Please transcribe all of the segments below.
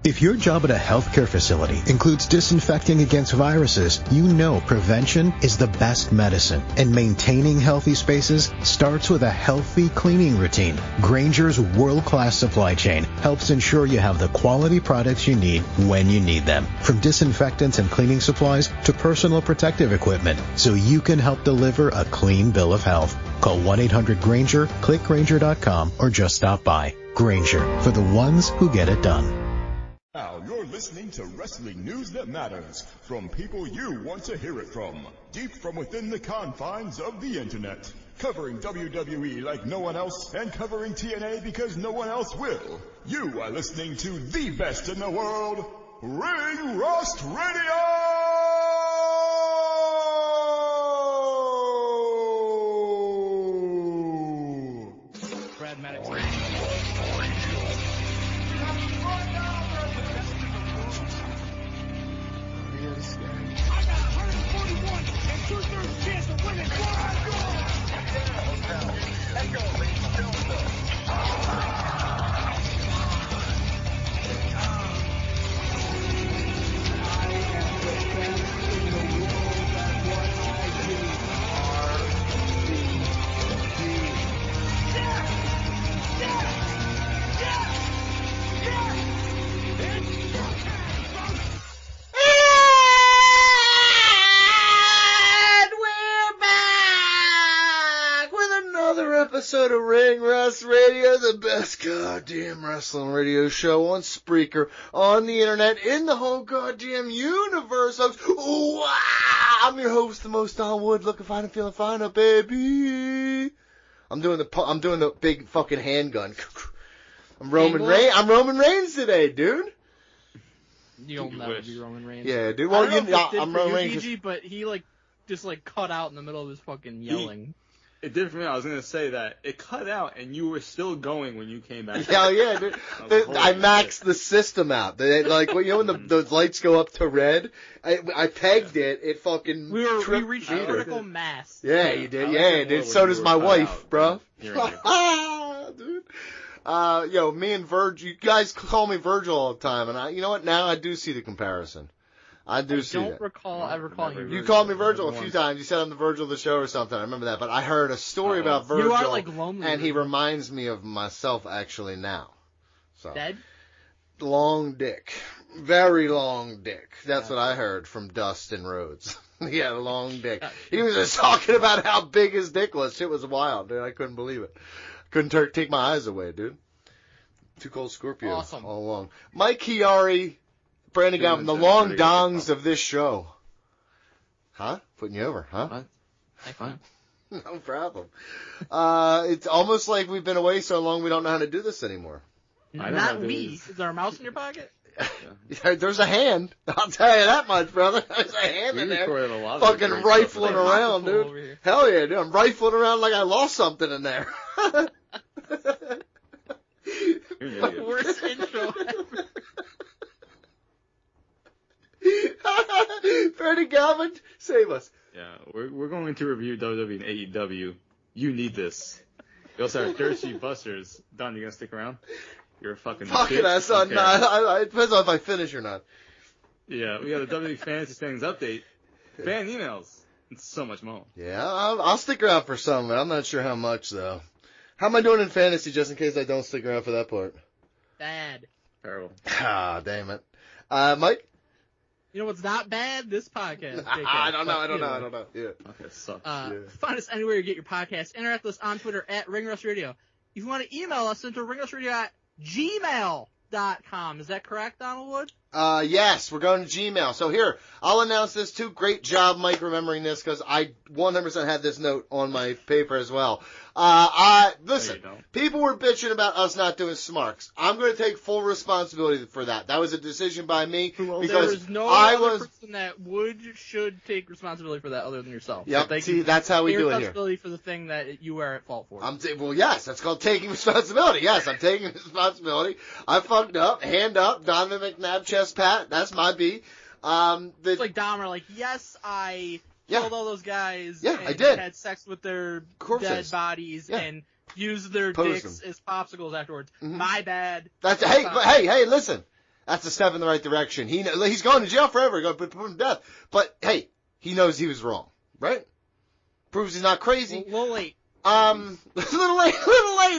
If your job at a healthcare facility includes disinfecting against viruses, you know prevention is the best medicine. And maintaining healthy spaces starts with a healthy cleaning routine. Grainger's world-class supply chain helps ensure you have the quality products you need when you need them. From disinfectants and cleaning supplies to personal protective equipment, so you can help deliver a clean bill of health. Call 1-800-GRAINGER, click Grainger.com, or just stop by. Grainger, for the ones who get it done. Now you're listening to wrestling news that matters from people you want to hear it from, deep from within the confines of the internet, covering WWE like no one else and covering TNA because no one else will. You are listening to the best in the world, Ring Rust Radio! Brad Maddox. I got 141 and 2/3 chance of winning. Episode of Ring Rust Radio, the best goddamn wrestling radio show on Spreaker, on the internet, in the whole goddamn universe of, I'm your host, the most on wood, looking fine and feeling fine, baby. I'm doing the big fucking handgun. I'm Roman Reigns today, dude. You'll never be Roman Reigns. Yeah, dude. Well, I'm Roman Reigns, but he just cut out in the middle of his fucking yelling. It did for me. I was going to say that. It cut out, and you were still going when you came back. Hell yeah, dude. I maxed the system out. When the lights go up to red, I pegged it. It fucking... We reached critical mass. Yeah, you did. Yeah, dude. So does my wife, bro. Dude. Me and Virgil, you guys call me Virgil all the time, and you know what? Now I do see the comparison. I don't recall ever calling you Virgil. You called me Virgil a few times. You said I'm the Virgil of the show or something. I remember that. But I heard a story about Virgil. You are like lonely. And he reminds me of myself actually now. So. Dead? Long dick. Very long dick. That's what I heard from Dustin Rhodes. He had a long dick. He was just talking about how big his dick was. Shit was wild, dude. I couldn't believe it. Couldn't take my eyes away, dude. Too cold Scorpio. Awesome. All along. Mike Chiari. Brandon Galvin, the long dongs of this show. Huh? Putting you over, huh? What? Fine. No problem. It's almost like we've been away so long we don't know how to do this anymore. Not me. Is there a mouse in your pocket? There's a hand. I'll tell you that much, brother. There's a hand in there. Fucking rifling around, dude. Hell yeah, dude. I'm rifling around like I lost something in there. The worst intro ever. Brandon Galvin, save us. Yeah, we're going to review WWE and AEW. You need this. We also have Dirt Sheet Busters. Don, you gonna stick around? You're a fucking fucking bitch. Ass on. It depends on if I finish or not. Yeah, we got a WWE Fantasy Standings update. Fan emails. And so much more. Yeah, I'll stick around for some of it. I'm not sure how much, though. How am I doing in fantasy, just in case I don't stick around for that part? Bad. Terrible. Ah, damn it. Mike? You know what's not bad? This podcast. I don't know. Yeah. Okay, sucks. Find us anywhere you get your podcast. Interact with us on Twitter at @RingRustRadio. If you want to email us, into ringrustradio@gmail.com. Is that correct, Donald Wood? Yes, we're going to Gmail. So here, I'll announce this too. Great job, Mike, remembering this, because I 100% had this note on my paper as well. Listen, people were bitching about us not doing Smarks. I'm going to take full responsibility for that. That was a decision by me. Well, because there is no other person that should take responsibility for that other than yourself. Yep, so see, that's how we do it here. Responsibility for the thing that you are at fault for. Well, yes, that's called taking responsibility. Yes, I'm taking responsibility. I fucked up, hand up, Donovan McNabb, chest pat. That's my B. It's like Dahmer, yes, I killed all those guys. Yeah, and I did. Had sex with their corpses. Dead bodies and used their dicks as popsicles afterwards. Mm-hmm. My bad. Hey, listen. That's a step in the right direction. He's going to jail forever. Going to put him to death. But hey, he knows he was wrong, right? Proves he's not crazy. A little late. A little late,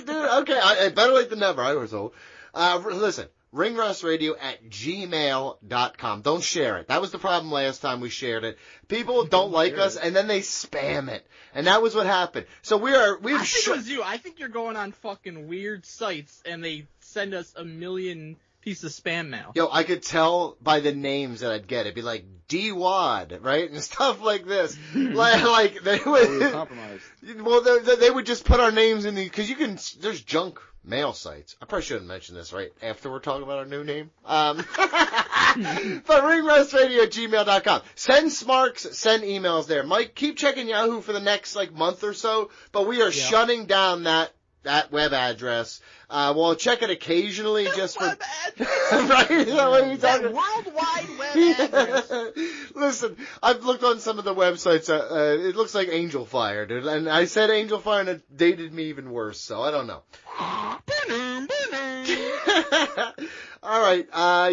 dude. Okay, better late than never. I was told. Listen, ringrustradio@gmail.com. Don't share it. That was the problem last time we shared it. People don't like us, and then they spam it, and that was what happened. So I think it was you. I think you're going on fucking weird sites, and they send us a million pieces of spam mail. Yo, I could tell by the names that I'd get. It'd be like D-Wad, right? And stuff like this. like they would. Compromised. Well, they would just put our names in because there's junk mail sites. I probably shouldn't mention this right after we're talking about our new name. But ringrustradio@gmail.com. Send smarks, send emails there. Mike, keep checking Yahoo for the next month or so, but we are shutting down that web address. We'll check it occasionally just for... Web address. Right? Is that what you're That talking World Wide Web address. Listen, I've looked on some of the websites. It looks like Angel Fire, dude. And I said Angel Fire and it dated me even worse, so I don't know. All right.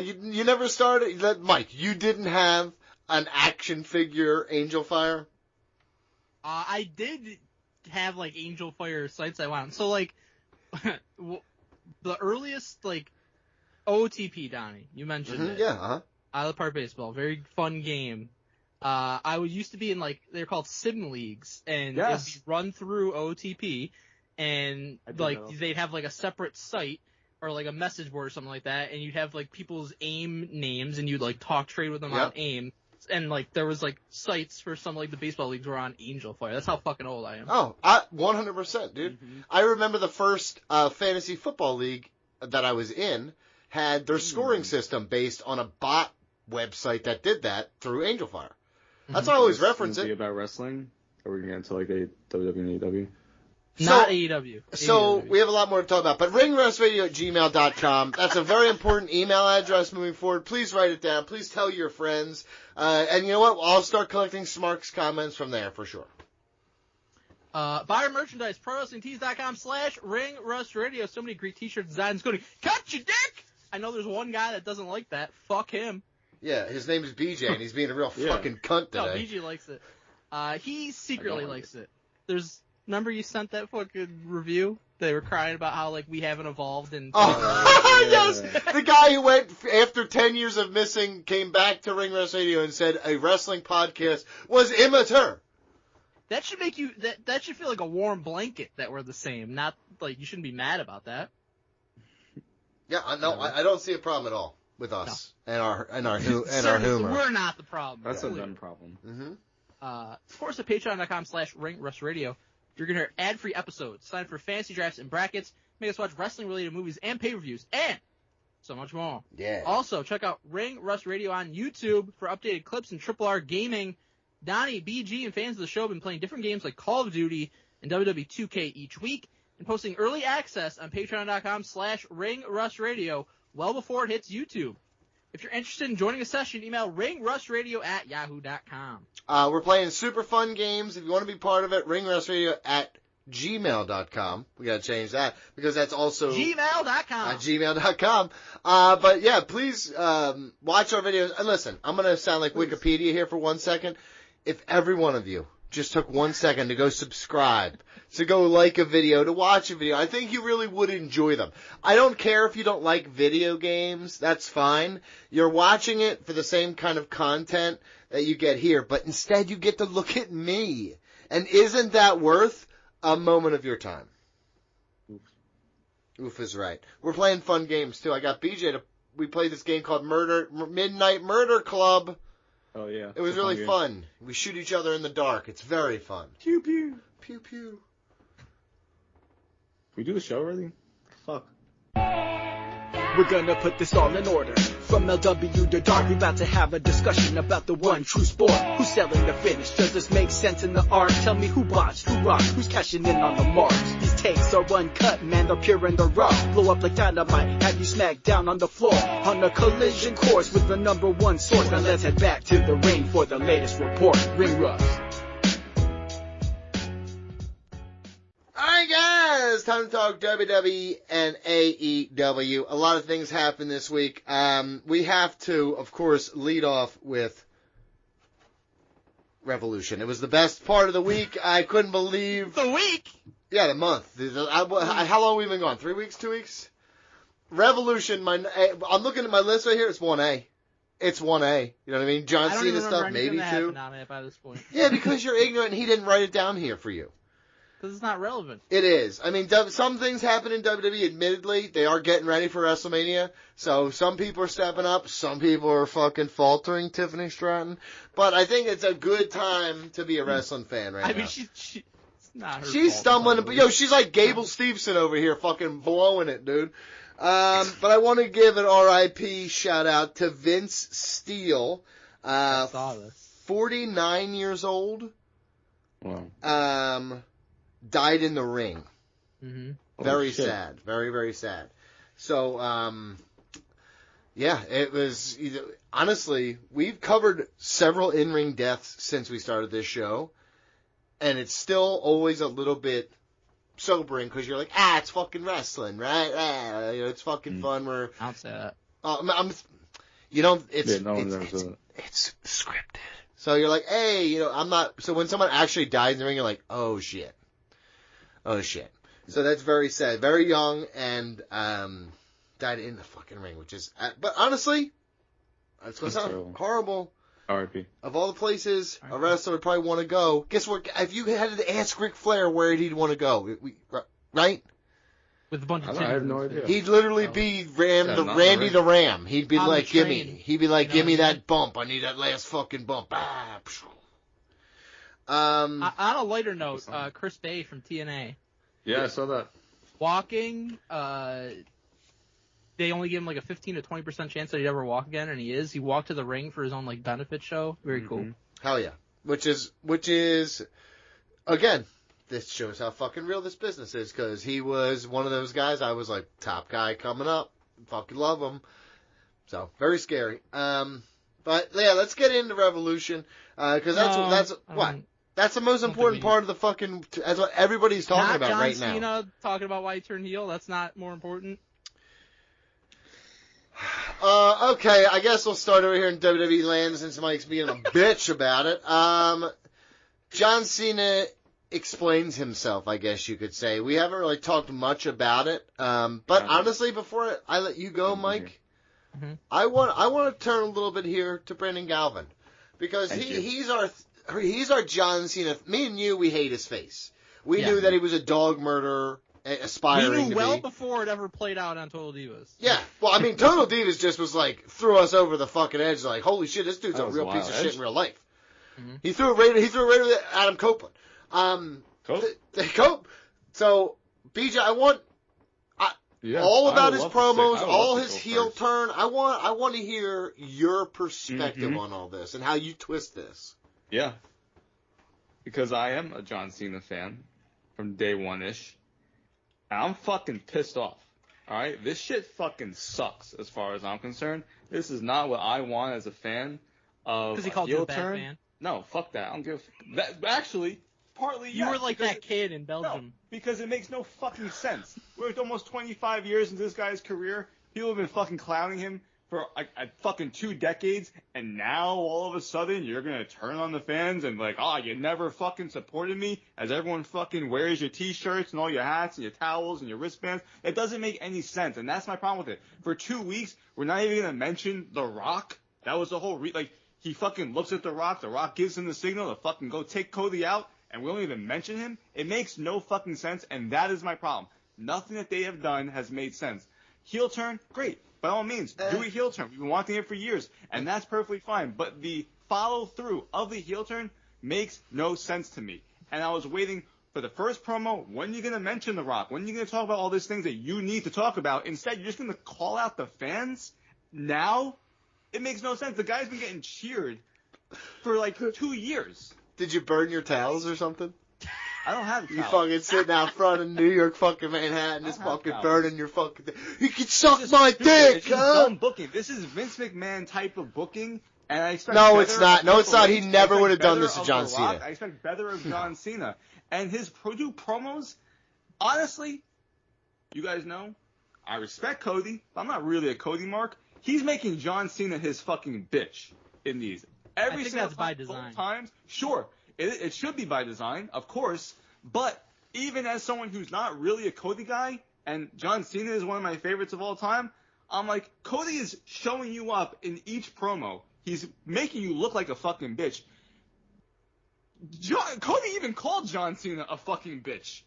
You never started... Mike, you didn't have an action figure Angel Fire? I did have Angel Fire sites I went on. So the earliest OTP, Donnie, you mentioned it. Yeah, Island Park Baseball, very fun game. I used to be in they're called sim leagues, and it'd be run through OTP, and they'd have a separate site or a message board or something like that, and you'd have people's AIM names, and you'd talk trade with them on AIM. And there was sites for some the baseball leagues were on Angel Fire. That's how fucking old I am. Oh, 100%, dude. Mm-hmm. I remember the first fantasy football league that I was in had their scoring system based on a bot website that did that through Angel Fire. That's how I always reference it. About wrestling? Are we going to get into WWE and AEW? Not AEW. So we have a lot more to talk about. But ringrustradio@gmail.com. That's a very important email address moving forward. Please write it down. Please tell your friends. And you know what? I'll start collecting Smarks comments from there for sure. Buy our merchandise, ProWrestlingTees.com/ringrustradio. So many great t-shirt designs. Going to cut your dick! I know there's one guy that doesn't like that. Fuck him. Yeah, his name is BJ, and he's being a real fucking cunt today. No, BJ likes it. He secretly likes it. Remember you sent that fucking review? They were crying about how we haven't evolved and. Oh, yes! The guy who went after 10 years of missing came back to Ring Rust Radio and said a wrestling podcast was immature. That should make you that should feel like a warm blanket that we're the same. Not you shouldn't be mad about that. Yeah, no, I don't see a problem at all with us and our humor. We're not the problem. That's a them problem. Mm-hmm. Of course, at patreon.com/ringrustradio. You're going to hear ad-free episodes, sign up for fantasy drafts and brackets, make us watch wrestling-related movies and pay-per-views, and so much more. Yeah. Also, check out Ring Rust Radio on YouTube for updated clips and Triple R gaming. Donnie, BG, and fans of the show have been playing different games like Call of Duty and WWE 2K each week, and posting early access on patreon.com/ringrustradio well before it hits YouTube. If you're interested in joining a session, email ringrustradio@yahoo.com. We're playing super fun games. If you want to be part of it, ringrustradio@gmail.com. We got to change that because that's also gmail.com. Gmail.com. But yeah, please watch our videos. And listen, I'm going to sound like Wikipedia here for 1 second. If every one of you just took 1 second to go subscribe, to go like a video, to watch a video, I think you really would enjoy them. I don't care if you don't like video games. That's fine. You're watching it for the same kind of content that you get here, but instead you get to look at me. And isn't that worth a moment of your time? Oof is right. We're playing fun games too. I got BJ we played this game called Midnight Murder Club. Oh yeah. It was really fun. We shoot each other in the dark. It's very fun. Pew pew. Pew pew. We do the show already? Fuck. We're gonna put this all in order. From LW to Dark, we about to have a discussion about the one true sport. Who's selling the finish? Does this make sense in the art? Tell me who botched, who rocked, who's cashing in on the marks. These takes are uncut, man, they're pure and they're raw. Blow up like dynamite, have you smacked down on the floor. On a collision course with the number one source. Now let's head back to the ring for the latest report. Ring Rust. Alright guys, it's time to talk WWE and AEW. A lot of things happened this week. We have to, of course, lead off with Revolution. It was the best part of the week. I couldn't believe... The week? Yeah, the month. How long have we been gone? 3 weeks? 2 weeks? Revolution, I'm looking at my list right here. It's 1A. It's 1A. You know what I mean? John Cena stuff, maybe 2. On it by this point. Yeah, because you're ignorant and he didn't write it down here for you. Because it's not relevant. It is. I mean, some things happen in WWE, admittedly. They are getting ready for WrestleMania. So some people are stepping up. Some people are fucking faltering, Tiffany Stratton. But I think it's a good time to be a wrestling fan right now. I mean, it's not her She's fault, stumbling. probably. She's like Gable Steveson over here fucking blowing it, dude. But I want to give an R.I.P. shout out to Vince Steele. I saw this. 49 years old. Wow. Died in the ring. Mm-hmm. Very sad. Very, very sad. So, yeah, it was honestly, we've covered several in-ring deaths since we started this show, and it's still always a little bit sobering because you're like, it's fucking wrestling, right? It's fucking fun. I don't say that. It's scripted. So you're like, hey, I'm not. So when someone actually dies in the ring, you're like, oh shit. So that's very sad. Very young and died in the fucking ring, which is. But honestly, it's going to sound horrible. R.I.P. Of all the places a wrestler would probably want to go, guess what? If you had to ask Ric Flair where he'd want to go, right? With a bunch of I have no idea. He'd literally be Randy the Ram. He'd be like, give me that bump. I need that last fucking bump. On a lighter note, Chris Bay from TNA. Yeah, I saw that. Walking, they only give him like a 15 to 20% chance that he'd ever walk again, and he is. He walked to the ring for his own like benefit show. Very cool. Hell yeah. Which is, again, this shows how fucking real this business is, because he was one of those guys I was like, top guy coming up. Fucking love him. So, very scary. But yeah, let's get into Revolution, because that's the most important part of the fucking. That's what everybody's talking about right now. Not John Cena talking about why he turned heel. That's not more important. Okay, I guess we'll start over here in WWE land since Mike's being a bitch about it. John Cena explains himself, I guess you could say. We haven't really talked much about it. But honestly, before I let you go, Mike, I want to turn a little bit here to Brandon Galvin, because he's our John Cena. Me and you, we hate his face. We knew that he was a dog murderer, aspiring to be. We knew well before it ever played out on Total Divas. Yeah, well, I mean, Total Divas just was like, threw us over the fucking edge, like, holy shit, this dude's a real piece of shit in real life. He threw it right with Adam Copeland. Cope. So, BJ, I want all about his promos, all his heel turn. I want to hear your perspective on all this and how you twist this. Yeah. Because I am a John Cena fan from day one-ish. And I'm fucking pissed off. Alright? This shit fucking sucks as far as I'm concerned. This is not what I want as a fan of Because he called you a bad fan? No, fuck that. I don't give a that. Actually, partly, you were like that kid in Belgium. No, because it makes no fucking sense. We're almost 25 years into this guy's career. People have been fucking clowning him for fucking 2 decades, and now all of a sudden you're gonna turn on the fans and like, you never fucking supported me, as everyone fucking wears your t-shirts and all your hats and your towels and your wristbands. It doesn't make any sense, and that's my problem with it. For 2 weeks, we're not even gonna mention The Rock. That was the whole he fucking looks at The Rock gives him the signal to fucking go take Cody out, and we don't even mention him. It makes no fucking sense, and that is my problem. Nothing that they have done has made sense. Heel turn, great. By all means, do a heel turn. We've been wanting it for years, and that's perfectly fine. But the follow-through of the heel turn makes no sense to me. And I was waiting for the first promo. When are you going to mention The Rock? When are you going to talk about all these things that you need to talk about? Instead, you're just going to call out the fans now? It makes no sense. The guy's been getting cheered for like 2 years. Did you burn your towels or something? I don't have towels. You fucking sitting out front in New York fucking Manhattan, just fucking burning your fucking thing. You can suck my dick, it's just dumb booking. This is Vince McMahon type of booking, and I expect it's not. No, it's not. He never would have done this to John Cena. I expect better of John Cena. And his promos, honestly, you guys know, I respect Cody, but I'm not really a Cody mark. He's making John Cena his fucking bitch in these. I think that's by design. Times, sure, it should be by design, of course, but even as someone who's not really a Cody guy, and John Cena is one of my favorites of all time, I'm like, Cody is showing you up in each promo. He's making you look like a fucking bitch. Cody even called John Cena a fucking bitch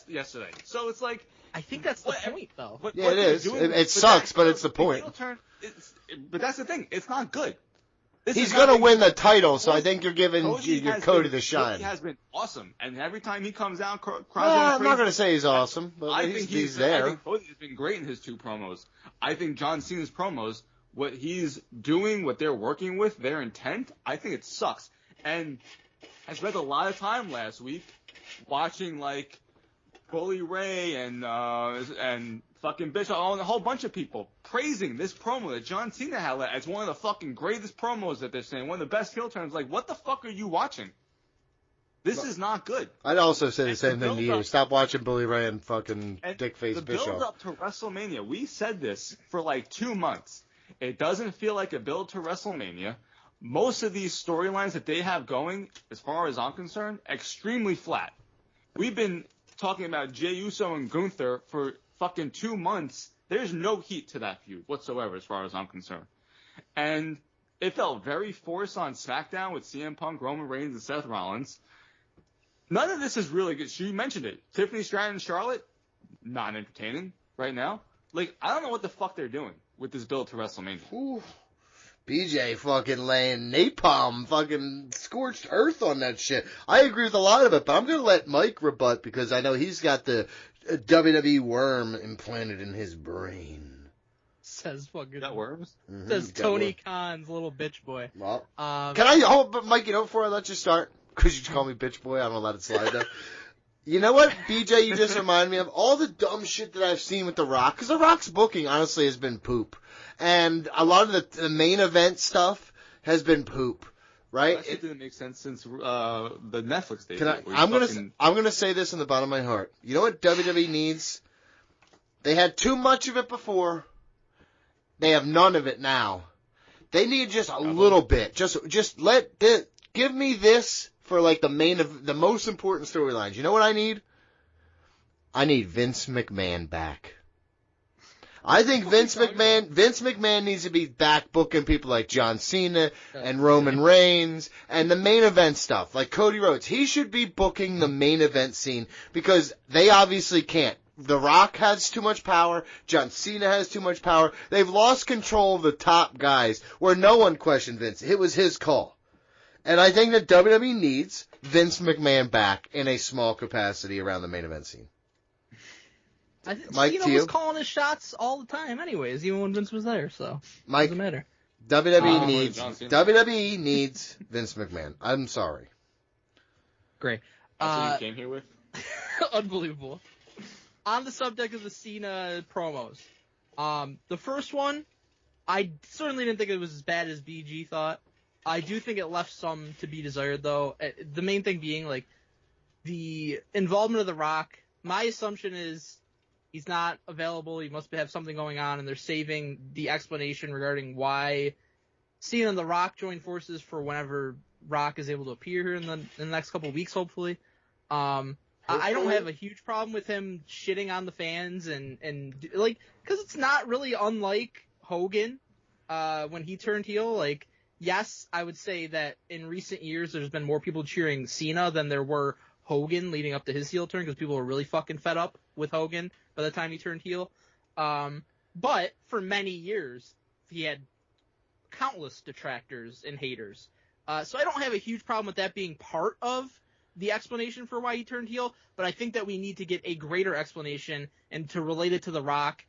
yesterday. So it's like, I think that's the point, though. Yeah, it is. It sucks, but it's the point. But that's the thing. It's not good. He's going to win the title, so I think you're giving Cody the shine. Cody has been awesome, and every time he comes out, I'm not going to say he's awesome, but I think he's there. I think Cody has been great in his 2 promos. I think John Cena's promos, what he's doing, what they're working with, their intent, I think it sucks. And I spent a lot of time last week watching, like, Bully Ray and fucking Bishop, and a whole bunch of people praising this promo that John Cena had as one of the fucking greatest promos that they're saying, one of the best heel turns. Like, what the fuck are you watching? This is not good. I'd also say the same thing to you. Stop watching Bully Ray and fucking Dickface Bishop. The build up to WrestleMania, we said this for like 2 months. It doesn't feel like a build to WrestleMania. Most of these storylines that they have going, as far as I'm concerned, extremely flat. We've been talking about Jey Uso and Gunther for fucking 2 months. There's no heat to that feud whatsoever as far as I'm concerned. And it felt very forced on SmackDown with CM Punk, Roman Reigns, and Seth Rollins. None of this is really good. You mentioned it. Tiffany Stratton and Charlotte, not entertaining right now. Like, I don't know what the fuck they're doing with this build to WrestleMania. Ooh. BJ fucking laying napalm, fucking scorched earth on that shit. I agree with a lot of it, but I'm going to let Mike rebut because I know he's got the WWE worm implanted in his brain. Says fucking... Got worms? Mm-hmm. Says Tony Khan's little bitch boy. Well, can I hold, but Mike, before I let you start, because you call me bitch boy, I'm going to let it slide though. You know what, BJ, you just remind me of all the dumb shit that I've seen with The Rock, because The Rock's booking, honestly, has been poop. And a lot of the main event stuff has been poop, right? That shit didn't make sense since the Netflix days. I'm gonna say this in the bottom of my heart. You know what WWE needs? They had too much of it before. They have none of it now. They need just a little bit. Just give me this for like the most important storylines. You know what I need? I need Vince McMahon back. I think Vince McMahon needs to be back booking people like John Cena and Roman Reigns and the main event stuff, like Cody Rhodes. He should be booking the main event scene because they obviously can't. The Rock has too much power. John Cena has too much power. They've lost control of the top guys where no one questioned Vince. It was his call. And I think that WWE needs Vince McMahon back in a small capacity around the main event scene. I think Cena was calling his shots all the time anyways, even when Vince was there, so Mike, doesn't matter. WWE needs Vince McMahon. I'm sorry. Great. That's what you came here with? Unbelievable. On the subject of the Cena promos, the first one, I certainly didn't think it was as bad as BG thought. I do think it left some to be desired, though. The main thing being, like, the involvement of The Rock. My assumption is he's not available. He must have something going on, and they're saving the explanation regarding why Cena and The Rock join forces for whenever Rock is able to appear here in the next couple of weeks, hopefully. I don't have a huge problem with him shitting on the fans and like, because it's not really unlike Hogan when he turned heel. Like, yes, I would say that in recent years there's been more people cheering Cena than there were Hogan leading up to his heel turn, because people were really fucking fed up with Hogan by the time he turned heel. But for many years, he had countless detractors and haters. So I don't have a huge problem with that being part of the explanation for why he turned heel, but I think that we need to get a greater explanation, and to relate it to The Rock,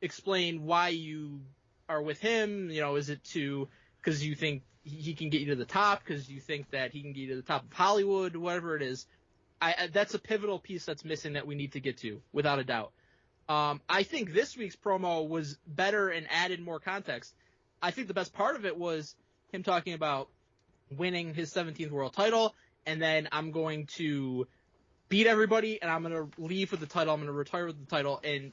explain why you are with him. Is it because you think he can get you to the top, because you think that he can get you to the top of Hollywood, whatever it is. That's a pivotal piece that's missing that we need to get to, without a doubt. I think this week's promo was better and added more context. I think the best part of it was him talking about winning his 17th world title, and then I'm going to beat everybody, and I'm going to leave with the title. I'm going to retire with the title. And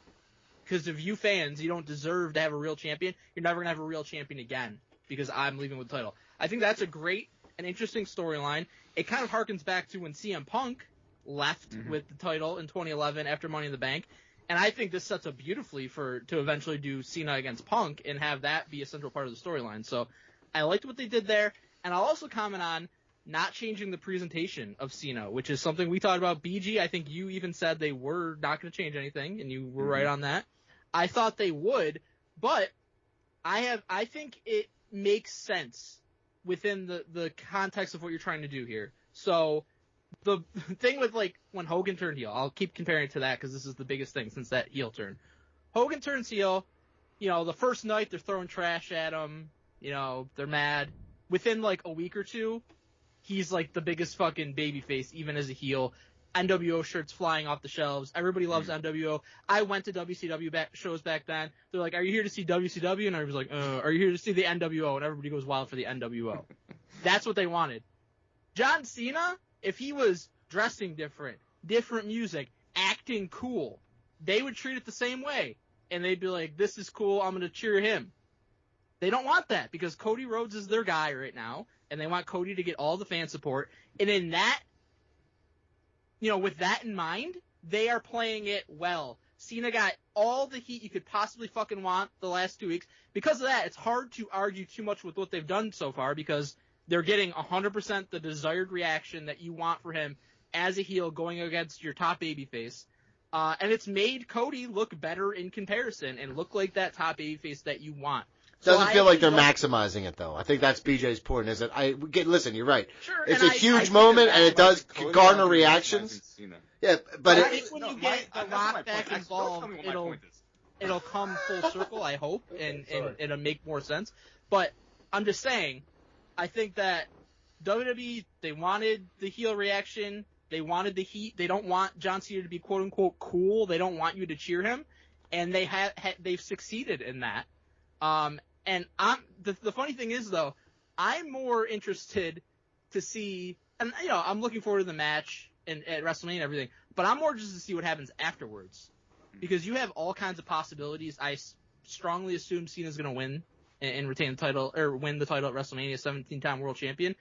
because of you fans, you don't deserve to have a real champion. You're never going to have a real champion again because I'm leaving with the title. I think that's a great and interesting storyline. It kind of harkens back to when CM Punk left with the title in 2011 after Money in the Bank. And I think this sets up beautifully to eventually do Cena against Punk and have that be a central part of the storyline. So I liked what they did there. And I'll also comment on not changing the presentation of Cena, which is something we talked about. BG, I think you even said they were not going to change anything, and you were right on that. I thought they would, but I think it makes sense within the context of what you're trying to do here. So the thing with, like, when Hogan turned heel, I'll keep comparing it to that because this is the biggest thing since that heel turn. Hogan turns heel, the first night they're throwing trash at him, they're mad. Within, like, a week or two, he's, like, the biggest fucking babyface, even as a heel. NWO shirts flying off the shelves. Everybody loves NWO. I went to WCW shows back then. They're like, are you here to see WCW? And I was like, are you here to see the NWO? And everybody goes wild for the NWO. That's what they wanted. John Cena, if he was dressing different music, acting cool, they would treat it the same way. And they'd be like, this is cool, I'm going to cheer him. They don't want that because Cody Rhodes is their guy right now, and they want Cody to get all the fan support. And in that, with that in mind, they are playing it well. Cena got all the heat you could possibly fucking want the last 2 weeks. Because of that, it's hard to argue too much with what they've done so far because they're getting 100% the desired reaction that you want for him as a heel going against your top babyface. And it's made Cody look better in comparison and look like that top babyface that you want. Doesn't feel like they're maximizing it, though. I think that's BJ's point. Is that listen, you're right. Sure, it's a huge moment, and it does garner reactions. Yeah, but I think when you get The Rock back involved, it'll come full circle. I hope, and it'll make more sense. But I'm just saying, I think that WWE, they wanted the heel reaction, they wanted the heat. They don't want John Cena to be quote unquote cool. They don't want you to cheer him, and they've succeeded in that. And the funny thing is, though, I'm more interested to see, and I'm looking forward to the match at WrestleMania and everything, but I'm more just to see what happens afterwards, because you have all kinds of possibilities. I strongly assume Cena's going to win and retain the title, or win the title at WrestleMania, 17-time world champion.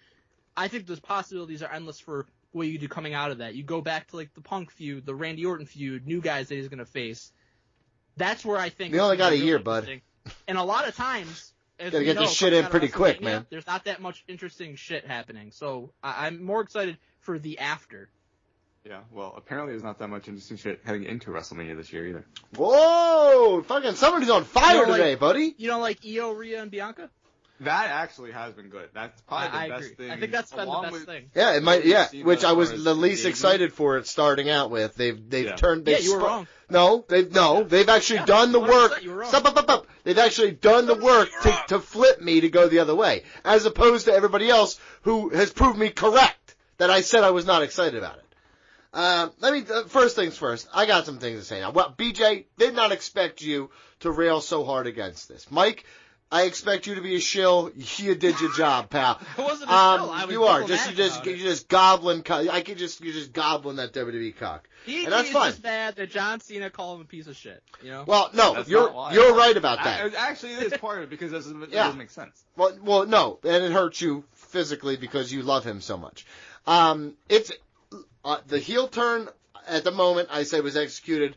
I think those possibilities are endless for what you do coming out of that. You go back to, like, the Punk feud, the Randy Orton feud, new guys that he's going to face. That's where I think we only got a year, bud. And a lot of times, gotta get this shit in pretty quick, man. There's not that much interesting shit happening, so I'm more excited for the after. Yeah, well, apparently there's not that much interesting shit heading into WrestleMania this year either. Whoa! Fucking somebody's on fire today, buddy. You don't like Io, Rhea, and Bianca? That actually has been good. That's probably the best thing. I think that's been the best thing. Yeah, it might. Yeah, which I was the least excited for it starting out with. They've turned. You were wrong. No, they've actually done the work. Stop. They've actually done the work to flip me to go the other way, as opposed to everybody else who has proved me correct that I said I was not excited about it. First things first, I got some things to say now. Well, BJ, did not expect you to rail so hard against this. Mike, I expect you to be a shill. You did your job, pal. I wasn't a shill. I was you are. You're just gobbling. You're just gobbling that WWE cock. And that's fine. It's just bad that John Cena called him a piece of shit. Well, no, you're right about that. Actually, it is part of it because it doesn't make sense. Well, no, and it hurts you physically because you love him so much. It's the heel turn at the moment. I say was executed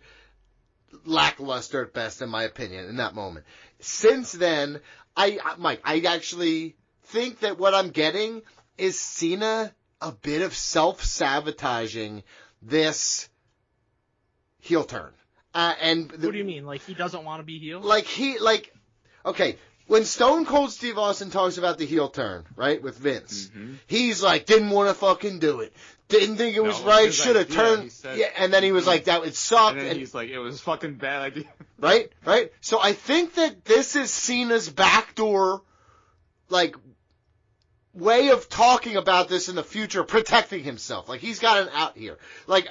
lackluster at best, in my opinion, in that moment. Since then, Mike, I actually think that what I'm getting is Cena a bit of self-sabotaging this heel turn. What do you mean? Like, he doesn't want to be heel? Okay, when Stone Cold Steve Austin talks about the heel turn, right, with Vince, he's like, didn't want to fucking do it. Didn't think it was right, should have turned. And then he was like, that it sucked. And then he's like, it was fucking bad idea. Right? So I think that this is Cena's backdoor, way of talking about this in the future, protecting himself. Like, he's got an out here. Like,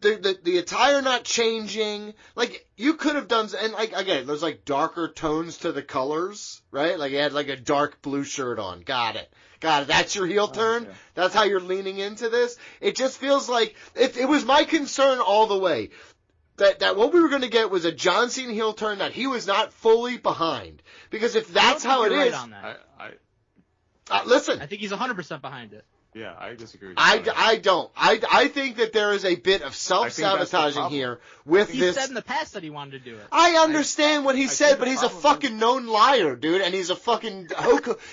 the attire not changing. Like, you could have done, and like, again, there's like darker tones to the colors, right? Like, he had like a dark blue shirt on. Got it. That's your heel turn? Yeah. That's how you're leaning into this? It just feels like, it was my concern all the way. That what we were going to get was a John Cena heel turn that he was not fully behind. Because if that's how it is... On that. Listen. I think he's 100% behind it. Yeah, I disagree with you. I don't. I think that there is a bit of self-sabotaging here with he this. He said in the past that he wanted to do it. I understand what he said, but he's a fucking known liar, dude, and he's a fucking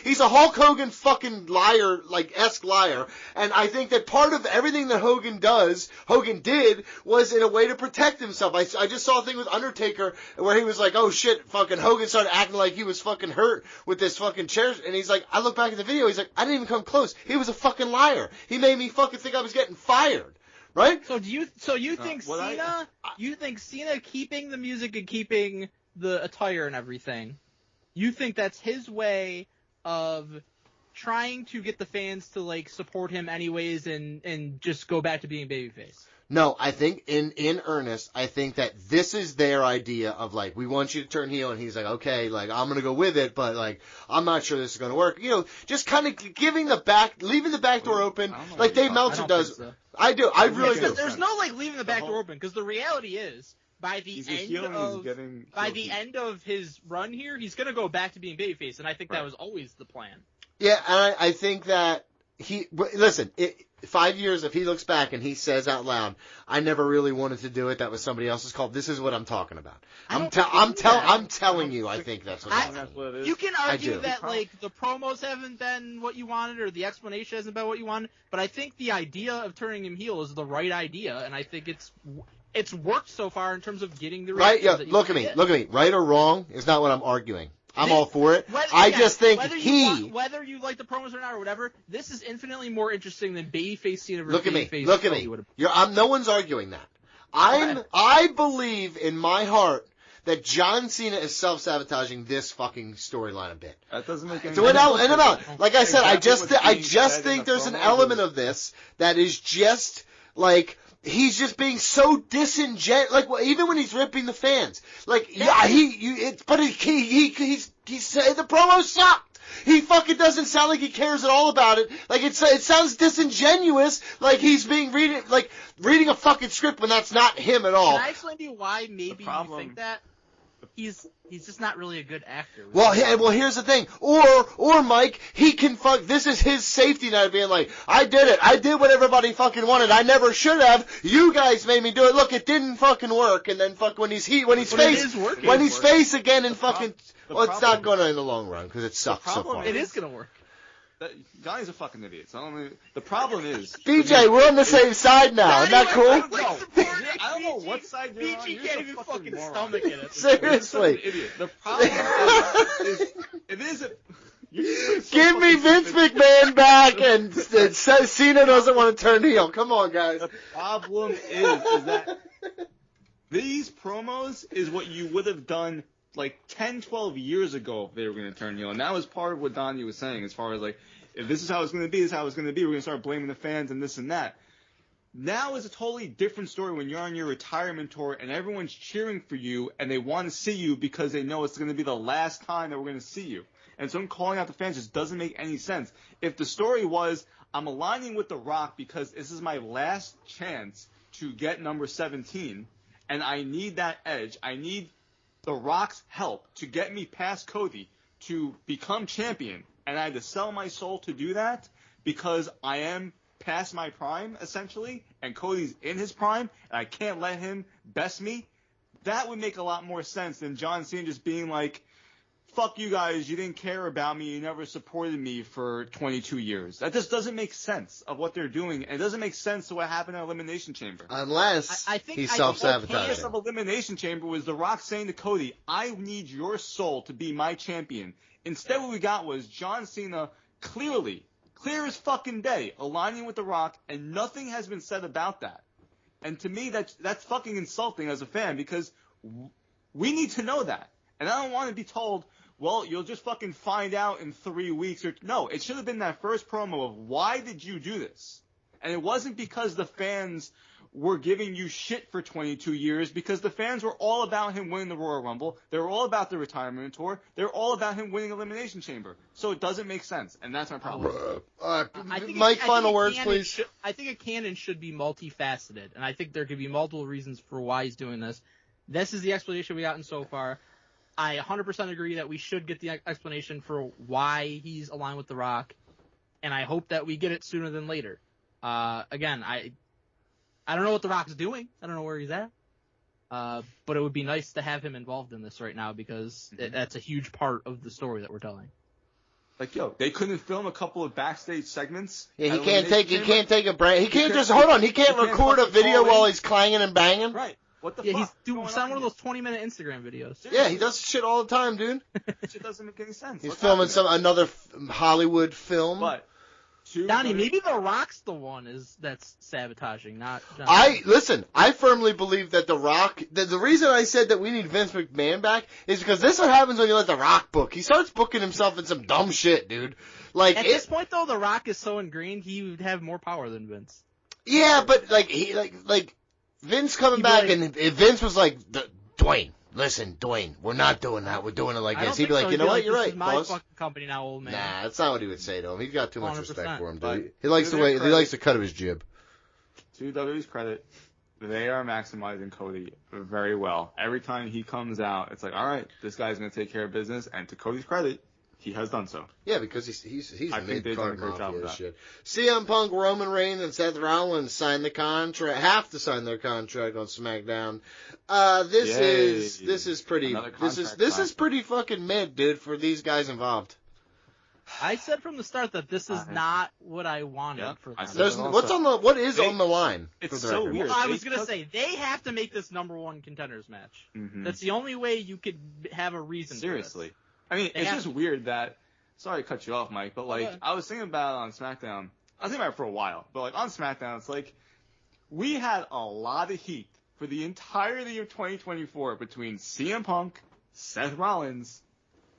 he's a Hulk Hogan fucking liar, like esque liar. And I think that part of everything that Hogan did was in a way to protect himself. I just saw a thing with Undertaker where he was like, oh shit, fucking Hogan started acting like he was fucking hurt with this fucking chair, and he's like, I look back at the video, he's like, I didn't even come close. He was a fucking liar. He made me fucking think I was getting fired, right? So you think Cena? You think Cena keeping the music and keeping the attire and everything? You think that's his way of trying to get the fans to like support him anyways and just go back to being babyface? No, I think in earnest, I think that this is their idea of like, we want you to turn heel, and he's like, okay, like, I'm gonna go with it, but like, I'm not sure this is gonna work. You know, just kind of leaving the back door open, like Dave Meltzer does. So. I do. I really do. There's no like leaving the back door open, because the reality is, by the end of his run here, he's gonna go back to being babyface, and I think that was always the plan. Yeah, and I think that listen, 5 years, if he looks back and he says out loud, I never really wanted to do it, that was somebody else's call, this is what I'm talking about. I'm telling you, I think that's what it is. You can argue that, like, the promos haven't been what you wanted, or the explanation hasn't been what you wanted, but I think the idea of turning him heel is the right idea, and I think it's worked so far in terms of getting the right. Yeah, look at me. Right or wrong is not what I'm arguing. I'm all for it. I just think whether you like the promos or not or whatever, this is infinitely more interesting than babyface Cena versus babyface. Look at me. No one's arguing that. I believe in my heart that John Cena is self-sabotaging this fucking storyline a bit. That doesn't make any sense. Like I said, I just think there's an element of this that is just like, he's just being so disingenuous. Like, even when he's ripping the fans, like, but he said the promo sucked. He fucking doesn't sound like he cares at all about it. Like, it sounds disingenuous. Like he's reading a fucking script when that's not him at all. Can I explain to you why maybe you think that? He's just not really a good actor. Well, here's the thing. Or Mike, he can this is his safety net, being like, I did it. I did what everybody fucking wanted. I never should have. You guys made me do it. Look, it didn't fucking work. And then when he's face again and fucking, it's not gonna in the long run because it sucks so far. It is gonna work. Johnny's a fucking idiot. The problem is... BJ, we're on the same side now. Isn't that cool? I don't know what side you're on. BJ can't even fucking stomach it. Seriously. Idiot. The problem is give me Vince McMahon back, and Cena doesn't want to turn heel. Come on, guys. The problem is that these promos is what you would have done like 10, 12 years ago if they were going to turn heel. And that was part of what Donnie was saying as far as like, if this is how it's going to be, this is how it's going to be. We're going to start blaming the fans and this and that. Now is a totally different story when you're on your retirement tour and everyone's cheering for you and they want to see you because they know it's going to be the last time that we're going to see you. And so calling out the fans just doesn't make any sense. If the story was, I'm aligning with The Rock because this is my last chance to get number 17 and I need that edge. I need The Rock's help to get me past Cody to become champion. And I had to sell my soul to do that because I am past my prime, essentially, and Cody's in his prime, and I can't let him best me. That would make a lot more sense than John Cena just being like, fuck you guys, you didn't care about me, you never supported me for 22 years. That just doesn't make sense of what they're doing, and it doesn't make sense to what happened in Elimination Chamber. Unless he's self-sabotaging. The purpose of Elimination Chamber was The Rock saying to Cody, I need your soul to be my champion. Instead what we got was John Cena clear as fucking day, aligning with The Rock, and nothing has been said about that. And to me, that's fucking insulting as a fan, because we need to know that. And I don't want to be told, well, you'll just fucking find out in 3 weeks. No, it should have been that first promo of why did you do this? And it wasn't because the fans were giving you shit for 22 years, because the fans were all about him winning the Royal Rumble. They were all about the retirement tour. They were all about him winning Elimination Chamber. So it doesn't make sense, and that's my problem. Mike, final words, please. I think a canon should be multifaceted, and I think there could be multiple reasons for why he's doing this. This is the explanation we gotten so far. I 100% agree that we should get the explanation for why he's aligned with The Rock, and I hope that we get it sooner than later. Again, I don't know what The Rock's doing. I don't know where he's at. But it would be nice to have him involved in this right now, because that's a huge part of the story that we're telling. Like, yo, they couldn't film a couple of backstage segments. Yeah, he can't take a break. He can't just hold on. He can't record a video while he's clanging and banging. Right. What the fuck? Yeah, he's doing one of those 20-minute Instagram videos. Seriously. Yeah, he does shit all the time, dude. Shit doesn't make any sense. He's filming another Hollywood film. But Donnie, maybe The Rock's the one that's sabotaging, not John. I firmly believe that The Rock, the reason I said that we need Vince McMahon back is because this is what happens when you let The Rock book. He starts booking himself in some dumb shit, dude. Like, at this point though, The Rock is so ingrained, he would have more power than Vince. Yeah, but like Vince coming back, and if Vince was like, Dwayne, listen, Dwayne, we're not doing that. We're doing it like this. He'd be like, you know what? You're right, boss. boss. My fucking company now, old man. Nah, that's not what he would say to him. He's got too much 100%, respect for him, dude. He likes the way he likes the cut of his jib. To WWE's credit, they are maximizing Cody very well. Every time he comes out, it's like, all right, this guy's gonna take care of business. And to Cody's credit, he has done so. Yeah, because he's mid-card mafia with that shit. CM Punk, Roman Reigns, and Seth Rollins signed the contract. Have to sign their contract on SmackDown. This is pretty fucking mid, dude, for these guys involved. I said from the start that this is not what I wanted for them. What is on the line? It's so weird. Well, I was gonna say they have to make this #1 contenders match. Mm-hmm. That's the only way you could have a reason. Seriously. I mean, it's just weird that, sorry to cut you off, Mike, but like, I was thinking about it on SmackDown. I was thinking about it for a while, but like on SmackDown, it's like, we had a lot of heat for the entirety of 2024 between CM Punk, Seth Rollins,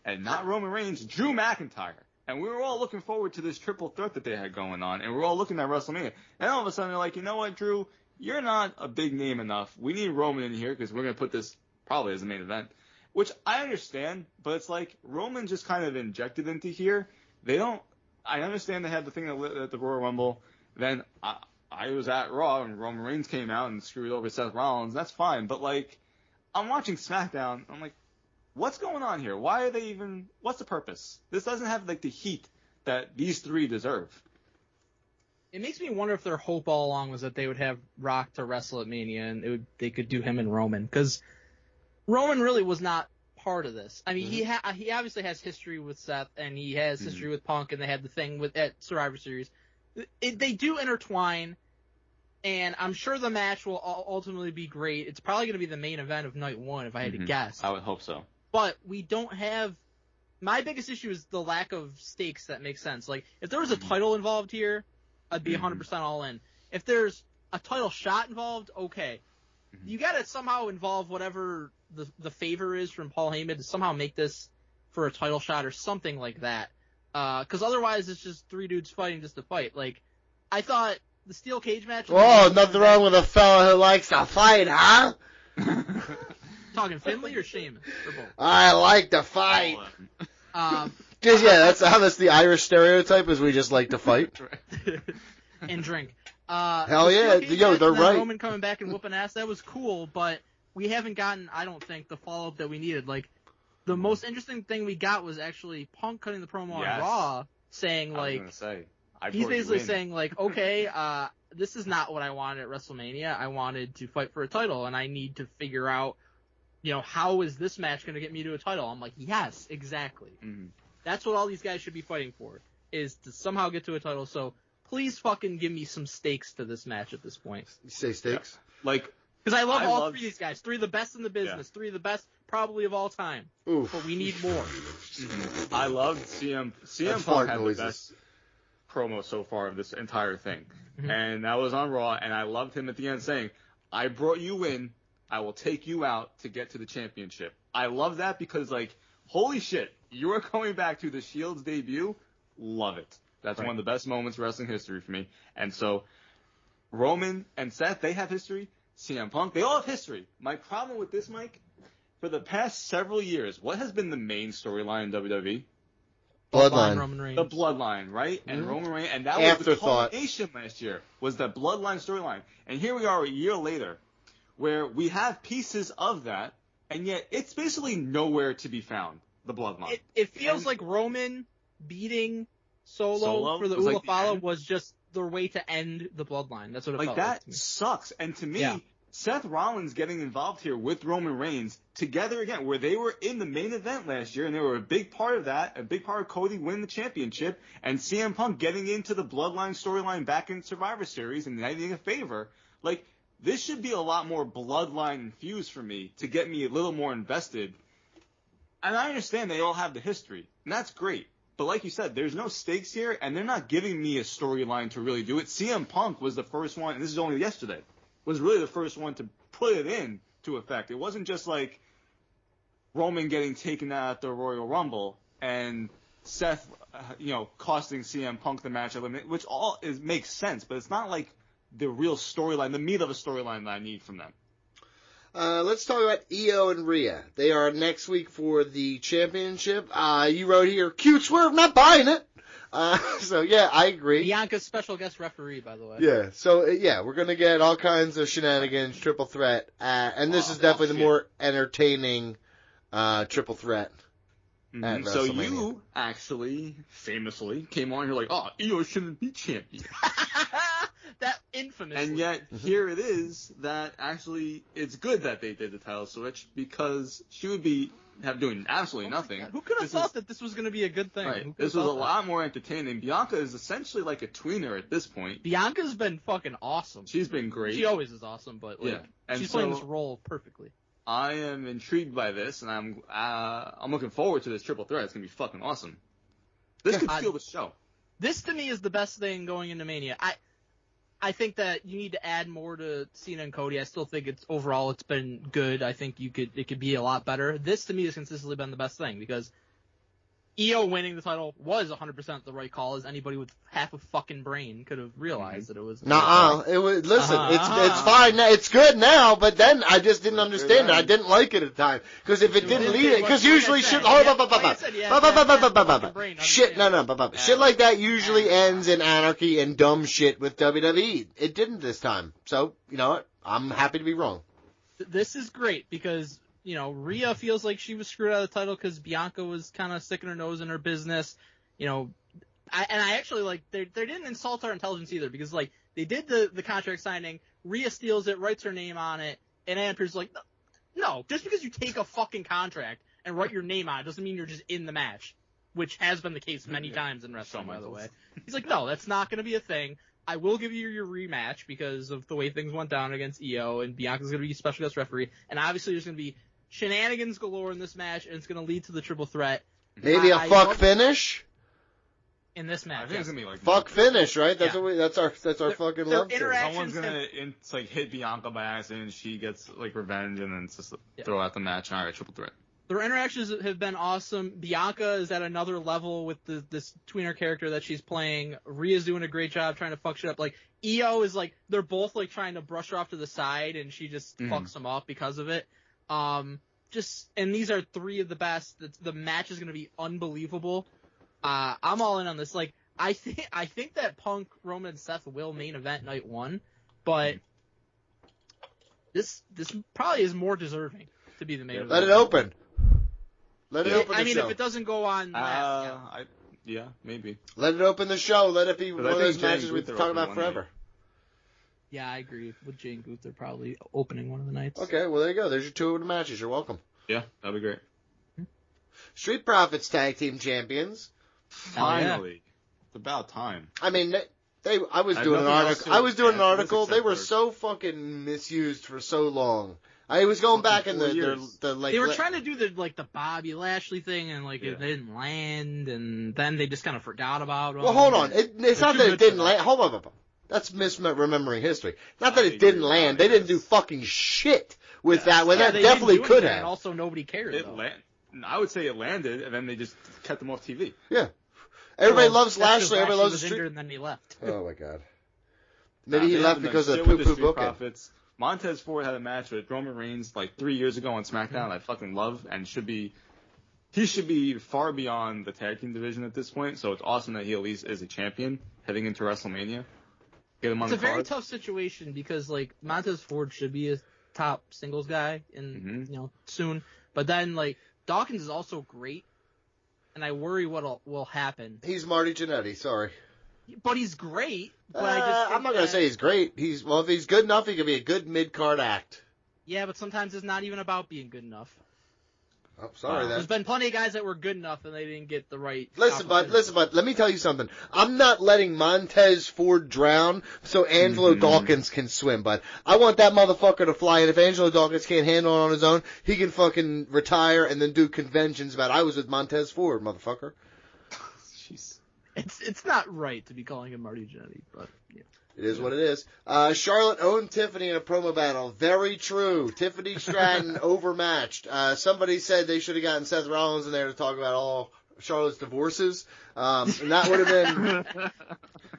and not Roman Reigns, Drew McIntyre. And we were all looking forward to this triple threat that they had going on, and we were all looking at WrestleMania. And all of a sudden, they're like, you know what, Drew, you're not a big name enough. We need Roman in here because we're going to put this probably as a main event. Which I understand, but it's like Roman just kind of injected into here. I understand they had the thing at the Royal Rumble. Then I was at Raw and Roman Reigns came out and screwed over Seth Rollins. That's fine. But like, I'm watching SmackDown. I'm like, what's going on here? Why are they even, what's the purpose? This doesn't have like the heat that these three deserve. It makes me wonder if their hope all along was that they would have Rock to wrestle at Mania and they could do him and Roman. Because Roman really was not part of this. I mean, he obviously has history with Seth, and he has history with Punk, and they had the thing at Survivor Series. They do intertwine, and I'm sure the match will ultimately be great. It's probably going to be the main event of night one, if I had to guess. I would hope so. But we don't have... My biggest issue is the lack of stakes that make sense. Like, if there was a title involved here, I'd be 100% all in. If there's a title shot involved, okay. You got to somehow involve whatever the favor is from Paul Heyman to somehow make this for a title shot or something like that. Because otherwise it's just three dudes fighting just to fight. Like, I thought the steel cage match... Whoa, nothing wrong with a fella who likes to fight, huh? Talking Finley or Sheamus? Or both? I like to fight. That's the Irish stereotype, is we just like to fight. And drink. Hell yeah. Yo, they're right. Roman coming back and whooping ass, that was cool, but we haven't gotten, I don't think, the follow-up that we needed. Like, the most interesting thing we got was actually Punk cutting the promo on Raw, saying, like, he's basically saying, like, okay, this is not what I wanted at WrestleMania. I wanted to fight for a title, and I need to figure out, how is this match going to get me to a title? I'm like, yes, exactly. Mm-hmm. That's what all these guys should be fighting for, is to somehow get to a title. So please fucking give me some stakes to this match at this point. You say stakes? Yeah. Like, because I love all three of these guys. Three of the best in the business. Three of the best probably of all time. Oof. But we need more. Mm-hmm. I love CM Punk had the best promo so far of this entire thing. Mm-hmm. And that was on Raw, and I loved him at the end saying, I brought you in, I will take you out to get to the championship. I love that because, like, holy shit, you are going back to the Shield's debut? Love it. That's Right. one of the best moments in wrestling history for me. And so, Roman and Seth, they have history. CM Punk, they all have history. My problem with this, Mike, for the past several years, what has been the main storyline in WWE? Bloodline. Roman Reigns. The Bloodline, right? And Mhm. Roman Reigns, and that was the Afterthought. culmination last year, was the Bloodline storyline. And here we are a year later, where we have pieces of that, and yet it's basically nowhere to be found, the Bloodline. It feels like Roman beating Solo for the was like the Ulafala end. was just the way to end the Bloodline. That's what it Like, felt that like to me. sucks. And to me, Yeah. Seth Rollins getting involved here with Roman Reigns together again, where they were in the main event last year, and they were a big part of that, a big part of Cody winning the championship, and CM Punk getting into the Bloodline storyline back in Survivor Series and getting a favor. Like, this should be a lot more Bloodline infused for me to get me a little more invested. And I understand they all have the history, and that's great. But like you said, there's no stakes here, and they're not giving me a storyline to really do it. CM Punk was the first one, and this is only yesterday, was really the first one to put it in to effect. It wasn't just like Roman getting taken out at the Royal Rumble and Seth, costing CM Punk the match, which makes sense, but it's not like the real storyline, the meat of a storyline that I need from them. Let's talk about Io and Rhea. They are next week for the championship. You wrote here, cute swerve, not buying it. So yeah, I agree. Bianca's special guest referee, by the way. Yeah, so yeah, we're gonna get all kinds of shenanigans, triple threat, and this is definitely the more entertaining triple threat. At So WrestleMania. you actually famously came on here like, oh, Io shouldn't be champion. That infamously. And yet, here it is that actually it's good that they did the title switch because she would be doing absolutely nothing. God, who could have thought that this was going to be a good thing? Right. This was a lot more entertaining. Bianca is essentially like a tweener at this point. Bianca's been fucking awesome. She's been great. She always is awesome, but And she's playing this role perfectly. I am intrigued by this, and I'm looking forward to this triple threat. It's gonna be fucking awesome. This could steal the show. This to me is the best thing going into Mania. I think that you need to add more to Cena and Cody. I still think it's been good. I think it could be a lot better. This to me has consistently been the best thing because Io winning the title was 100% the right call, as anybody with half a fucking brain could have realized that it was. Nuh-uh. It was. Listen, it's fine now. It's good now, but then I just didn't understand it. I didn't like it at the time because if it didn't lead it, because usually shit. Shit. No. Shit like that usually ends in anarchy and dumb shit with WWE. It didn't this time, so you know what? I'm happy to be wrong. This is great because. Rhea feels like she was screwed out of the title because Bianca was kind of sticking her nose in her business. I actually they didn't insult our intelligence either because they did the contract signing. Rhea steals it, writes her name on it, and Adam Pearce's like, no, just because you take a fucking contract and write your name on it doesn't mean you're just in the match, which has been the case many times in wrestling, by the way. He's like, no, that's not going to be a thing. I will give you your rematch because of the way things went down against Io, and Bianca's going to be a special guest referee, and obviously there's going to be shenanigans galore in this match, and it's going to lead to the triple threat. Maybe a fuck finish in this match. I think it's gonna be like fuck finish, right? That's what that's our fucking love. Someone's gonna hit Bianca by accident, and she gets revenge, and then it's just throw out the match. All right, triple threat. Their interactions have been awesome. Bianca is at another level with this tweener character that she's playing. Rhea's doing a great job trying to fuck shit up. Io is they're both trying to brush her off to the side, and she just fucks them up because of it. And these are three of the best. The match is going to be unbelievable. I'm all in on this. I think that Punk, Roman, and Seth will main event night one, but this probably is more deserving to be the main event. Let it open. Let it open. If it doesn't go on last, maybe. Let it open the show. Let it be one of those matches we talk about forever. Night. Yeah, I agree. With Jane Booth, they're probably opening one of the nights. Okay, well, there you go. There's your two of the matches. You're welcome. Yeah, that'd be great. Street Profits Tag Team Champions. Finally. It's about time. I mean, I was doing an article. They were so fucking misused for so long. I was going back in they were trying to do the Bobby Lashley thing, and it didn't land, and then they just kind of forgot about it. Well, hold on. It's not that it didn't land. Hold on. That's misremembering history. Not that it didn't land. They didn't do fucking shit with that. When that definitely could have. And also, nobody cared. I would say it landed, and then they just kept him off TV. Yeah. Everybody loves Lashley. Everybody loves the Street. And then he left. Oh my God. Maybe he left because of the poo-poo booking. Montez Ford had a match with Roman Reigns like 3 years ago on SmackDown. I fucking love, and he should be far beyond the tag team division at this point. So it's awesome that he at least is a champion heading into WrestleMania. Get him on the card. It's a very tough situation because like Montez Ford should be a top singles guy in soon, but then like Dawkins is also great, and I worry what will happen. He's Marty Jannetty, sorry. But he's great. But I'm not going to say he's great. If he's good enough, he could be a good mid-card act. Yeah, but sometimes it's not even about being good enough. Oh, sorry. Then. There's been plenty of guys that were good enough and they didn't get the right. Listen, bud. Let me tell you something. I'm not letting Montez Ford drown so Angelo Dawkins can swim, bud. I want that motherfucker to fly, and if Angelo Dawkins can't handle it on his own, he can fucking retire and then do conventions about I was with Montez Ford, motherfucker. Jeez. It's not right to be calling him Marty Jannetty, but yeah. It is what it is. Charlotte owned Tiffany in a promo battle. Very true. Tiffany Stratton overmatched. Somebody said they should have gotten Seth Rollins in there to talk about all Charlotte's divorces. And that would have been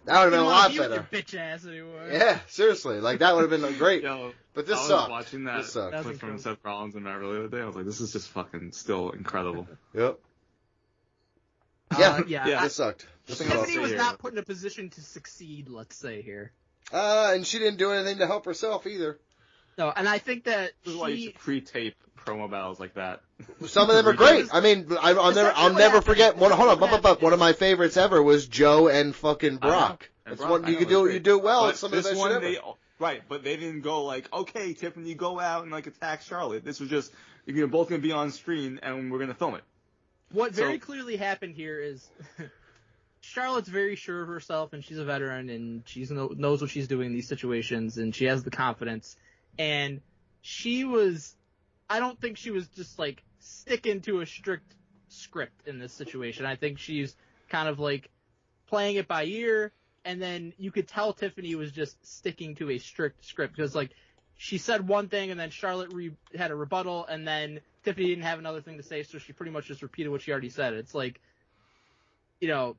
a lot better. Bitch ass anymore. Yeah, seriously. Like that would have been great. Yo, but this sucked. I was watching that clip from Seth Rollins and Matt the other day. I was like, this is just fucking still incredible. Yep. Yeah, this sucked. Tiffany was not put in a position to succeed, let's say here. And she didn't do anything to help herself either. No, and I think that this is why you should pre-tape promo battles like that. Some of them are great. I mean, I'll never forget. One of my favorites ever was Joe and fucking Brock. That's one you do it well. It's some of the best shit ever. Right, but they didn't go like, okay, Tiffany, go out and like attack Charlotte. This was just you're both gonna be on screen and we're gonna film it. What very clearly happened here is Charlotte's very sure of herself, and she's a veteran, and she knows what she's doing in these situations, and she has the confidence. And I don't think she was just like sticking to a strict script in this situation. I think she's kind of like playing it by ear, and then you could tell Tiffany was just sticking to a strict script because like she said one thing, and then Charlotte had a rebuttal, and then Tiffany didn't have another thing to say, so she pretty much just repeated what she already said. It's like, you got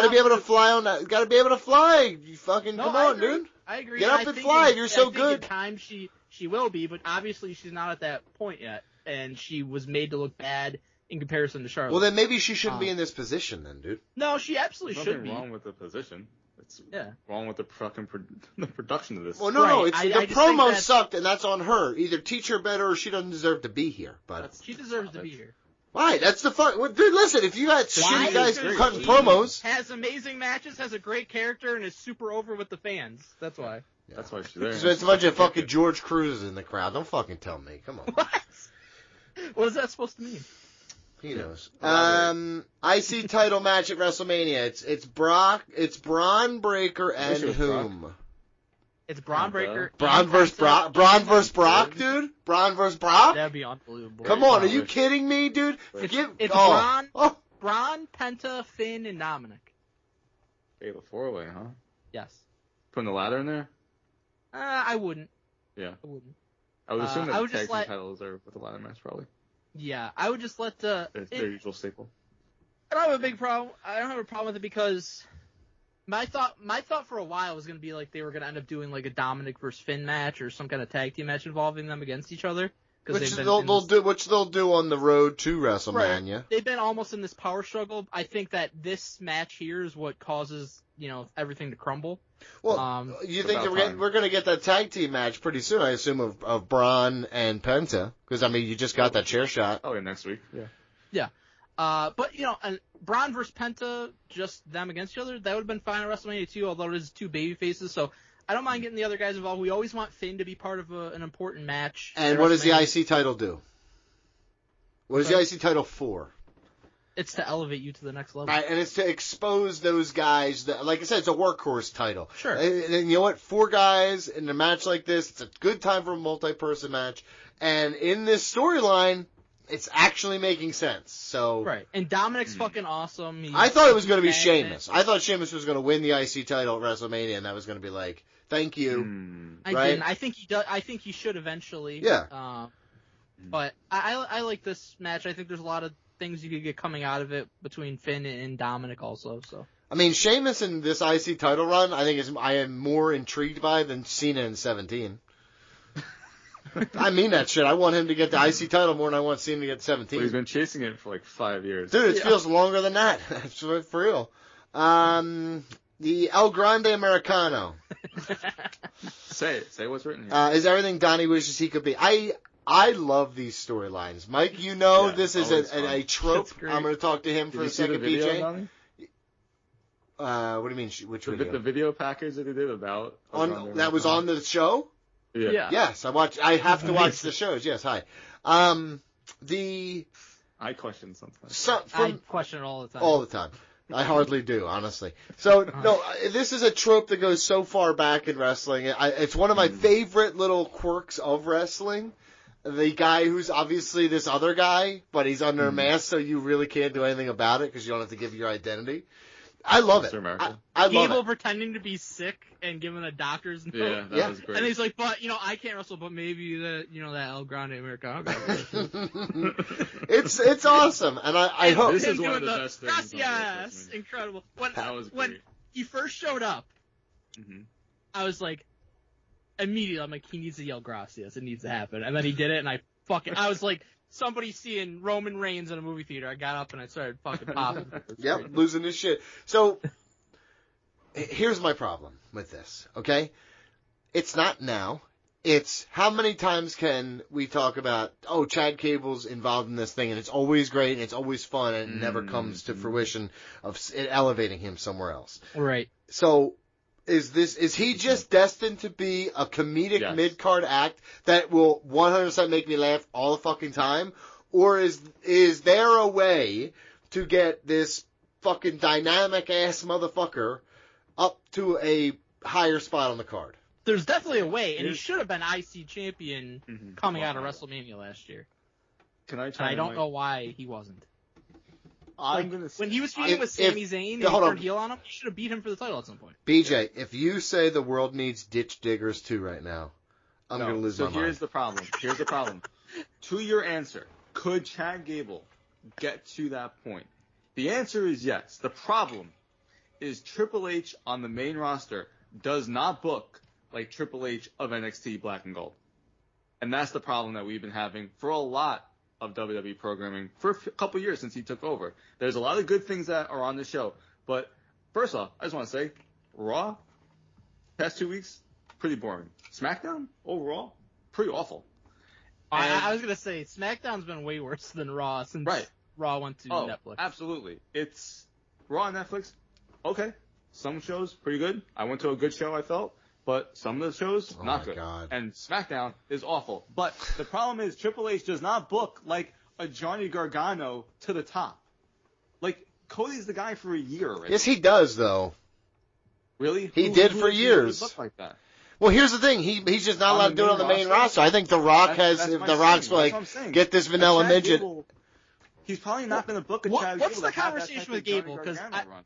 to be able to fly on that. Got to be able to fly. You fucking come on, dude. I agree. Get up and fly. You're so good. In time she will be, but obviously she's not at that point yet, and she was made to look bad in comparison to Charlotte. Well, then maybe she shouldn't be in this position, then, dude. No, she absolutely should be. Nothing wrong with the position. It's wrong with the fucking the production of this. Well, no, the promo sucked, and that's on her. Either teach her better, or she doesn't deserve to be here. But she deserves to be here. Right, that's the fun. Well, dude, listen, if you got shitty guys cutting promos, has amazing matches, has a great character, and is super over with the fans. That's why. Yeah. That's why she's there. So it's a bunch of fucking George Cruzes in the crowd. Don't fucking tell me. Come on. What? What is that supposed to mean? He knows. IC title match at WrestleMania. It's Braun Breaker and whom? It's Braun Breaker. Braun versus Brock. Braun versus Brock, dude. Braun versus Brock. That'd be unbelievable. Come on, are you kidding me, dude? It's Braun, Penta, Finn, and Dominic. Fatal 4-way, huh? Yes. Putting the ladder in there? I wouldn't. Yeah. I wouldn't. I would assume that the tag team titles are with the ladder match, probably. Yeah, I would just let their usual staple. I don't have a big problem. I don't have a problem with it because my thought for a while was going to be like they were going to end up doing like a Dominic versus Finn match or some kind of tag team match involving them against each other. Which they'll do on the road to WrestleMania. Right. They've been almost in this power struggle. I think that this match here is what causes everything to crumble. Well, you think that we're going to get that tag team match pretty soon, I assume, of Braun and Penta? Because, I mean, you just got that chair shot. Oh, yeah, next week. Yeah. Yeah. But, and Braun versus Penta, just them against each other, that would have been fine at WrestleMania too, although it is two baby faces, so I don't mind getting the other guys involved. We always want Finn to be part of an important match. And what does the IC title do? What is the IC title for? It's to elevate you to the next level. Right, and it's to expose those guys. Like I said, it's a workhorse title. Sure. And you know what? 4 guys in a match like this, it's a good time for a multi-person match. And in this storyline, it's actually making sense. So right. And Dominic's fucking awesome. I thought it was going to be Sheamus. I thought Sheamus was going to win the IC title at WrestleMania, and that was going to be like, thank you. I didn't. I think he does. I think he should eventually. Yeah. But I like this match. I think there's a lot of things you could get coming out of it between Finn and Dominic also. So I mean, Sheamus in this IC title run, I am more intrigued by than Cena in 17. I mean that shit. I want him to get the IC title more than I want Cena to get 17. Well, he's been chasing it for like 5 years. Dude, it feels longer than that. That's for real. The El Grande Americano. Say what's written here. Is everything Donnie wishes he could be. I love these storylines. Mike, this is a trope. I'm going to talk to him for a second, BJ. What do you mean? Which video? The video package that they did about... that was on the show? Yeah. Yes, I have to watch the shows. Yes, hi. I question something. I question it all the time. All the time. I hardly do, honestly. So, no, this is a trope that goes so far back in wrestling. It's one of my favorite little quirks of wrestling. The guy who's obviously this other guy, but he's under a mask, so you really can't do anything about it because you don't have to give your identity. I love it. I love Gable it. pretending to be sick and giving a doctor's note. Yeah, that was great. And he's like, but, I can't wrestle, but maybe that El Grande Americano guy. It's awesome, and I hope. This is one of the best things. Yes, incredible. That was great. When he first showed up, I was like, immediately, I'm like, he needs to yell gracias. It needs to happen. And then he did it, and I was like, somebody seeing Roman Reigns in a movie theater. I got up and I started fucking popping. Yep, losing his shit. So, here's my problem with this, okay? It's not now. It's how many times can we talk about, Chad Cable's involved in this thing, and it's always great, and it's always fun, and it never comes to fruition of it elevating him somewhere else. Right. So, is he just destined to be a comedic mid-card act that will 100% make me laugh all the fucking time? Or is there a way to get this fucking dynamic-ass motherfucker up to a higher spot on the card? There's definitely a way, and he should have been IC champion coming out of WrestleMania last year. Can I I don't know why he wasn't. When he was feuding with Sami Zayn and he turned heel on him, he should have beat him for the title at some point. BJ, if you say the world needs ditch diggers too right now, I'm going to lose my mind. So here's the problem. To your answer, could Chad Gable get to that point? The answer is yes. The problem is Triple H on the main roster does not book like Triple H of NXT Black and Gold. And that's the problem that we've been having for a lot of WWE programming for a couple years since he took over. There's a lot of good things that are on the show. But first off, I just want to say, Raw, past 2 weeks, pretty boring. SmackDown, overall, pretty awful. I was going to say, SmackDown's been way worse than Raw since Raw went to Netflix. Absolutely. It's Raw on Netflix. Okay. Some shows, pretty good. I went to a good show, I felt. But some of the shows, not good. God. And SmackDown is awful. But the problem is Triple H does not book like a Johnny Gargano to the top. Like, Cody's the guy for a year already. Yes, he does, though. Really? He did for years. Book like that? Well, here's the thing. He's just not allowed to do it on the main roster. I think The Rock The Rock's like, get this vanilla midget. He's probably not going to book a Chad Gable. What's the conversation with Gable? Because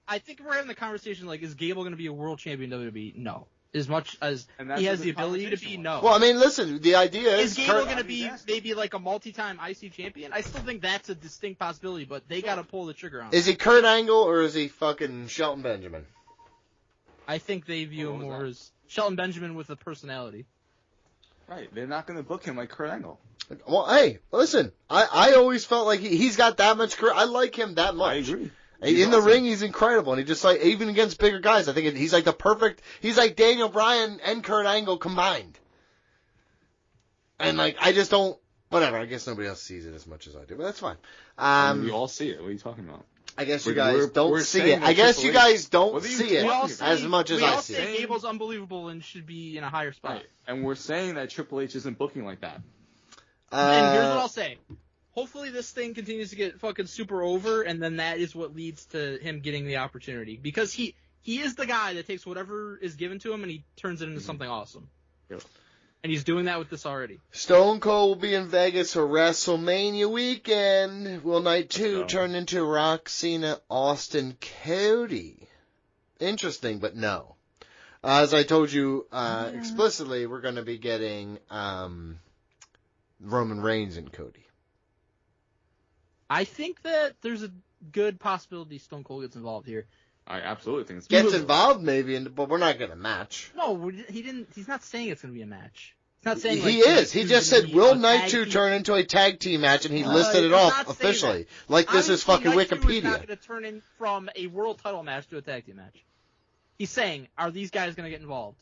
I think if we're having the conversation, like, is Gable going to be a world champion in WWE? No. As much as he has the ability to be, no. Well, I mean, listen, the idea is Gable going to be maybe like a multi-time IC champion? I still think that's a distinct possibility, but they got to pull the trigger on it. Is he Kurt Angle or is he fucking Shelton Benjamin? I think they view him more as Shelton Benjamin with a personality. Right. They're not going to book him like Kurt Angle. Well, hey, listen, I always felt like he's got that much career. I like him that much. I agree. In the ring, he's incredible, and he just like even against bigger guys, I think he's like he's like Daniel Bryan and Kurt Angle combined. And like I just don't, whatever. I guess nobody else sees it as much as I do, but that's fine. We all see it. What are you talking about? I guess you guys don't see it. I guess you guys don't see it as much as I see it. We all say Gable's unbelievable and should be in a higher spot. Right. And we're saying that Triple H isn't booking like that. And here's what I'll say. Hopefully this thing continues to get fucking super over, and then that is what leads to him getting the opportunity. Because he is the guy that takes whatever is given to him and he turns it into something awesome. Yep. And he's doing that with this already. Stone Cold will be in Vegas for WrestleMania weekend. Will Night 2 turn into Rock, Cena, Austin, Cody? Interesting, but no. As I told you explicitly, we're going to be getting Roman Reigns and Cody. I think that there's a good possibility Stone Cold gets involved here. I absolutely think it's gets involved maybe, but we're not going to match. No, he didn't. He's not saying it's going to be a match. He's not saying he is. He just said, "Will Night 2 turn into a tag team match?" And he listed it off officially, like this is fucking Wikipedia. He's not going to turn in from a world title match to a tag team match. He's saying, "Are these guys going to get involved?"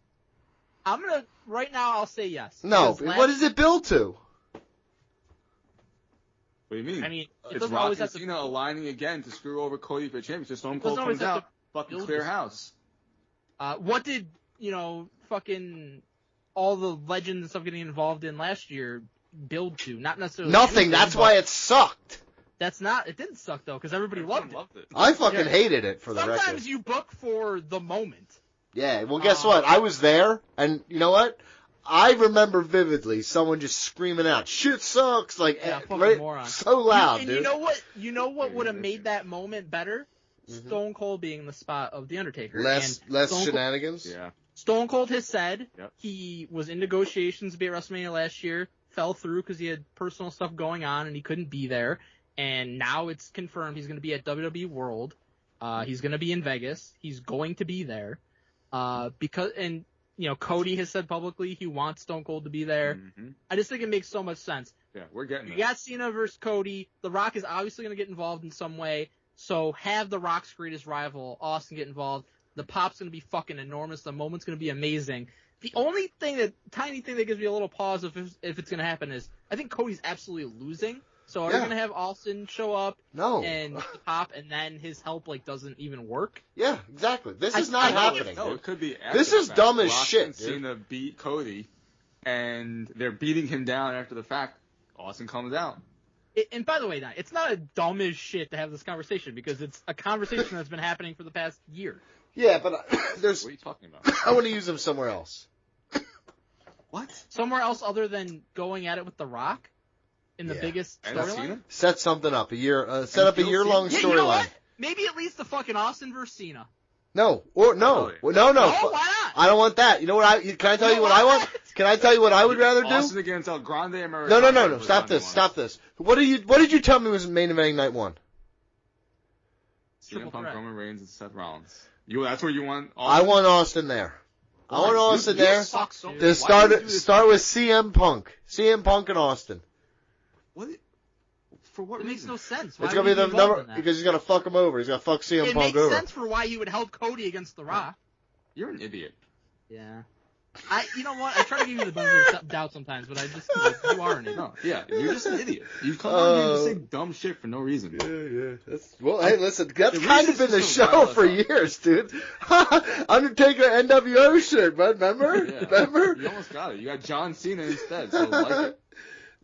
Right now, I'll say yes. No, what does it build to? What do you mean? I mean, it's Rock and Cena aligning again to screw over Cody for championship. Stone Cold comes out, fucking clear house. What did, fucking all the legends and stuff getting involved in last year build to? Not necessarily nothing. That's why it sucked. It didn't suck though, because everybody loved it. I fucking hated it for the record. Sometimes you book for the moment. Yeah, well, guess what? I was there, and you know what? I remember vividly someone just screaming out, "Shit sucks!" Moron. So loud, dude. You know what would have made that moment better? Mm-hmm. Stone Cold being in the spot of The Undertaker. Less shenanigans? Yeah. Stone Cold has said he was in negotiations to be at WrestleMania last year, fell through because he had personal stuff going on and he couldn't be there. And now it's confirmed he's going to be at WWE World. He's going to be in Vegas. He's going to be there. Cody has said publicly he wants Stone Cold to be there. Mm-hmm. I just think it makes so much sense. Yeah, we're getting it. You got Cena versus Cody. The Rock is obviously going to get involved in some way. So have The Rock's greatest rival, Austin, get involved. The pop's going to be fucking enormous. The moment's going to be amazing. The only tiny thing that gives me a little pause if it's going to happen is I think Cody's absolutely losing. So are you going to have Austin show up and the pop and then his help doesn't even work? Yeah, exactly. This is not happening. No, it could be. This is dumb as shit. Rock and Cena beat Cody, and they're beating him down after the fact. Austin comes out. And by the way, it's not a dumb as shit to have this conversation because it's a conversation that's been happening for the past year. Yeah, but there's. What are you talking about? I want to use them somewhere else. What? Somewhere else other than going at it with The Rock? In the biggest storyline? Set something up. Set up a year-long storyline. You know what? Maybe at least the fucking Austin versus Cena. No. No. No, why not? I don't want that. You know what? Can I tell you what I want? Can I tell you what I would rather do? Austin against El Grande Americano. No. Stop this. What did you tell me was main eventing night one? CM Punk, Roman Reigns, and Seth Rollins. That's where you want Austin? I want Austin there. I want Austin there. To start with CM Punk. CM Punk and Austin. What? For what reason? It makes no sense. It's going to be the number because he's going to fuck him over. He's going to fuck CM Punk over. It makes sense for why he would help Cody against The Rock. You're an idiot. Yeah. You know what? I try to give you the benefit of doubt sometimes, but you are an idiot. No, yeah, you're just an idiot. You come on here and say dumb shit for no reason. Yeah. Hey, listen, that's kind of been the show for years, dude. Undertaker NWO shirt, bud. Remember? Yeah. Remember? You almost got it. You got John Cena instead, so like it.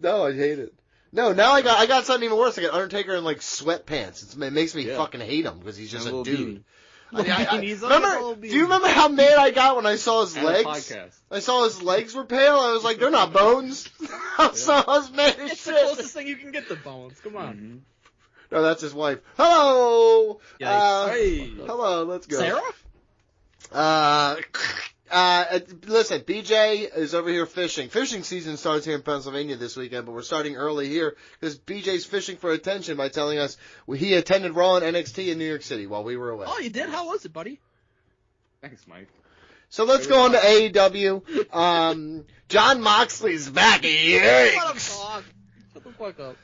No, I hate it. No, now I got something even worse. I got Undertaker in sweatpants. It makes me fucking hate him because he's just a dude. Do you remember how mad I got when I saw his legs? I saw his legs were pale. I was like, they're not bones. I was mad as It's shit. the closest thing you can get to bones. Come on. Mm-hmm. No, that's his wife. Hello. Hey. Hello. Let's go. Sarah? Listen, BJ is over here fishing. Fishing season starts here in Pennsylvania this weekend, but we're starting early here because BJ's fishing for attention by telling us he attended Raw and NXT in New York City while we were away. Oh, you did? How was it, buddy? Thanks, Mike. So let's go on to AEW. John Moxley's back. Yikes. Let him talk. Shut the fuck up.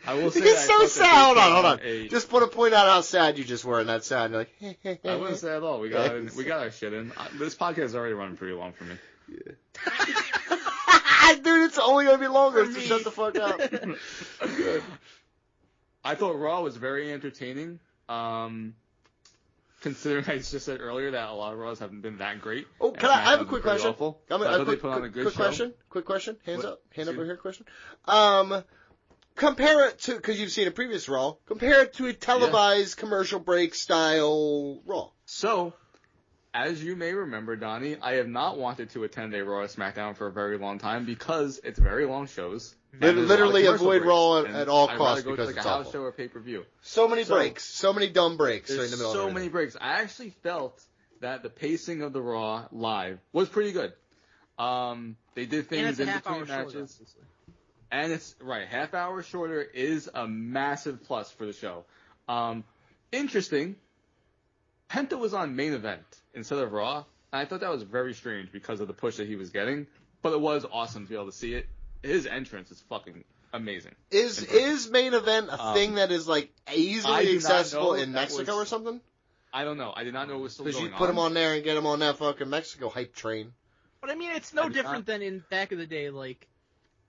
I will say He's so sad. Hold on. Just want to point out how sad you just were in that sound. You're like, I wasn't sad at all. We got our shit in. This podcast is already running pretty long for me. Yeah. Dude, it's only going to be longer, so shut the fuck up. I thought Raw was very entertaining. Considering I just said earlier that a lot of Raws haven't been that great. Oh, I have a quick question. Quick question. Hand up over here question. Compare it to, because you've seen a previous Raw, compare it to a televised commercial break style Raw. So, as you may remember, Donnie, I have not wanted to attend a Raw or SmackDown for a very long time because it's very long shows. Literally avoid Raw at all costs because it's awful. A house show or pay-per-view. So many breaks. So many dumb breaks. There's in the middle so many breaks. I actually felt that the pacing of the Raw live was pretty good. They did things in between matches. And it's, right, half hour shorter is a massive plus for the show. Interesting, Penta was on main event instead of Raw. And I thought that was very strange because of the push that he was getting. But it was awesome to be able to see it. His entrance is fucking amazing. Is main event a thing that is, like, easily accessible in Mexico or something? I don't know. I did not know it was still going on. Because you put him on there and get him on that fucking Mexico hype train. But, I mean, it's no different than in back of the day, like,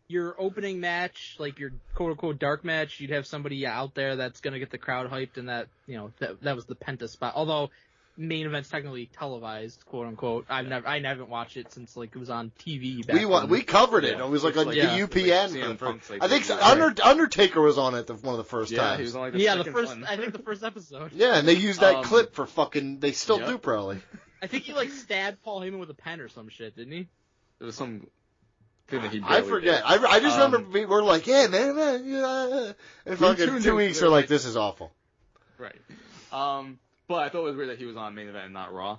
your opening match, like your quote-unquote dark match, you'd have somebody out there that's going to get the crowd hyped, and that, you know, that was the Penta spot. Although, main event's technically televised, quote-unquote. I haven't watched it since, like, it was on TV back We covered it. It was, like, on the UPN. I think Undertaker was on it one of the first times. He was on, like, the first one. I think the first episode. Yeah, and they used that clip for fucking, they still do probably. I think he, like, stabbed Paul Heyman with a pen or some shit, didn't he? There was some thing that he I forget. I just remember we were like, yeah, man, yeah. And fucking 2 weeks are like, this is awful. Right. But I thought it was weird that he was on main event and not Raw.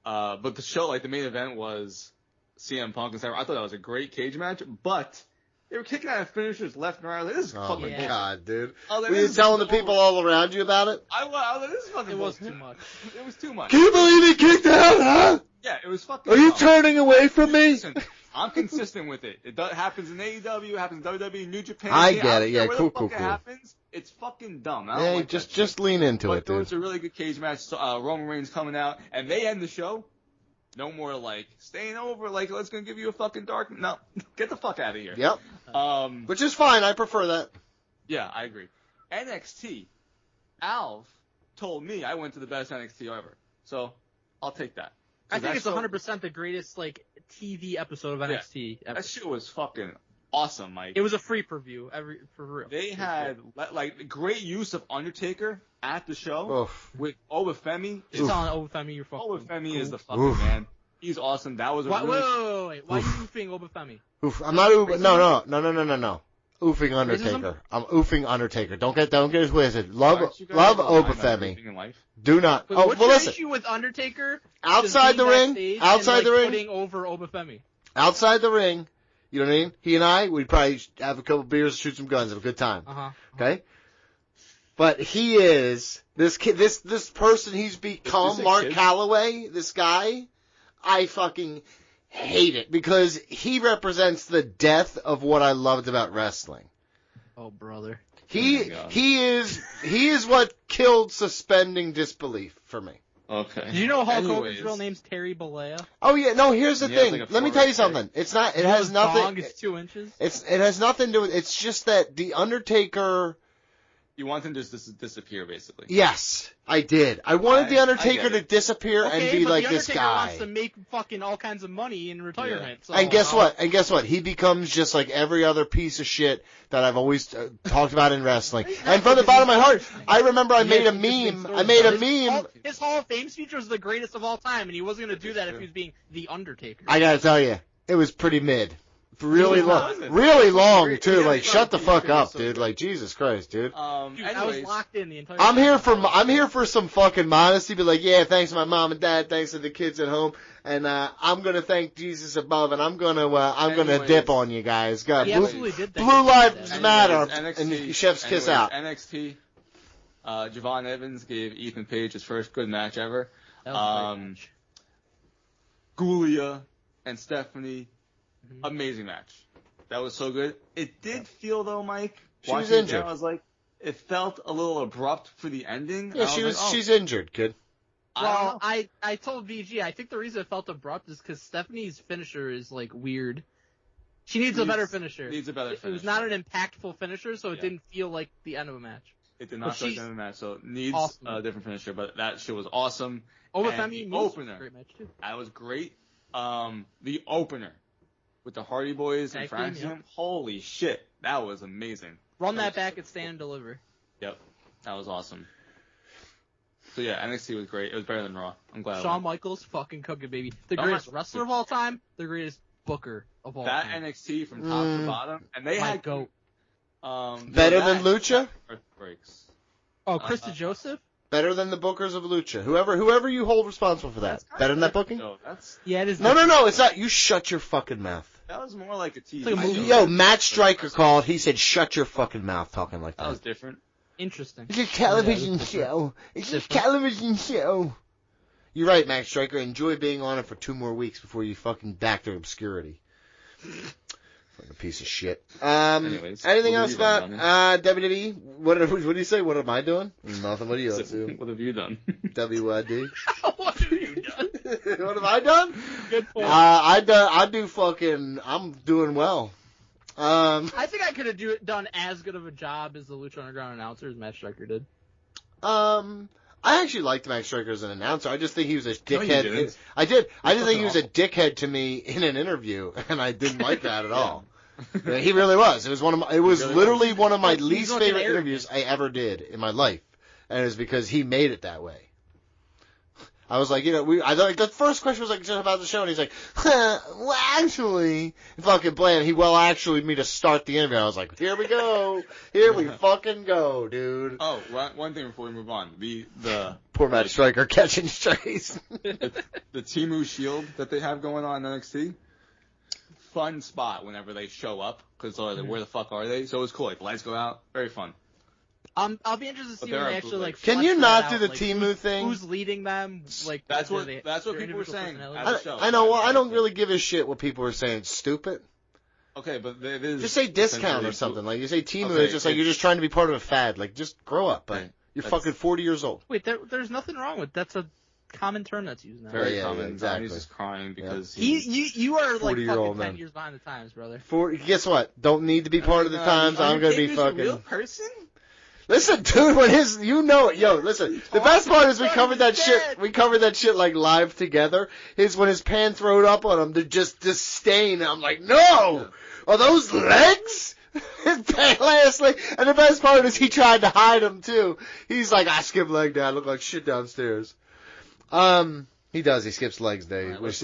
But the show, like, the main event was CM Punk and Cena. I thought that was a great cage match, but they were kicking out finishers left and right. Like, this is fucking bullshit. God, dude. Were you telling the people all around you about it? I was like, this is fucking bullshit. It was too much. It was too much. Can you believe he kicked out, huh? Yeah, it was fucking Are you turning away from me? Listen, I'm consistent with it. It happens in AEW, it happens in WWE, New Japan. I get it. Yeah, cool. It happens. It's fucking dumb. I don't yeah, like just lean into it, dude. It's a really good cage match. Roman Reigns coming out, and they end the show. No more, like, staying over, like, let's gonna give you a fucking dark. No, get the fuck out of here. Yep. Which is fine. I prefer that. Yeah, I agree. NXT. Alv told me I went to the best NXT ever. So, I'll take that. I think it's 100% the greatest, like, TV episode of NXT ever. That shit was fucking awesome, Mike. It was a free preview, for real. They had, like, great use of Undertaker at the show with Obafemi. Just telling Obafemi you're fucking Obafemi is the fucking man. He's awesome. That was a Wait. Why are you oofing Obafemi? I'm not oofing. No. Oofing Undertaker. I'm oofing Undertaker. Don't get it twisted. Love Obafemi. Do not. What's well, your listen. issue with Undertaker? Outside the ring. Putting over Obafemi. Outside the ring. You know what I mean? He and I, we'd probably have a couple beers, shoot some guns, have a good time. Okay? But he is, this person he's become, Mark Calloway, this guy, I fucking hate it because he represents the death of what I loved about wrestling. Oh, brother. He is what killed suspending disbelief for me. Okay. Did you know Hulk Hogan's real name's Terry Bollea? Oh yeah, no. Here's the thing. Like Let me tell you something. It's not. It has nothing. Dong is 2 inches. It has nothing to do with. It's just that the Undertaker. You want him to just disappear, basically. Yes, I did. I wanted the Undertaker to disappear and be like this guy. The Undertaker wants to make fucking all kinds of money in retirement. Yeah. So, and guess what? He becomes just like every other piece of shit that I've always talked about in wrestling. And from the bottom of my heart, I remember I made a meme. His Hall of Fame speech was the greatest of all time, and he wasn't going to do that if he was being the Undertaker. I gotta tell you, it was pretty mid. Really long too. Like, shut the fuck up, dude. Like, Jesus Christ, dude. I was locked in the entire. I'm here for some fucking modesty. Be like, yeah, thanks to my mom and dad, thanks to the kids at home, and I'm gonna thank Jesus above, and I'm gonna dip on you guys. God, absolutely did. Blue Lives Matter, and Chef's Kiss out. NXT. Javon Evans gave Ethan Page his first good match ever. That was a great match. Gulia and Stephanie. Amazing match. That was so good. It did feel though, Mike. She was injured. I was like, it felt a little abrupt for the ending. Yeah, she's injured, kid. Well, I told VG, I think the reason it felt abrupt is because Stephanie's finisher is like weird. She needs a better finisher. It was not an impactful finisher, so it didn't feel like the end of a match. It did not feel like the end of a match, so it needs a different finisher. But that shit was awesome. Obafemi opener, great match too. That was great. The opener. With the Hardy Boys and Fraxium, holy shit, that was amazing. Run that back and stand and deliver. Yep, that was awesome. So yeah, NXT was great. It was better than Raw. I'm glad. Shawn Michaels, fucking cooking, baby. The greatest wrestler of all time, the greatest booker of all time. That NXT from top to bottom, and they had goat. Better than Lucha? Earthquakes. Oh, Krista Joseph? Better than the bookers of Lucha. Whoever you hold responsible for that. Better than that booking? No, that's... Yeah, it is. No, it's not. You shut your fucking mouth. That was more like a TV like a movie. show. Yo, Matt Stryker called. He said, shut your fucking mouth talking like that. That was different. Interesting. It's a television show. It's a television show. You're right, Matt Stryker. Enjoy being on it for 2 more weeks before you fucking back to obscurity. Fucking piece of shit. Anyways, anything else about WWE? What do you say? What am I doing? Nothing. What are you up to? What have you done? WID. What have you done? What have I done? Good point. I do fucking. I'm doing well. I think I could have done as good of a job as the Lucha Underground announcer as Matt Stryker did. I actually liked Matt Stryker as an announcer. I just think he was a dickhead. No, you didn't. I did. I just think he was a dickhead to me in an interview, and I didn't like that at all. He really was. It was literally one of my least favorite interviews I ever did in my life, and it was because he made it that way. I was like, I thought the first question was like just about the show, and he's like, well, actually, fucking bland. He actually me to start the interview. I was like, here we go, here we fucking go, dude. Oh, one thing before we move on, the poor Matt Stryker catching strays. the Temu Shield that they have going on in NXT, fun spot whenever they show up because where the fuck are they? So it was cool. Like the lights go out, very fun. I'll be interested to see when they actually like. Can you not do the Temu thing? Who's leading them? Like that's what people were saying at the show. I know. Well, I don't really give a shit what people are saying. It's stupid. Okay, but it is just say discount or something. Like you say Temu, it's just like you're just trying to be part of a fad. Like just grow up. Right. You're fucking 40 years old. Wait, there's nothing wrong with that's a common term that's used now. Very common. Exactly. He's just crying because you are like fucking 10 man. years behind the times, brother. Guess what? Don't need to be part of the times. I'm gonna be fucking. A real person? Listen, dude, listen. The best part is we covered that shit. We covered that shit like live together. When his pants rode up on him, they're just disdain. I'm like, no, are those legs? His pant lastly, and the best part is he tried to hide them too. He's like, I skip leg day. I look like shit downstairs. He does. He skips legs day, which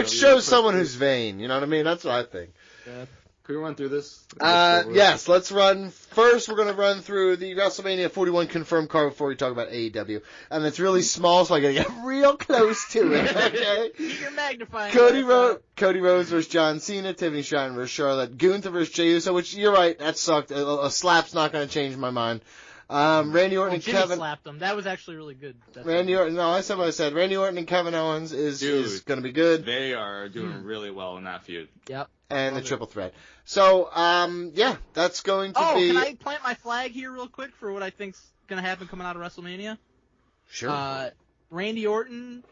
shows someone who's vain. You know what I mean? That's what I think. Yeah. Can we run through this? Yes, let's run. First, we're going to run through the WrestleMania 41 confirmed card before we talk about AEW. And it's really small, so I got to get real close to it, okay? Keep your magnifying. Cody Rhodes versus John Cena, Tiffany Stratton versus Charlotte, Gunther versus Jey Uso, which, you're right, that sucked. A slap's not going to change my mind. Randy Orton and Jimmy Kevin slapped him. That was actually really good. I said what I said. Randy Orton and Kevin Owens is going to be good. They are doing really well in that feud. Yep. And the triple threat. So, that's going to be... can I plant my flag here real quick for what I think's going to happen coming out of WrestleMania? Sure. Randy Orton,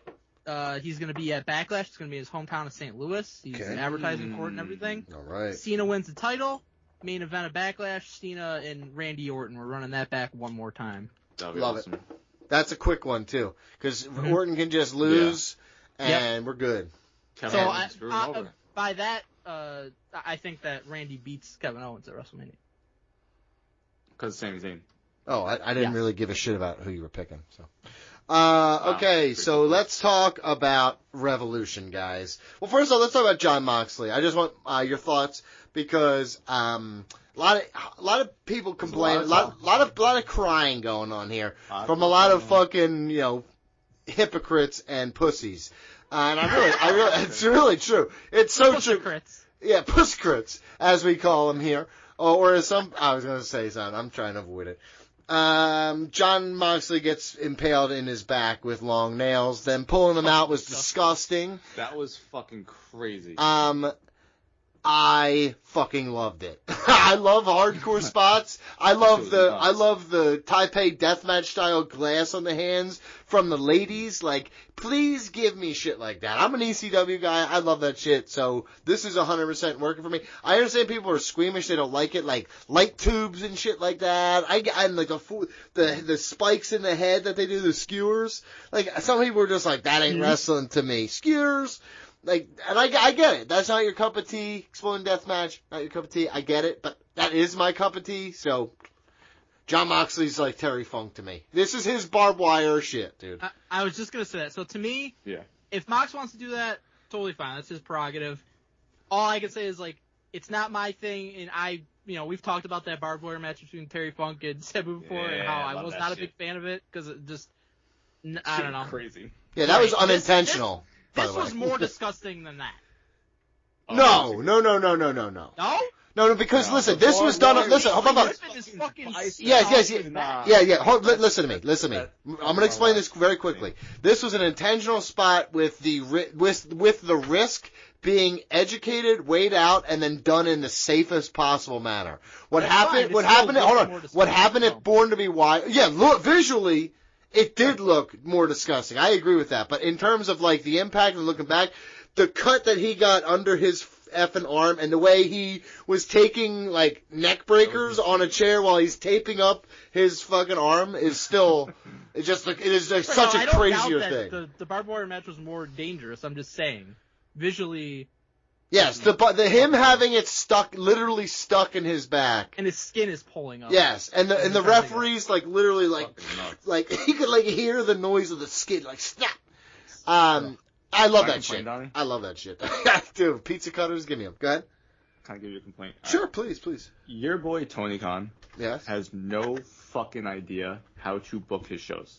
he's going to be at Backlash. It's going to be his hometown of St. Louis. He's in advertising court and everything. All right. Cena wins the title. Main event of Backlash. Cena and Randy Orton. We're running that back one more time. Love it. That's a quick one, too. Because Orton can just lose, and we're good. So, by that... I think that Randy beats Kevin Owens at WrestleMania. Because same team. Oh, I didn't really give a shit about who you were picking. So, okay, so let's talk about Revolution, guys. Well, first of all, let's talk about Jon Moxley. I just want your thoughts because a lot of people complain, a lot of crying going on here from a lot of fucking hypocrites and pussies. And I really, it's really true. It's so true. Yeah, pusscrits, as we call them here. Or as I was going to say something. I'm trying to avoid it. Jon Moxley gets impaled in his back with long nails. Then pulling them out was disgusting. That was fucking crazy. I fucking loved it. I love hardcore spots. I love the Taipei deathmatch style glass on the hands from the ladies. Like, please give me shit like that. I'm an ECW guy. I love that shit. So this is 100% working for me. I understand people are squeamish. They don't like it, like light tubes and shit like that. I'm like the spikes in the head that they do, the skewers. Like, some people are just like, that ain't wrestling to me. Skewers. Like, and I get it. That's not your cup of tea. Exploding Deathmatch, not your cup of tea. I get it, but that is my cup of tea. So, Jon Moxley's like Terry Funk to me. This is his barbed wire shit, dude. I was just gonna say that. So to me, if Mox wants to do that, totally fine. That's his prerogative. All I can say is like, it's not my thing, and I we've talked about that barbed wire match between Terry Funk and Sabu before, and how I was not a big fan of it because it just, I don't know. Crazy. Yeah, that was unintentional. This was more disgusting than that. No. No, because listen, this was done. Listen, hold on. Yes. Yeah. Listen to me. I'm gonna explain this very quickly. This was an intentional spot with the risk being educated, weighed out, and then done in the safest possible manner. What happened at Born to Be Wild? Yeah, look, visually, it did look more disgusting. I agree with that. But in terms of like the impact and looking back, the cut that he got under his effing arm and the way he was taking like neck breakers on a chair while he's taping up his fucking arm is still, it is such a crazier thing. The barbed wire match was more dangerous. I'm just saying. Visually. Yes, the him having it literally stuck in his back, and his skin is pulling up. Yes, and the referees like literally like he could like hear the noise of the skin like snap. I love that shit. Donnie? I love that shit. Dude, pizza cutters, give me them. Go ahead. Can I give you a complaint? Sure, please. Your boy Tony Khan has no fucking idea how to book his shows.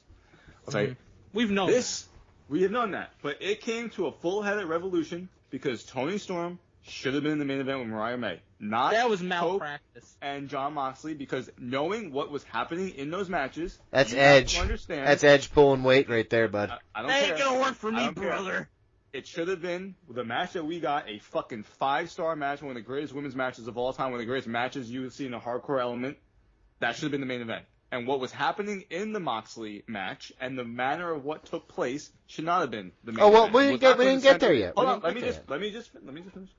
Okay, mm-hmm. We've known this. We have known that, but it came to a full-headed revolution because Tony Storm should have been in the main event with Mariah May. That was malpractice. Cope and John Moxley, because knowing what was happening in those matches, that's Edge. That's Edge pulling weight right there, bud. I don't that care. Ain't gonna work for me, brother. It should have been the match that we got, a fucking 5-star match, one of the greatest women's matches of all time, one of the greatest matches you would see in a hardcore element. That should have been the main event. And what was happening in the Moxley match and the manner of what took place should not have been the main event. Oh, well, we didn't get there yet. Hold on, let me just finish.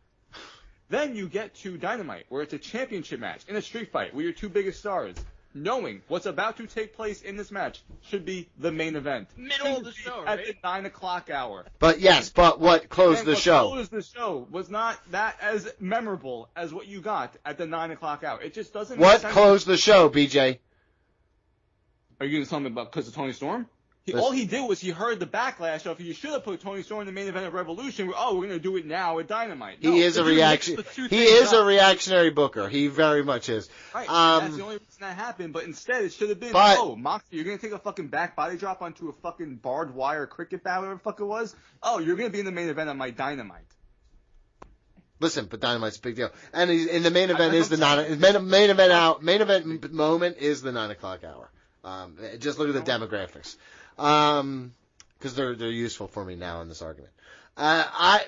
Then you get to Dynamite, where it's a championship match in a street fight with your two biggest stars. Knowing what's about to take place in this match should be the main event. Middle of the show, right? At the 9 o'clock hour. But what closed the show? What closed the show was not that as memorable as what you got at the 9 o'clock hour. It just doesn't make sense. What closed the show, BJ? Are you going to tell me about because of Tony Storm? All he did was he heard the backlash of you should have put Tony Storm in the main event of Revolution. We're going to do it now at Dynamite. No, he is a reactionary booker. He very much is. Right. That's the only reason that happened. But instead, it should have been, Moxley, you're going to take a fucking back body drop onto a fucking barbed wire cricket bat, whatever the fuck it was. Oh, you're going to be in the main event of my Dynamite. Listen, but Dynamite's a big deal, and in the main event is the main event moment is the 9 o'clock hour. Just look at the demographics. Because they're useful for me now in this argument. I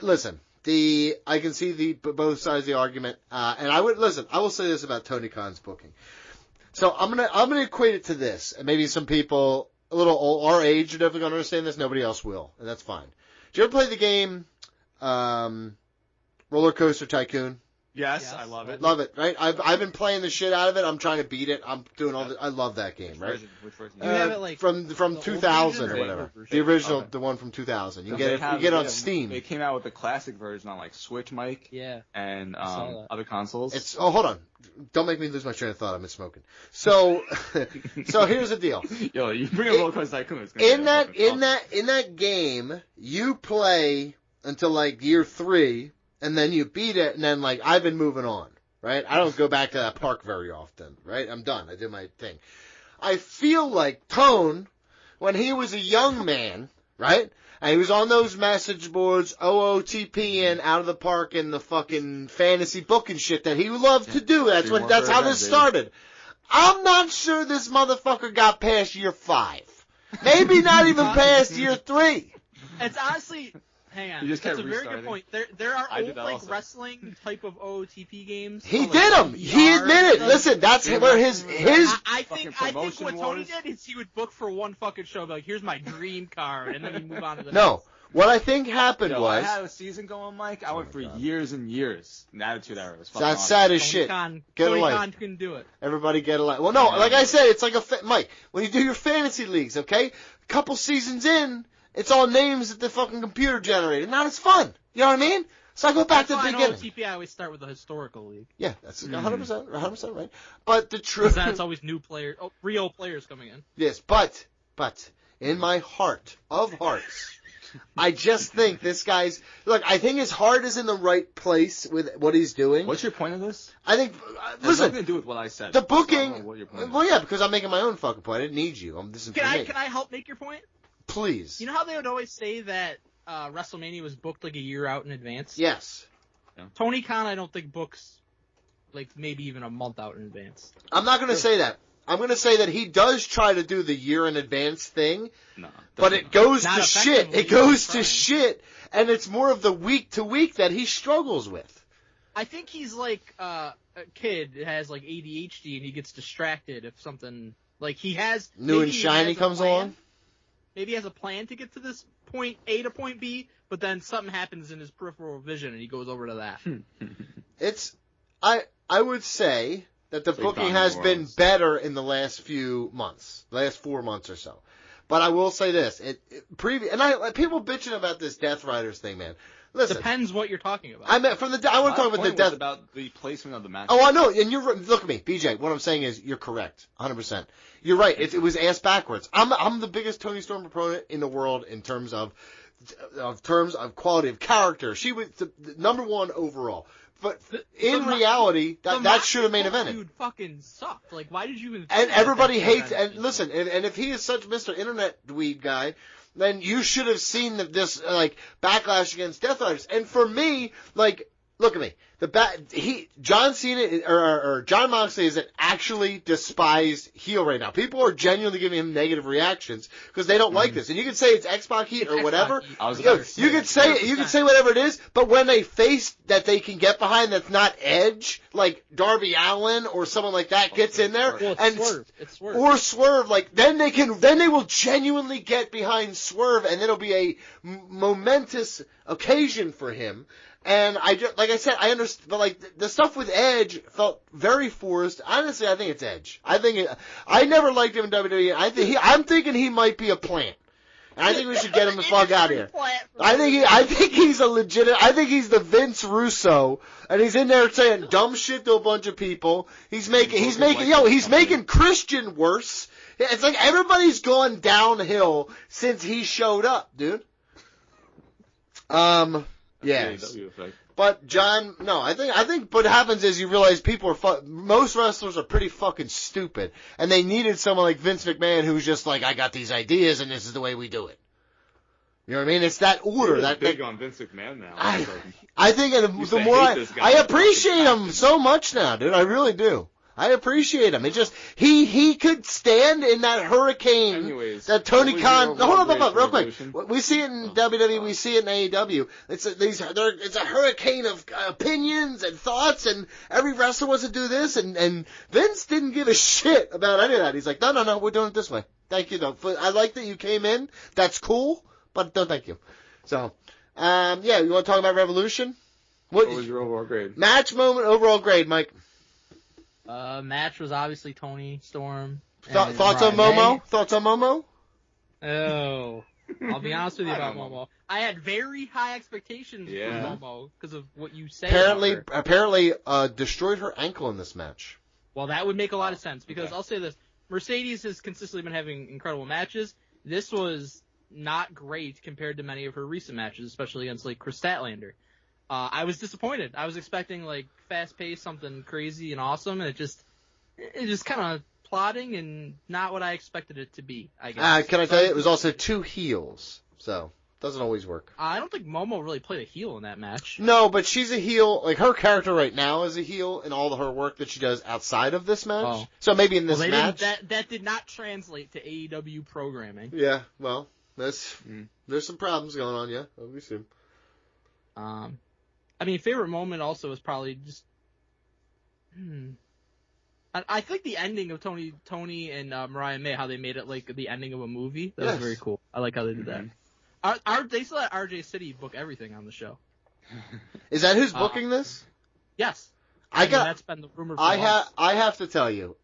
can see both sides of the argument, and I will say this about Tony Khan's booking. So I'm gonna equate it to this, and maybe some people a little old, our age are definitely gonna understand this. Nobody else will, and that's fine. Did you ever play the game Roller Coaster Tycoon? Yes, I love it. Love it, right? I've been playing the shit out of it. I'm trying to beat it. I'm doing all I love that game, right? Which version? You have it like from 2000 or whatever. The original, the one from 2000. You get it on Steam. They came out with the classic version on like Switch, Mike. Yeah. And other consoles. Hold on. Don't make me lose my train of thought. I've been smoking. So here's the deal. Yo, you bring a Roller Coaster Tycoon. In that game, you play until like year 3. And then you beat it, and then, like, I've been moving on, right? I don't go back to that park very often, right? I'm done. I did my thing. I feel like Tone, when he was a young man, right? And he was on those message boards, OOTP and out of the park and the fucking fantasy book and shit that he loved to do. That's how this started. I'm not sure this motherfucker got past year 5. Maybe not even past year 3. It's honestly... Hang on. That's a very good point. There are old like wrestling type of OOTP games. He did them. He admitted. Listen, that's where his. I think what Tony did is he would book for one fucking show, be like, here's my dream card, and then he'd move on to the next. What I think happened was... I had a season going, Mike. I went for years and years. The Attitude Era was fucking That's awesome. Sad as shit. Tony Khan can do it. Everybody get a life. Well, no, like I said, it's like Mike, when you do your fantasy leagues, okay? A couple seasons in... It's all names that the fucking computer generated. Not as fun. You know what I mean? So I go back to the beginning. OTP, I always start with the historical league. Yeah, that's 100% right. But the truth... That's always new players, real players coming in. Yes, but, in my heart of hearts, I just think this guy's... Look, I think his heart is in the right place with what he's doing. What's your point of this? I think... It has listen, nothing to do with what I said. the booking... So what your point Well, is. yeah, because I'm making my own fucking point. I didn't need you. This is for me. Can I help make your point? Please. You know how they would always say that WrestleMania was booked like a year out in advance? Yes. Tony Khan, I don't think books like maybe even a month out in advance. I'm not going to say that. I'm going to say that he does try to do the year in advance thing, but it goes to shit. It goes to shit, and it's more of the week to week that he struggles with. I think he's like a kid that has like ADHD and he gets distracted if something like he has new and shiny comes along. Maybe he has a plan to get to this point A to point B, but then something happens in his peripheral vision and he goes over to that. I would say that the booking has been better in the last few months, last 4 months or so. But I will say this: people bitching about this Death Riders thing, man. Listen, depends what you're talking about. I want to talk about the Death. About the placement of the match. Oh, I know, and look at me, BJ. What I'm saying is, you're correct, 100%. You're right. It was ass backwards. I'm the biggest Toni Storm proponent in the world in terms of quality of character. She was the number one overall. But in reality, that should have main evented. Dude fucking sucked. Like, why did you even... And everybody hates... And listen, and if he is such Mr. Internet dweeb guy, then you should have seen this, backlash against Death Riders. And for me, look at me. John Cena or John Moxley is an actually despised heel right now. People are genuinely giving him negative reactions because they don't like this. And you can say it's Xbox heat or whatever. You can say whatever it is, but when a face that they can get behind that's not Edge, like Darby Allin or someone like that gets in there, or Swerve, then they will genuinely get behind Swerve, and it'll be a momentous occasion for him. And I understand, but the stuff with Edge felt very forced. Honestly, I think it's Edge. I never liked him in WWE. I'm thinking he might be a plant. And I think we should get him the fuck out of here. I think he's the Vince Russo, and he's in there saying dumb shit to a bunch of people. He's making Christian worse. It's like everybody's gone downhill since he showed up, dude. Yes. But John, no, I think what happens is you realize most wrestlers are pretty fucking stupid, and they needed someone like Vince McMahon who's just like, I got these ideas and this is the way we do it. You know what I mean? It's that order. That's big on Vince McMahon now. I think the more I appreciate him so much now, dude. I really do. I appreciate him. It just he could stand in that hurricane. Anyways, that Tony Khan. Hold on, real quick. We see it in WWE. We see it in AEW. It's a hurricane of opinions and thoughts, and every wrestler wants to do this, and Vince didn't give a shit about any of that. He's like, no, we're doing it this way. Thank you, though. I like that you came in. That's cool, but no, thank you. So, you want to talk about Revolution? What was your overall grade? Match moment, overall grade, Mike. Match was obviously Toni Storm. Thoughts on Momo? Thoughts on Momo? Oh, I'll be honest with you about Momo. I had very high expectations for Momo because of what you say. Apparently, destroyed her ankle in this match. Well, that would make a lot of sense because I'll say this: Mercedes has consistently been having incredible matches. This was not great compared to many of her recent matches, especially against Chris Statlander. I was disappointed. I was expecting fast-paced, something crazy and awesome, and it just kind of plodding and not what I expected it to be, I guess. Can I tell you, it was also two heels, so doesn't always work. I don't think Momo really played a heel in that match. No, but she's a heel. Her character right now is a heel in all of her work that she does outside of this match. Oh. So maybe in this match. That did not translate to AEW programming. Yeah, well, there's some problems going on, yeah, obviously. Favorite moment also is probably just. I think the ending of Tony and Mariah May, how they made it the ending of a movie. That was very cool. I like how they did that. They still let RJ City book everything on the show. Is that who's booking this? Yes. That's been the rumor. I have to tell you.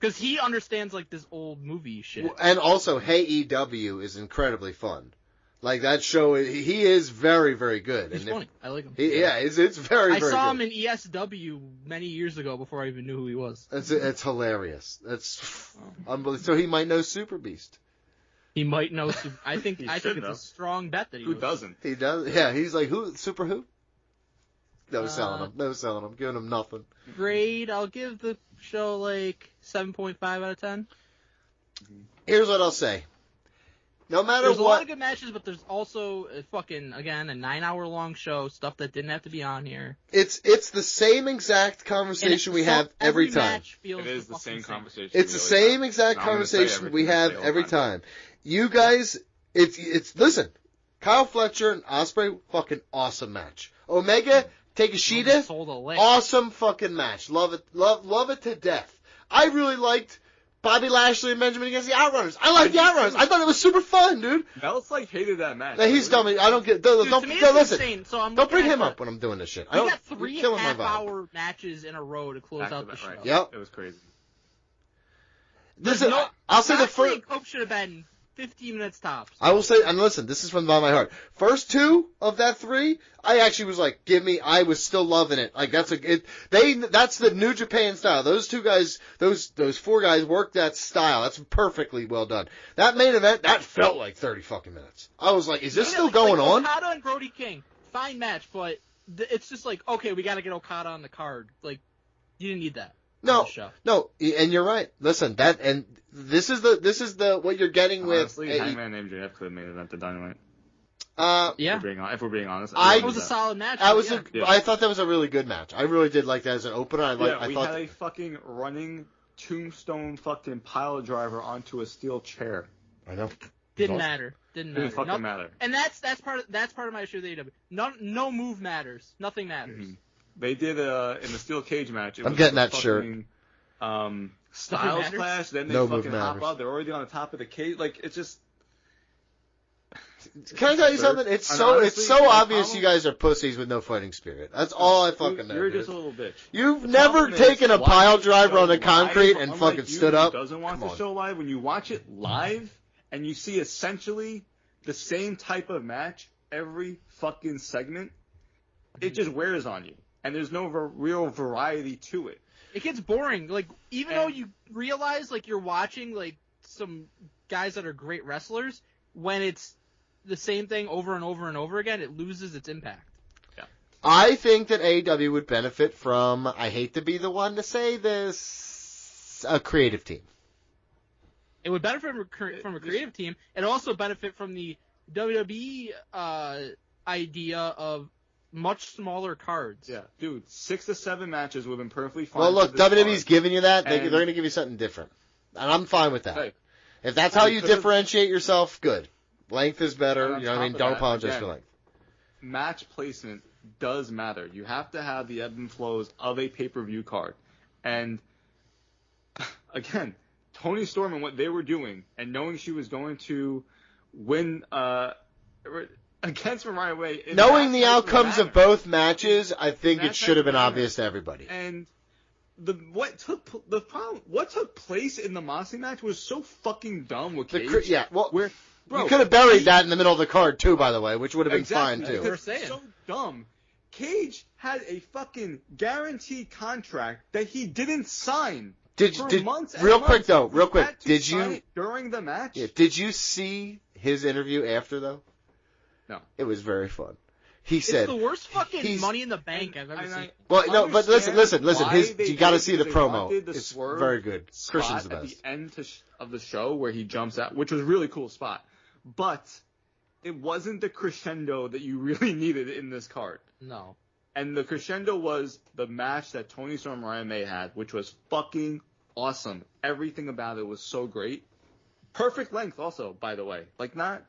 Because he understands this old movie shit. And also, AEW is incredibly fun. That show, he is very, very good. He's funny. I like him. It's very, very good. I saw him in ESW many years ago before I even knew who he was. It's hilarious. That's unbelievable. So he might know Super Beast. He might know. I think He it's should know. a strong bet that he Who knows. doesn't? He does. Yeah, he's like, who? Super who? No selling him. No selling him. Giving him nothing. Grade, I'll give the show like 7.5 out of 10. Here's what I'll say. No matter There's a lot what, of good matches, but there's also a 9-hour long show, stuff that didn't have to be on here. it's the same exact conversation we have every time. Match feels It is the same conversation. It's the same exact conversation we have every time. You guys, listen, Kyle Fletcher and Ospreay, fucking awesome match. Omega, Takeshita, awesome fucking match. Love it, love it to death. I really liked Bobby Lashley and Benjamin against the Outrunners. I like the Outrunners. I thought it was super fun, dude. Melt's hated that match. Now, he's dumb. I don't get. Don't listen. Insane. So don't bring him up when I'm doing this shit. We got 3 half-hour matches in a row to close out the show. Right. Yep. It was crazy. Listen, I'll say the first. Hope should have been 15 minutes tops. I will say, and listen, this is from the bottom of my heart. First 2 of that 3, I actually was like, I was still loving it. Like, that's the New Japan style. Those 2 guys, those 4 guys work that style. That's perfectly well done. That main event, that felt like 30 fucking minutes. I was like, is this still going on? Okada and Brody King, fine match, but it's just like, okay, we gotta get Okada on the card. Like, you didn't need that. No, and you're right. Listen, this is the what you're getting Honestly, with Hangman named JF could have made it at the Dynamite. Yeah. If we're being honest, it was a solid match. I thought that was a really good match. I really did like that as an opener. We had a fucking running tombstone fucking pile driver onto a steel chair. I know. Didn't matter. Didn't fucking matter. And that's part of my issue with AEW. No move matters. Nothing matters. Mm-hmm. They did in the steel cage match. I'm getting that shirt. Styles Clash. Then they fucking hop out. They're already on the top of the cage. Like, it's just. Can I tell you something? It's so obvious you guys are pussies with no fighting spirit. That's all I fucking know. You're just a little bitch. You've never taken a pile driver on the concrete and fucking stood up. Doesn't watch the show live. When you watch it live and you see essentially the same type of match every fucking segment, it just wears on you. And there's no real variety to it. It gets boring. Like, even though you realize, like, you're watching, like, some guys that are great wrestlers, when it's the same thing over and over and over again, it loses its impact. Yeah. I think that AEW would benefit from, I hate to be the one to say this, a creative team. It would benefit from a creative team. It also benefit from the WWE idea of much smaller cards. Yeah, dude, 6 to 7 matches would have been perfectly fine. Well, look, WWE's giving you that. They're going to give you something different. And I'm fine with that. Right. If that's how you differentiate yourself, good. Length is better. You know what I mean? Don't apologize for length. Match placement does matter. You have to have the ebb and flows of a pay-per-view card. And, again, Toni Storm and what they were doing, and knowing she was going to win against Mariah Way. Knowing the outcomes of both matches, I think it should have been obvious to everybody. And what took place in the Moxley match was so fucking dumb with Cage. You could have buried that in the middle of the card too, by the way, which would have been fine too. It's so dumb. Cage had a fucking guaranteed contract that he didn't sign. Real quick, did you during the match? Yeah, did you see his interview after though? No. It was very fun. He said it's the worst fucking Money in the Bank I've ever seen. Well, no, but listen. You got to see the promo. It's very good. Christian's the best. At the end of the show where he jumps out, which was a really cool spot, but it wasn't the crescendo that you really needed in this card. No. And the crescendo was the match that Toni Storm and Ryan May had, which was fucking awesome. Everything about it was so great. Perfect length also, by the way. Like, not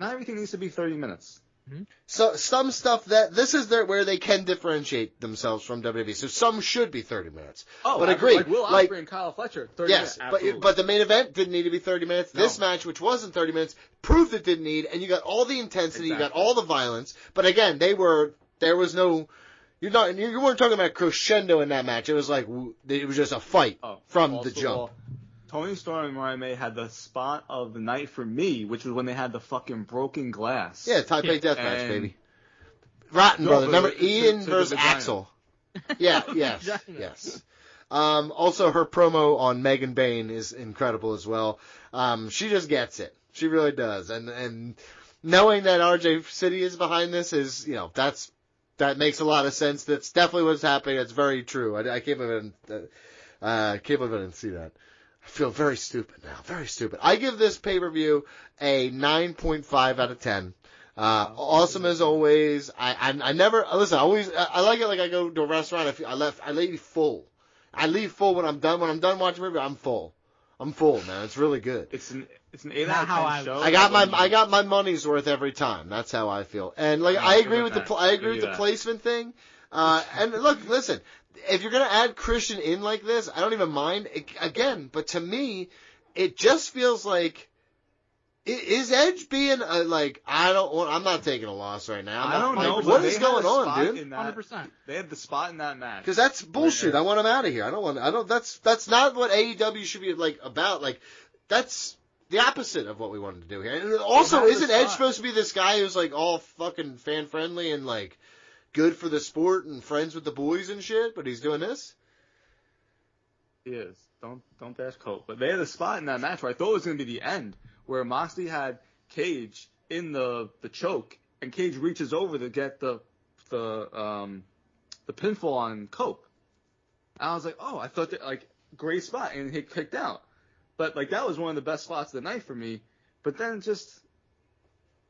everything needs to be 30 minutes. Mm-hmm. So some stuff where they can differentiate themselves from WWE. So some should be 30 minutes. Oh, but agree. Like Will Ospreay and Kyle Fletcher, 30 minutes. Yes, but the main event didn't need to be 30 minutes. No. This match, which wasn't 30 minutes, proved it didn't need, and you got all the intensity, You got all the violence. But again, you weren't talking about crescendo in that match. It was like, it was just a fight from the jump. Toni Storm and Mariah May had the spot of the night for me, which was when they had the fucking broken glass. Yeah, Taipei Deathmatch, baby. Rotten, brother. Remember Ian versus Axel? Yeah, yes. Also, her promo on Megan Bayne is incredible as well. She just gets it. She really does. And knowing that RJ City is behind this is, that makes a lot of sense. That's definitely what's happening. It's very true. I can't believe I didn't see that. I feel very stupid now. Very stupid. I give this pay-per-view a 9.5 out of 10. Awesome as always. I never, listen, I like it like I go to a restaurant. I leave full. I leave full when I'm done. When I'm done watching a movie, I'm full. I'm full, man. It's really good. It's an 8 out of 10 show. I got my money's worth every time. That's how I feel. And like, I agree with the placement thing. And look, listen, if you're going to add Christian in like this, I don't even mind. Again, but to me, it just feels like, is Edge being I'm not taking a loss right now. I don't know. What is going on, dude? 100%. They had the spot in that match. Because that's bullshit. I want him out of here. That's not what AEW should be about. That's the opposite of what we wanted to do here. And also, isn't Edge supposed to be this guy who's all fucking fan friendly and good for the sport and friends with the boys and shit? But he's doing this. He is. Don't dash Colt. But they had a spot in that match where I thought it was going to be the end, where Moxley had Cage in the choke, and Cage reaches over to get the pinfall on Cope. And I was like, oh, I thought that, great spot, and he kicked out. But that was one of the best spots of the night for me. But then it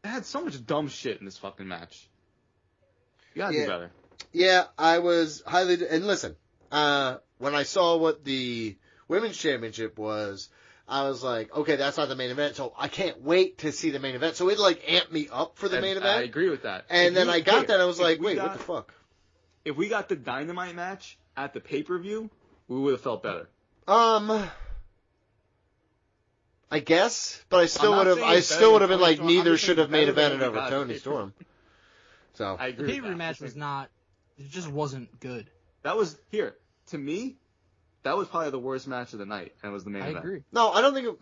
had so much dumb shit in this fucking match. You gotta do better. Yeah, I was highly, and listen, when I saw what the Women's Championship was, I was like, okay, that's not the main event, so I can't wait to see the main event. So it amped me up for the main event. I agree with that. And then I got that, I was like, wait, what the fuck? If we got the Dynamite match at the pay-per-view, we would have felt better. I guess, but I still would have been like, neither should have main evented over Tony Storm. So I agree. The pay-per-view match was not, it just wasn't good. That was, to me, that was probably the worst match of the night, and it was the main event. I agree. No, I don't think it...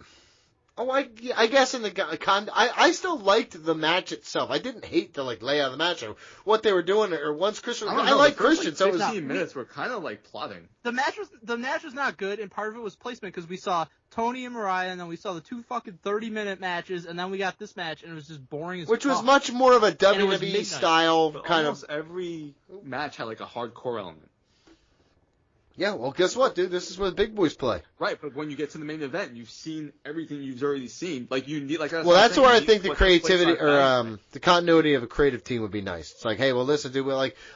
Oh, I guess in the I still liked the match itself. I didn't hate the layout of the match or what they were doing or once Christian. I like Christian, so it was 15 minutes were kind of plotting. The match was not good, and part of it was placement because we saw Tony and Mariah, and then we saw the two fucking 30-minute matches, and then we got this match, and it was just boring as Which fuck. was much more of a WWE style kind of. Almost every match had a hardcore element. Yeah, well, guess what, dude? This is where the big boys play. Right, but when you get to the main event, you've seen everything you've already seen. You need well, that's where I think the creativity or the continuity of a creative team would be nice. It's like, hey, well, listen, dude,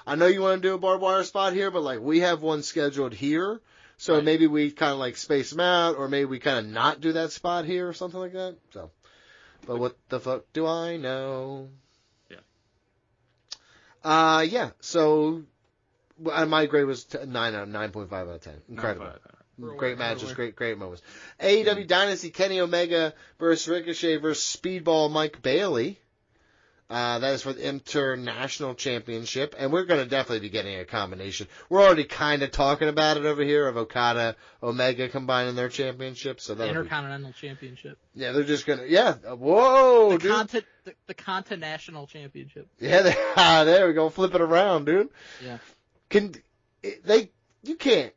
I know you want to do a barbed wire spot here, but we have one scheduled here, so maybe we kind of space them out, or maybe we kind of not do that spot here or something like that. So, but what the fuck do I know? Yeah. Yeah. So. My grade was 9.5 out of 10. Incredible. Great matches, great moments. AEW Dynasty, Kenny Omega versus Ricochet versus Speedball Mike Bailey. That is for the International Championship, and we're going to definitely be getting a combination. We're already kind of talking about it over here of Okada, Omega combining their championship. So that Intercontinental Championship. Yeah, they're just going to, whoa, dude. The Continental Championship. Yeah, there we go. Flip it around, dude. Yeah. You can't,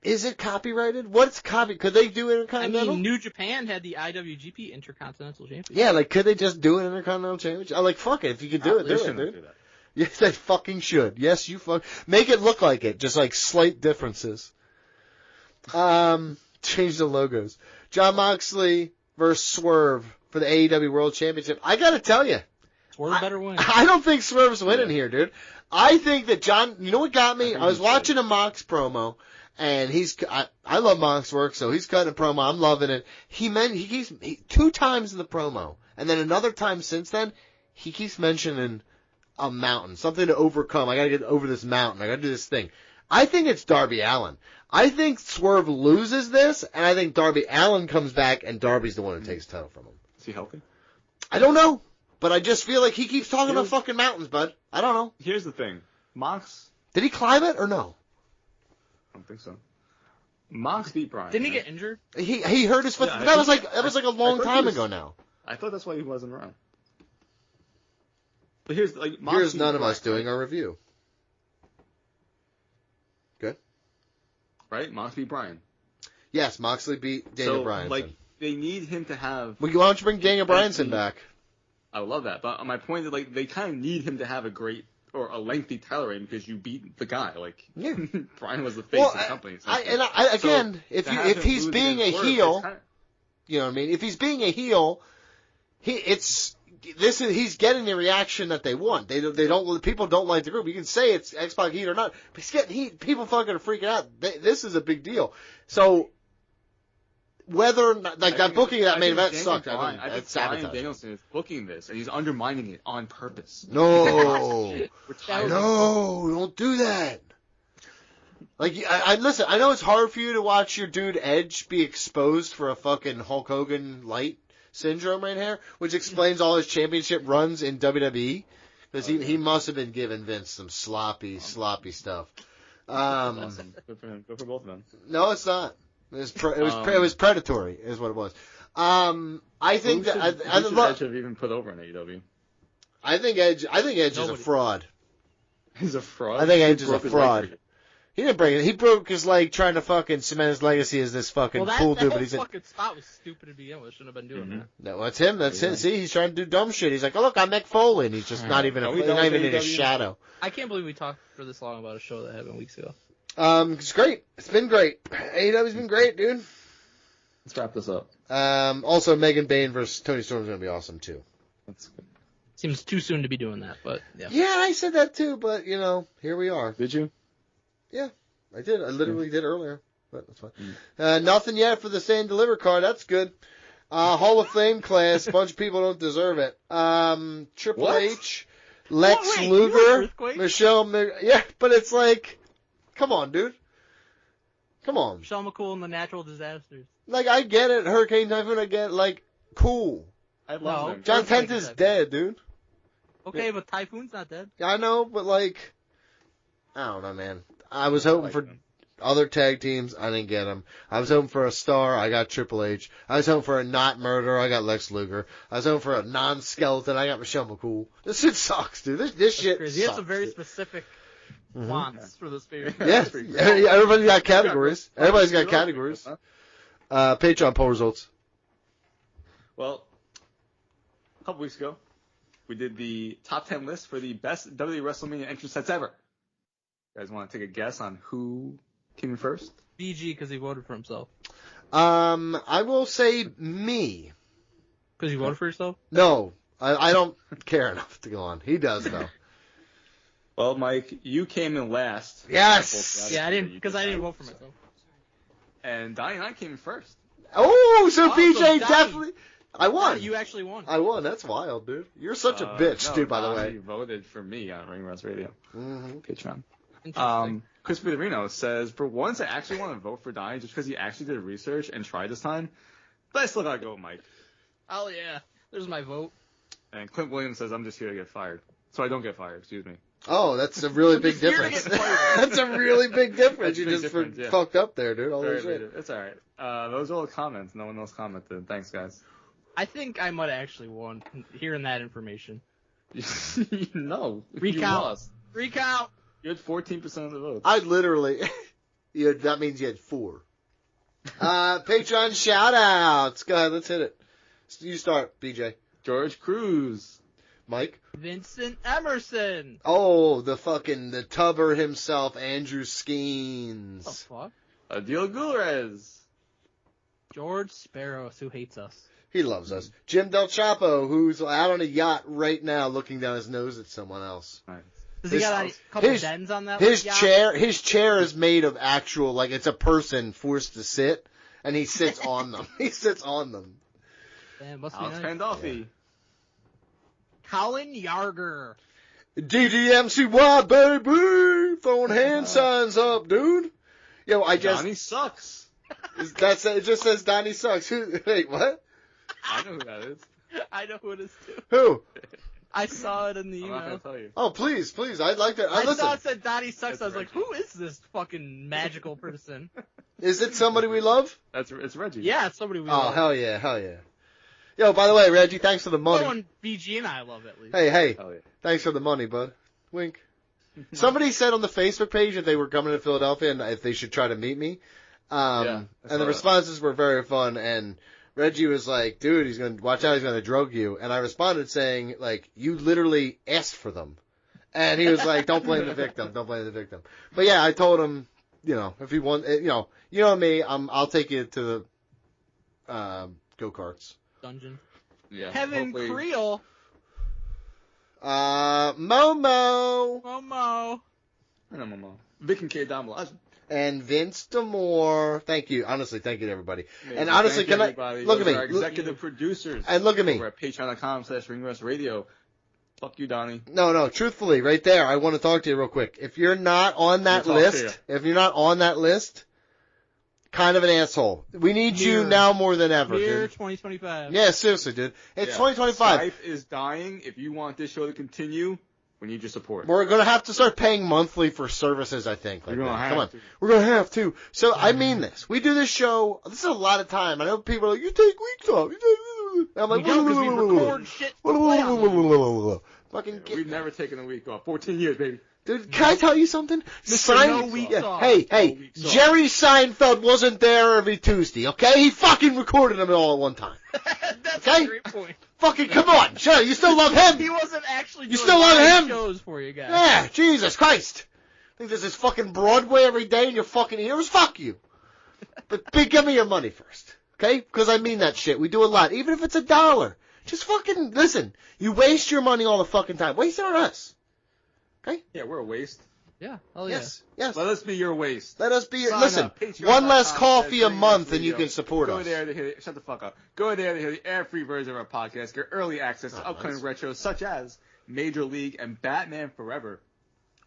is it copyrighted? What's could they do Intercontinental? I mean, New Japan had the IWGP Intercontinental Championship. Yeah, could they just do an Intercontinental Championship? Fuck it, if you could do it, do it, dude. Yes, they fucking should. Yes, you make it look like it, just slight differences. Change the logos. Jon Moxley versus Swerve for the AEW World Championship. I gotta tell you. Swerve better win. I don't think Swerve's winning here, dude. I think that John, you know what got me? I was watching a Mox promo, and I love Mox work, so he's cutting a promo. I'm loving it. He 2 times in the promo, and then another time since then, he keeps mentioning a mountain, something to overcome. I gotta get over this mountain. I gotta do this thing. I think it's Darby Allin. I think Swerve loses this, and I think Darby Allin comes back, and Darby's the one who takes the title from him. Is he healthy? I don't know. But I just feel like he keeps talking about fucking mountains, bud. I don't know. Here's the thing. Mox... Did he climb it or no? I don't think so. Mox beat Bryan. Didn't he get injured? He hurt his foot. That was a long time ago now. I thought that's why he wasn't around. But here's Mox here's none of us doing our review. Good. right? Moxley Bryan. Yes, Moxley beat Daniel Bryanson. Like, they need him to have... Well, why don't you bring Daniel Bryanson back? I would love that. But my point is, like, they kind of need him to have a great or a lengthy title reign because you beat the guy. Like, Bryan was the face of the company. If he's being a heel, you know what I mean? If he's being a heel, he's getting the reaction that they want. People don't like the group. You can say it's X-Pac heat or not, but he's getting heat. People fucking are freaking out. This is a big deal. So, whether or not, like, that booking of that main event sucked. I think Bryan Danielson is booking this, and he's undermining it on purpose. No, don't do that. Like, listen, I know it's hard for you to watch your dude Edge be exposed for a fucking Hulk Hogan light syndrome right here, which explains all his championship runs in WWE, because he must have been giving Vince some sloppy stuff. Awesome. Good for him. Good for both of them. No, it's not. It was predatory, is what it was. I think Edge have even put over in AEW? I think Edge is a fraud. He's a fraud. I think Edge is a fraud. He didn't break it. He broke his leg trying to fucking cement his legacy as this fucking cool dude. But that fucking spot was stupid to begin with. Shouldn't have been doing that. No, that's him. That's him. See, he's trying to do dumb shit. He's like, oh look, I'm Mick Foley, and he's just not even in his shadow. I can't believe we talked for this long about a show that happened weeks ago. It's great. It's been great. AEW's been great, dude. Let's wrap this up. Also, Megan Bayne versus Toni Storm is going to be awesome, too. That's good. Seems too soon to be doing that, but yeah. Yeah, I said that, too, but, here we are. Did you? Yeah, I did. I literally did earlier, but that's fine. Nothing yet for the Stand Deliver card. That's good. Hall of Fame class. A bunch of people don't deserve it. Triple H, Lex Luger, Michelle... Yeah, but it's like... Come on, dude. Come on. Michelle McCool and the natural disasters. Like, I get it. Hurricane Typhoon, I get it. Like, cool. I love them. John Tent is dead, dude. Okay, but Typhoon's not dead. I know, but like, I don't know, man. I was hoping for other tag teams. I didn't get them. I was hoping for a star. I got Triple H. I was hoping for a not murderer. I got Lex Luger. I was hoping for a non-skeleton. I got Michelle McCool. This shit sucks, dude. This shit sucks. He has some very specific wants for this favorite. Yeah, everybody's got categories. Everybody's got categories. Patreon poll results. Well, a couple weeks ago, we did the top 10 list for the best WWE WrestleMania entrance sets ever. You guys want to take a guess on who came in first? BG, because he voted for himself. I will say me. Because you voted for yourself? No, I don't care enough to go on. He does, though. Well, Mike, you came in last. Yes! Yeah, I didn't vote for myself. And Donnie and I came in first. Oh, so BJ definitely... I won. Yeah, you actually won. I won. That's wild, dude. You're such a bitch, too, by the way. You voted for me on Ring Rust Radio. Mm-hmm. Patreon. Interesting. Chris Peterino says, for once I actually want to vote for Donnie just because he actually did research and tried this time. But I still gotta go with Mike. Oh, yeah. There's my vote. And Clint Williams says, I'm just here to get fired. So I don't get fired, excuse me. Oh, that's a really big difference. That's a really big difference. You just fucked up there, dude. Holy shit. It's alright. Those are all the comments. No one else commented. Thanks, guys. I think I might have actually won, hearing that information. No. Recount. You lost. Recount. You had 14% of the votes. I literally... that means you had 4. Patreon shout-outs. Go ahead, let's hit it. You start, BJ. George Cruz. Mike? Vincent Emerson. Oh, the tubber himself, Andrew Skeens. What the fuck? Adil Gulrez. George Sparrows, who hates us. He loves us. Jim Del Chapo, who's out on a yacht right now looking down his nose at someone else. Nice. Does he got a couple dens on that? His chair is made of actual, like, it's a person forced to sit, and he sits on them. He sits on them. Damn, must Alex be nice. Pandolfi. Yeah. Colin Yarger. DDMCY, baby! Throwing hand signs up, dude. Yo, Donnie sucks. It just says Donnie sucks. Wait, what? I know who that is. I know who it is, too. Who? I saw it in the I'm email. not going to tell you. Oh, please. I'd like to. I listen. saw it said Donnie sucks. I was like, who is this fucking magical person? Is it somebody we love? It's Reggie. Yeah, it's somebody we love. Oh, hell yeah. Yo, by the way, Reggie, thanks for the money. Someone BG and I love, at least. Hey, Hell yeah. thanks for the money, bud. Wink. Somebody said on the Facebook page that they were coming to Philadelphia and if they should try to meet me. And the responses were very fun. And Reggie was like, dude, watch out, he's going to drug you. And I responded saying, like, you literally asked for them. And he was like, don't blame the victim. Don't blame the victim. But yeah, I told him, if he want, you know me, I'll take you to the, go-karts. Dungeon. Yeah. Kevin Creel. Momo. Momo. I know Momo. Vic and K. Domblage. And Vince Damore. Thank you. Honestly, thank you to everybody. Yeah, and honestly, look at me. Our executive producers. And look at me. Over at patreon.com/ringrusradio. Fuck you, Donnie. No. Truthfully, right there, I want to talk to you real quick. If you're not on that list, kind of an asshole. We need you now more than ever, dude. 2025. Yeah, seriously, dude. It's 2025. Life is dying. If you want this show to continue, we need your support. We're going to have to start paying monthly for services, I think. We're going to have to. We're going to have to. So, I mean this. We do this show. This is a lot of time. I know people are like, you take weeks off. I'm like, we don't because we record shit. We've never taken a week off. 14 years, baby. Dude, can I tell you something? Hey, Jerry Seinfeld wasn't there every Tuesday, okay? He fucking recorded them all at one time. That's a great point. Fucking come on, sure, you still love him? He wasn't actually doing live shows for you guys. Yeah, Jesus Christ. I think this is fucking Broadway every day in your fucking ears? Fuck you. But give me your money first, okay? Because I mean that shit. We do a lot. Even if it's $1. Just fucking, listen, you waste your money all the fucking time. Waste it on us. Okay? Yeah, we're a waste. Yeah, hell yeah. Yes. Let us be your waste. Let us be your, Sign listen, up, one less coffee a month and you can support us. Go there to hear, shut the fuck up. Go there to hear the air-free version of our podcast, get early access to upcoming retros such as Major League and Batman Forever.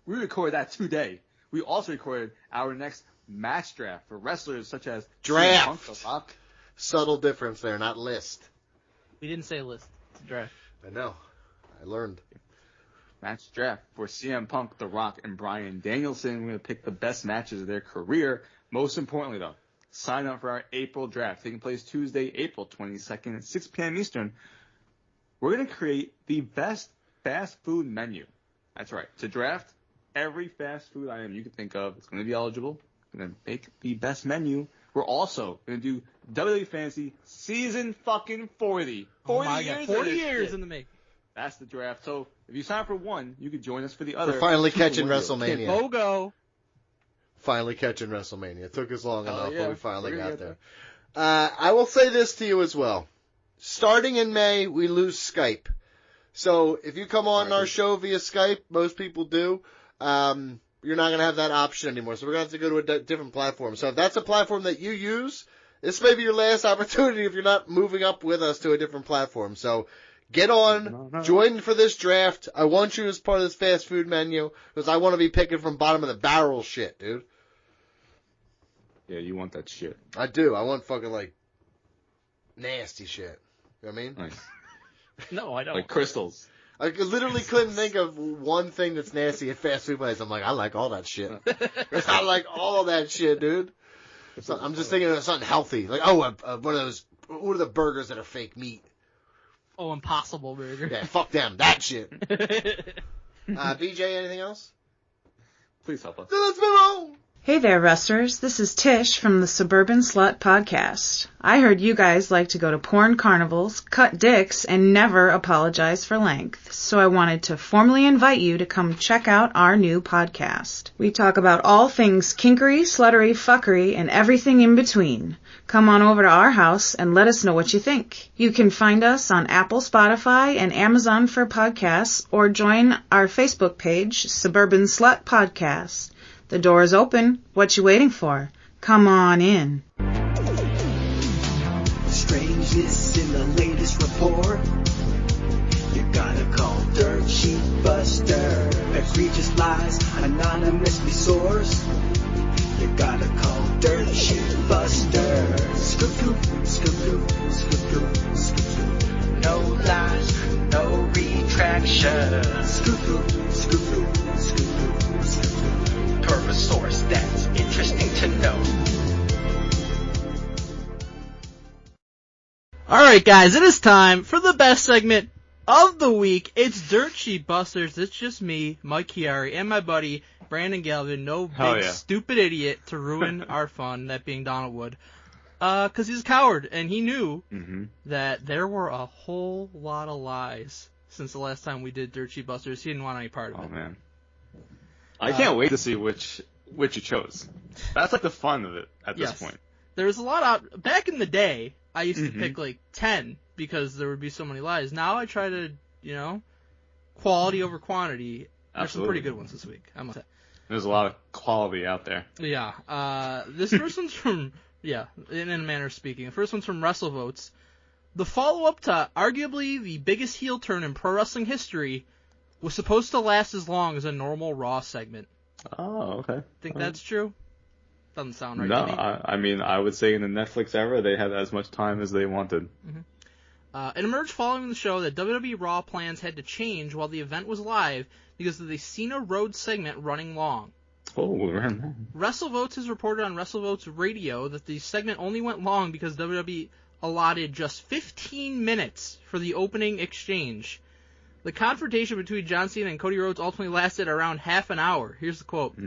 We recorded that today. We also recorded our next match draft for wrestlers such as Draft. Punk, The Rock. Subtle difference there, not list. We didn't say list. It's a draft. I know. I learned. Match draft for CM Punk, The Rock, and Bryan Danielson. We're going to pick the best matches of their career. Most importantly, though, sign up for our April draft, taking place Tuesday, April 22nd at 6 p.m. Eastern. We're going to create the best fast food menu. That's right. To draft every fast food item you can think of. It's going to be eligible. We're going to make the best menu. We're also going to do WWE Fantasy Season fucking 40. 40 years in the making. That's the draft. So if you sign up for one, you can join us for the other. We're finally catching WrestleMania. Bogo. Finally catching WrestleMania. It took us long enough, but we finally got there. I will say this to you as well. Starting in May, we lose Skype. So if you come on our show via Skype, most people do, you're not going to have that option anymore. So we're going to have to go to a different platform. So if that's a platform that you use, this may be your last opportunity if you're not moving up with us to a different platform. So get on, join for this draft. I want you as part of this fast food menu because I want to be picking from bottom of the barrel shit, dude. Yeah, you want that shit. I do. I want fucking, like, nasty shit. You know what I mean? Nice. No, I don't. Like crystals. I literally couldn't think of one thing that's nasty at fast food places. I'm like, I like all that shit. I like all that shit, dude. So I'm just thinking of something healthy. Like, one of those, what are the burgers that are fake meat? Oh, Impossible Burger. Yeah, fuck them. That shit. BJ, anything else? Please help us. Then let's move on. Hey there, wrestlers. This is Tish from the Suburban Slut Podcast. I heard you guys like to go to porn carnivals, cut dicks, and never apologize for length. So I wanted to formally invite you to come check out our new podcast. We talk about all things kinkery, sluttery, fuckery, and everything in between. Come on over to our house and let us know what you think. You can find us on Apple, Spotify, and Amazon for podcasts, or join our Facebook page, Suburban Slut Podcast. The door is open. What you waiting for? Come on in. Strangeness in the latest report. You gotta call Dirt Sheet Buster. Egregious lies anonymously sourced. You gotta call Dirt Sheet Buster. Scoop, scoop, scoop, scoop. No lies, no retraction. Scoop, scoop, scoop. Per a source that's interesting to know. Alright guys, it is time for the best segment of the week. It's Dirt Sheet Busters. It's just me, Mike Chiari, and my buddy Brandon Galvin. No big stupid idiot to ruin our fun, that being Donald Wood. Because he's a coward, and he knew that there were a whole lot of lies since the last time we did Dirt Sheet Busters. He didn't want any part of it. Oh, man. I can't wait to see which you chose. That's like the fun of it at this point. There's a lot out. Back in the day, I used to pick like 10 because there would be so many lies. Now I try to, quality over quantity. There's some pretty good ones this week, I must say. There's a lot of quality out there. Yeah. This first one's from, in a manner of speaking. The first one's from WrestleVotes. The follow-up to arguably the biggest heel turn in pro wrestling history was supposed to last as long as a normal Raw segment. Oh, okay. Think that's true? Doesn't sound right to me. I mean, I would say in the Netflix era, they had as much time as they wanted. It emerged following the show that WWE Raw plans had to change while the event was live because of the Cena Road segment running long. Oh, it ran long. WrestleVotes has reported on WrestleVotes Radio that the segment only went long because WWE allotted just 15 minutes for the opening exchange. The confrontation between John Cena and Cody Rhodes ultimately lasted around half an hour. Here's the quote.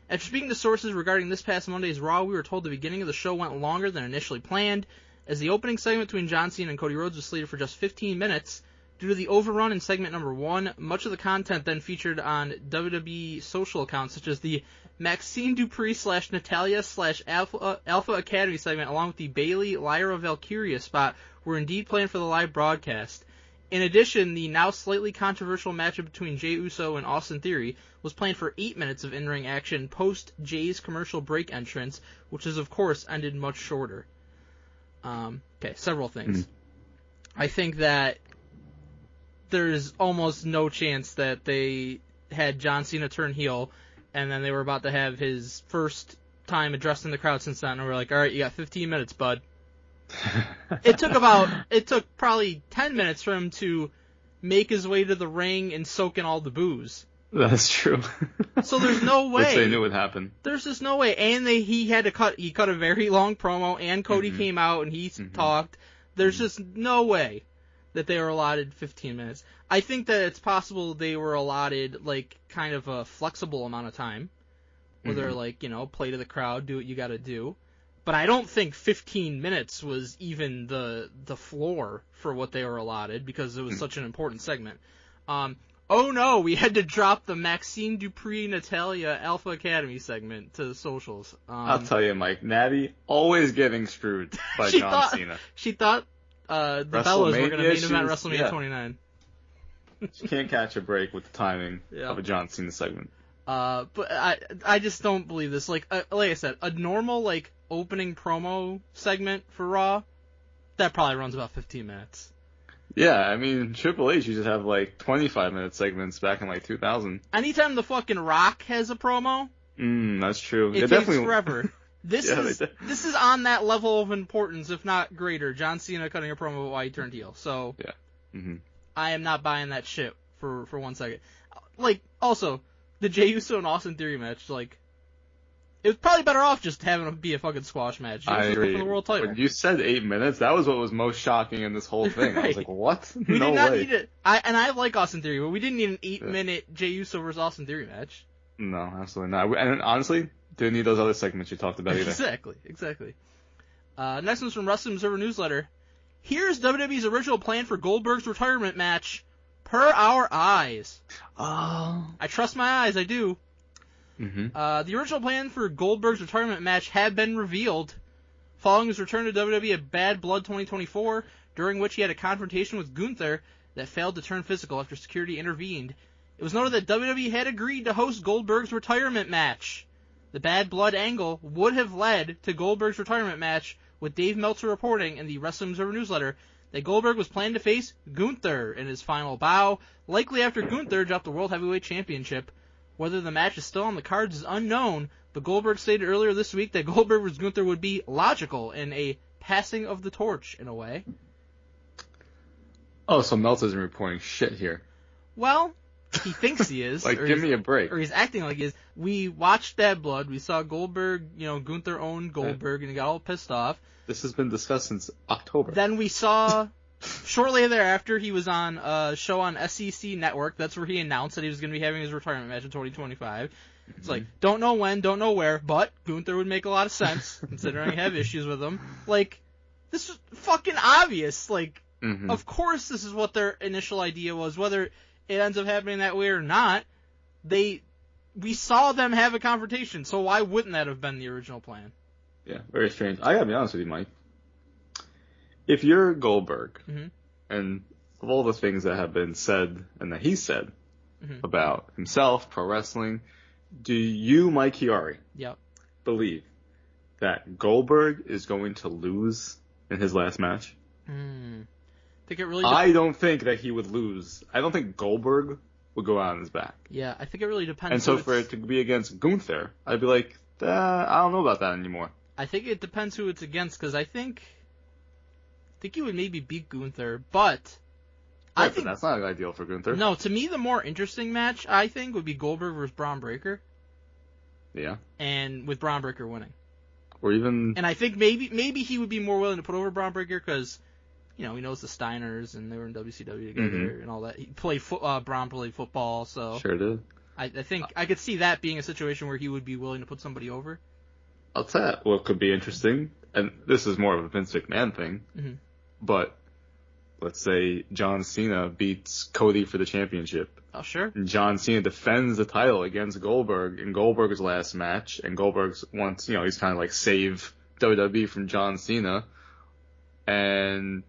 After speaking to sources regarding this past Monday's Raw, we were told the beginning of the show went longer than initially planned, as the opening segment between John Cena and Cody Rhodes was slated for just 15 minutes. Due to the overrun in segment number 1, much of the content then featured on WWE social accounts, such as the Maxine Dupree / Natalia / Alpha Academy segment, along with the Bayley Lyra Valkyria spot, were indeed planned for the live broadcast. In addition, the now slightly controversial matchup between Jey Uso and Austin Theory was planned for 8 minutes of in-ring action post Jey's commercial break entrance, which has of course ended much shorter. Several things. I think that there's almost no chance that they had John Cena turn heel, and then they were about to have his first time addressing the crowd since then, and we're like, all right, you got 15 minutes, bud. It took probably 10 minutes for him to make his way to the ring and soak in all the booze. That's true. So there's no way. Which they knew would happen. There's just no way. And he cut a very long promo, and Cody came out and he talked. There's just no way that they were allotted 15 minutes. I think that it's possible they were allotted like kind of a flexible amount of time, where they're like, play to the crowd, do what you got to do. But I don't think 15 minutes was even the floor for what they were allotted, because it was such an important segment. Oh no, we had to drop the Maxine Dupree Natalia Alpha Academy segment to the socials. I'll tell you, Mike, Natty always getting screwed by John Cena. She thought the Bellas were going to main event WrestleMania 29. She can't catch a break with the timing of a John Cena segment. But I just don't believe this. Like I said, a normal opening promo segment for Raw, that probably runs about 15 minutes. Yeah, I mean, Triple H used to have 25-minute segments back in 2000. Anytime the fucking Rock has a promo, that's true. It takes forever. This is on that level of importance, if not greater. John Cena cutting a promo about why he turned heel. So I am not buying that shit for 1 second. Also, the Jey Uso and Austin Theory match, it was probably better off just having it be a fucking squash match. I agree. For the world title. When you said 8 minutes, that was what was most shocking in this whole thing. Right. I was like, what? We did not need it. I like Austin Theory, but we didn't need an 8-minute Jey Uso versus Austin Theory match. No, absolutely not. And honestly, didn't need those other segments you talked about either. Exactly. Next one's from Wrestling Observer Newsletter. Here's WWE's original plan for Goldberg's retirement match, per our eyes. Oh. I trust my eyes, I do. The original plan for Goldberg's retirement match had been revealed following his return to WWE at Bad Blood 2024, during which he had a confrontation with Gunther that failed to turn physical after security intervened. It was noted that WWE had agreed to host Goldberg's retirement match. The Bad Blood angle would have led to Goldberg's retirement match, with Dave Meltzer reporting in the Wrestling Observer Newsletter that Goldberg was planned to face Gunther in his final bout, likely after Gunther dropped the World Heavyweight Championship. Whether the match is still on the cards is unknown, but Goldberg stated earlier this week that Goldberg vs. Gunther would be logical in a passing of the torch, in a way. Oh, so Meltzer's reporting shit here. Well, he thinks he is. Give me a break. Or he's acting like he is. We watched Bad Blood. We saw Goldberg, Gunther owned Goldberg, and he got all pissed off. This has been discussed since October. Then we saw Shortly thereafter, he was on a show on SEC Network. That's where he announced that he was going to be having his retirement match in 2025. It's like, don't know when, don't know where, but Gunther would make a lot of sense, considering I have issues with him. Like, this is fucking obvious. Like, of course this is what their initial idea was. Whether it ends up happening that way or not, we saw them have a confrontation, so why wouldn't that have been the original plan? Yeah, very strange. I gotta be honest with you, Mike. If you're Goldberg, and of all the things that have been said and that he said about himself, pro wrestling, do you, Mike Chiari, believe that Goldberg is going to lose in his last match? Think it really I don't think that he would lose. I don't think Goldberg would go out on his back. Yeah, I think it really depends. And so for it to be against Gunther, I'd be like, I don't know about that anymore. I think it depends who it's against, because I think he would maybe beat Gunther, but I think that's not ideal for Gunther. No, to me the more interesting match I think would be Goldberg versus Braun Breaker. Yeah. And with Braun Breaker winning. Or even. And I think maybe he would be more willing to put over Braun Breaker because, he knows the Steiners and they were in WCW together and all that. He played Braun played football, so. Sure did. I think I could see that being a situation where he would be willing to put somebody over. I'll tell you what could be interesting, and this is more of a Vince McMahon thing, but let's say John Cena beats Cody for the championship. Oh, sure. And John Cena defends the title against Goldberg in Goldberg's last match, and Goldberg wants, he's kind of like save WWE from John Cena. And,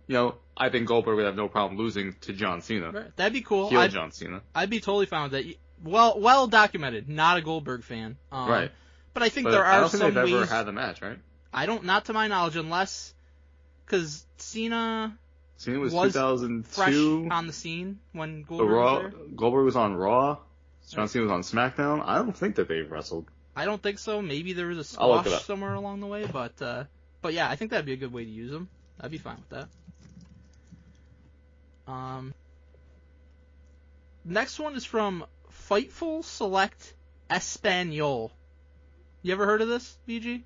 I think Goldberg would have no problem losing to John Cena. Right. That'd be cool. John Cena. I'd be totally fine with that. Well documented. Not a Goldberg fan. Right. But I think there are some ways. I don't think they've ever had a match, right? Not to my knowledge, unless, because Cena was 2002. Fresh on the scene when Goldberg was there. Goldberg was on Raw. John Cena was on SmackDown. I don't think that they've wrestled. I don't think so. Maybe there was a squash somewhere along the way, but yeah, I think that'd be a good way to use them. I'd be fine with that. Next one is from Fightful Select Espanol. You ever heard of this, BG?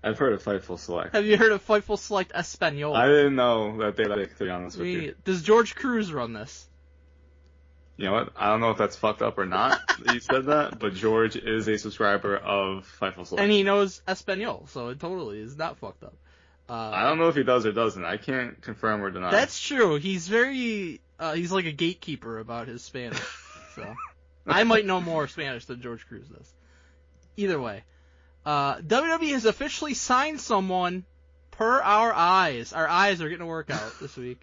I've heard of Fightful Select. Have you heard of Fightful Select Espanol? I didn't know that they to be honest with you. Does George Cruz run this? You know what? I don't know if that's fucked up or not that you said that, but George is a subscriber of Fightful Select. And he knows Espanol, so it totally is not fucked up. I don't know if he does or doesn't. I can't confirm or deny. That's true. He's very... he's like a gatekeeper about his Spanish. So I might know more Spanish than George Cruz does. Either way. WWE has officially signed someone per our eyes. Our eyes are getting a workout this week.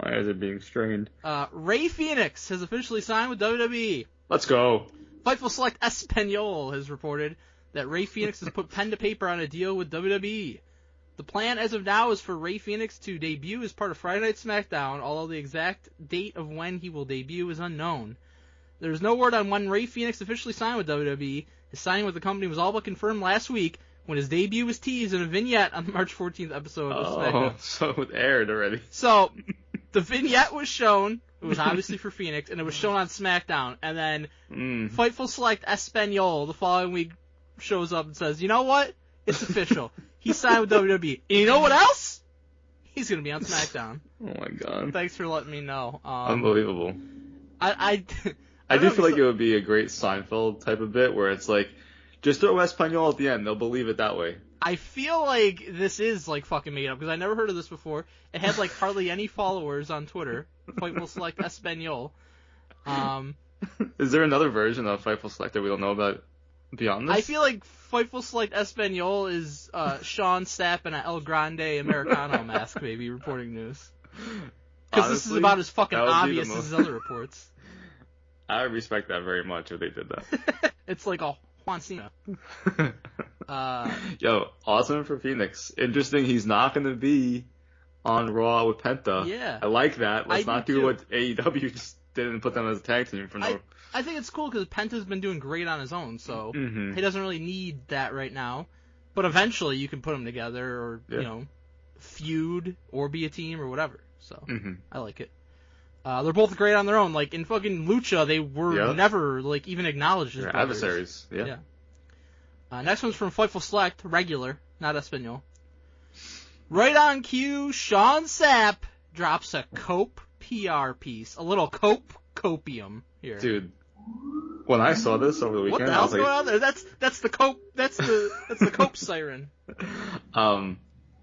My eyes are being strained. Rey Fenix has officially signed with WWE. Let's go. Fightful Select Espanol has reported that Rey Fenix has put pen to paper on a deal with WWE. The plan as of now is for Rey Fenix to debut as part of Friday Night SmackDown, although the exact date of when he will debut is unknown. There's no word on when Rey Fenix officially signed with WWE. His signing with the company was all but confirmed last week when his debut was teased in a vignette on the March 14th episode of SmackDown. Oh, so it aired already. So, the vignette was shown. It was obviously for Phoenix, and it was shown on SmackDown. And then Fightful Select Espanol the following week shows up and says, you know what? It's official. He signed with WWE. And you know what else? He's going to be on SmackDown. Oh, my God. Thanks for letting me know. Unbelievable. I do feel like it would be a great Seinfeld type of bit where it's like, just throw Espanol at the end. They'll believe it that way. I feel like this is like fucking made up because I never heard of this before. It had like hardly any followers on Twitter. Fightful Select Espanol. Is there another version of Fightful Select that we don't know about beyond this? I feel like Fightful Select Espanol is Sean Stapp in an El Grande Americano mask, maybe, reporting news. Because this is about as fucking obvious as his other reports. I respect that very much if they did that. It's like a Juan Cena. Yo, awesome for Phoenix. Interesting, he's not going to be on Raw with Penta. Yeah. I like that. Let's not do what AEW just did and put them as a tag team for no... I think it's cool because Penta's been doing great on his own, so he doesn't really need that right now. But eventually you can put them together or, feud or be a team or whatever. So, I like it. They're both great on their own. Like, in fucking Lucha, they were never, like, even acknowledged as brothers. Adversaries, yeah. Next one's from Fightful Select, regular, not Espanol. Right on cue, Sean Sapp drops a Cope PR piece. A little copium here. Dude, when I saw this over the weekend, what the hell's going on there? That's the Cope. That's the Cope siren.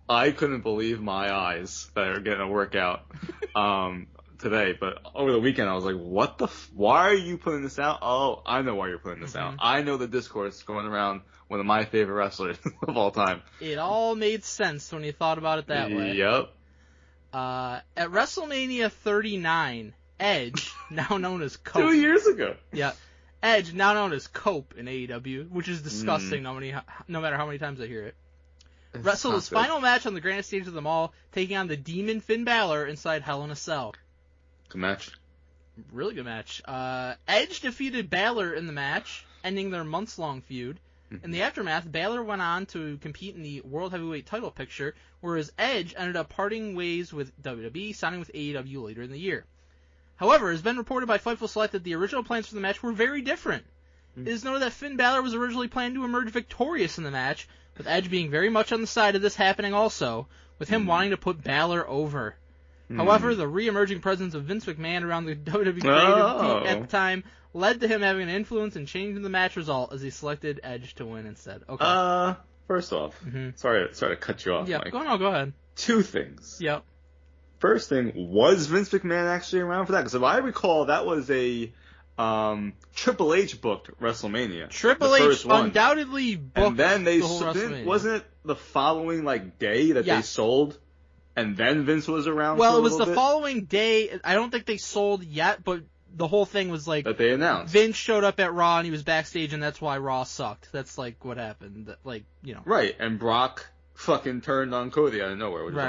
I couldn't believe my eyes that are getting a workout today, but over the weekend I was like, what the why are you putting this out? Oh, I know why you're putting this out. I know the discourse going around one of my favorite wrestlers of all time. It all made sense when you thought about it that way. Yep. At WrestleMania 39, Edge, now known as Cope. 2 years ago. Yeah. Edge, now known as Cope in AEW, which is disgusting no matter how many times I hear it. Wrestled his final match on the grandest stage of them all, taking on the Demon Finn Balor inside Hell in a Cell. Good match. Really good match. Edge defeated Balor in the match, ending their months-long feud. In the aftermath, Balor went on to compete in the World Heavyweight title picture, whereas Edge ended up parting ways with WWE, signing with AEW later in the year. However, it has been reported by Fightful Select that the original plans for the match were very different. It is noted that Finn Balor was originally planned to emerge victorious in the match, with Edge being very much on the side of this happening also, with him wanting to put Balor over. However, the re-emerging presence of Vince McMahon around the WWE creative team at the time led to him having an influence in changing the match result as he selected Edge to win instead. Okay. First off, sorry to cut you off, yeah, Mike. Go ahead. Two things. Yep. First thing, was Vince McMahon actually around for that? Because if I recall, that was a Triple H booked WrestleMania. Triple H undoubtedly booked and then the whole WrestleMania. Wasn't it the following day that they sold, and then Vince was around? Well, for a it was the bit? following day. I don't think they sold yet, but the whole thing was like that they announced. Vince showed up at Raw and he was backstage, and that's why Raw sucked. That's like what happened. Like, you know. Right, and Brock fucking turned on Cody out of nowhere, which is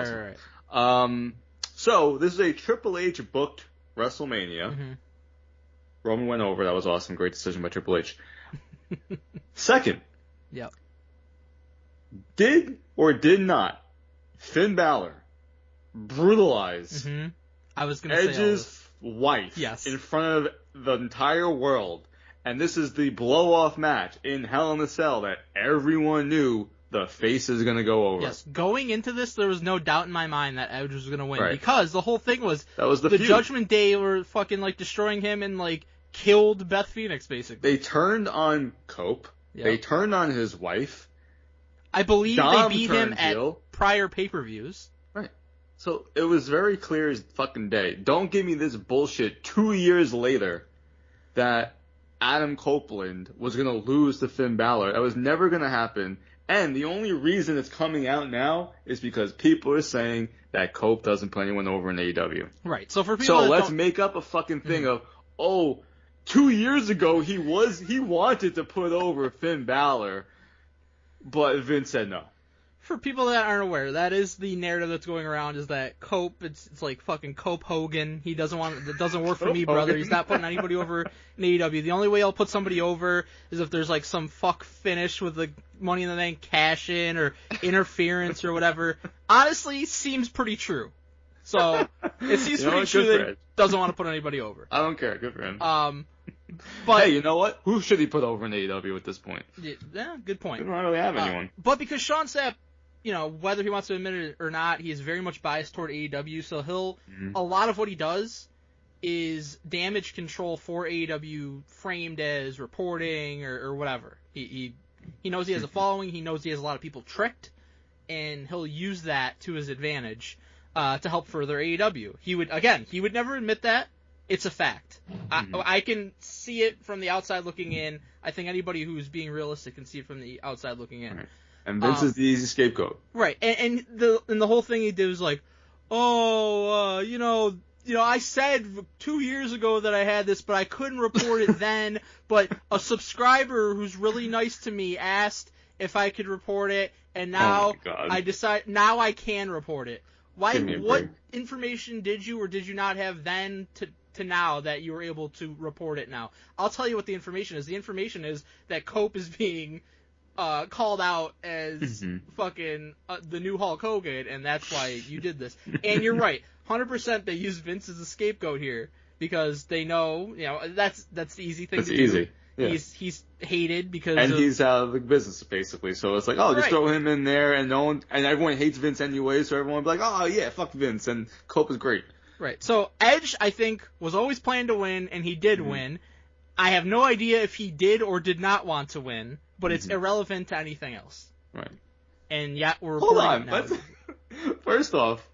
awesome. Right. So this is a Triple H booked WrestleMania. Roman went over. That was awesome. Great decision by Triple H. Second. Yep. Did or did not Finn Balor brutalize I was gonna say Edge's wife in front of the entire world? And this is the blow-off match in Hell in a Cell that everyone knew the face is going to go over. Yes, going into this, there was no doubt in my mind that Edge was going to win. Right. Because the whole thing was that was the feud. Judgment Day were fucking destroying him and killed Beth Phoenix, basically. They turned on Cope. Yep. They turned on his wife. I believe they beat him at prior pay-per-views. Right. So it was very clear as fucking day. Don't give me this bullshit 2 years later that Adam Copeland was going to lose to Finn Balor. That was never going to happen. And the only reason it's coming out now is because people are saying that Cope doesn't put anyone over in AEW. Right. So for people let's make up a fucking thing of, 2 years ago he wanted to put over Finn Balor, but Vince said no. For people that aren't aware, that is the narrative that's going around, is that Cope, it's like fucking Cope Hogan. It doesn't work for me, brother. He's not putting anybody over in AEW. The only way I'll put somebody over is if there's some fuck finish with the Money in the Bank cash in or interference or whatever. Honestly, seems pretty true. So, it seems pretty true that he doesn't want to put anybody over. I don't care. Good for him. But hey, you know what? Who should he put over in AEW at this point? Yeah, good point. He don't really have anyone. But because Sean Sapp, whether he wants to admit it or not, he is very much biased toward AEW, so a lot of what he does is damage control for AEW framed as reporting or whatever. He knows he has a following, he knows he has a lot of people tricked, and he'll use that to his advantage to help further AEW. He would never admit that. It's a fact. I can see it from the outside looking in. I think anybody who's being realistic can see it from the outside looking in. Right. And Vince is the easy scapegoat. Right. And the whole thing he did was I said 2 years ago that I had this, but I couldn't report it then. But a subscriber who's really nice to me asked if I could report it, and now now I can report it. What information did you or did you not have then to now that you were able to report it now? I'll tell you what the information is. The information is that Cope is being called out as fucking the new Hulk Hogan, and that's why you did this. And you're right, 100% they use Vince as a scapegoat here because they know, that's the easy thing to do. Yeah. He's hated because and he's out of the business basically. So it's like, oh, just throw him in there, and everyone hates Vince anyway, so everyone will be like, oh yeah, fuck Vince, and Cope is great. Right. So Edge, I think, was always planned to win, and he did win. I have no idea if he did or did not want to win, but it's irrelevant to anything else. Right. And yet we're hold on. First off,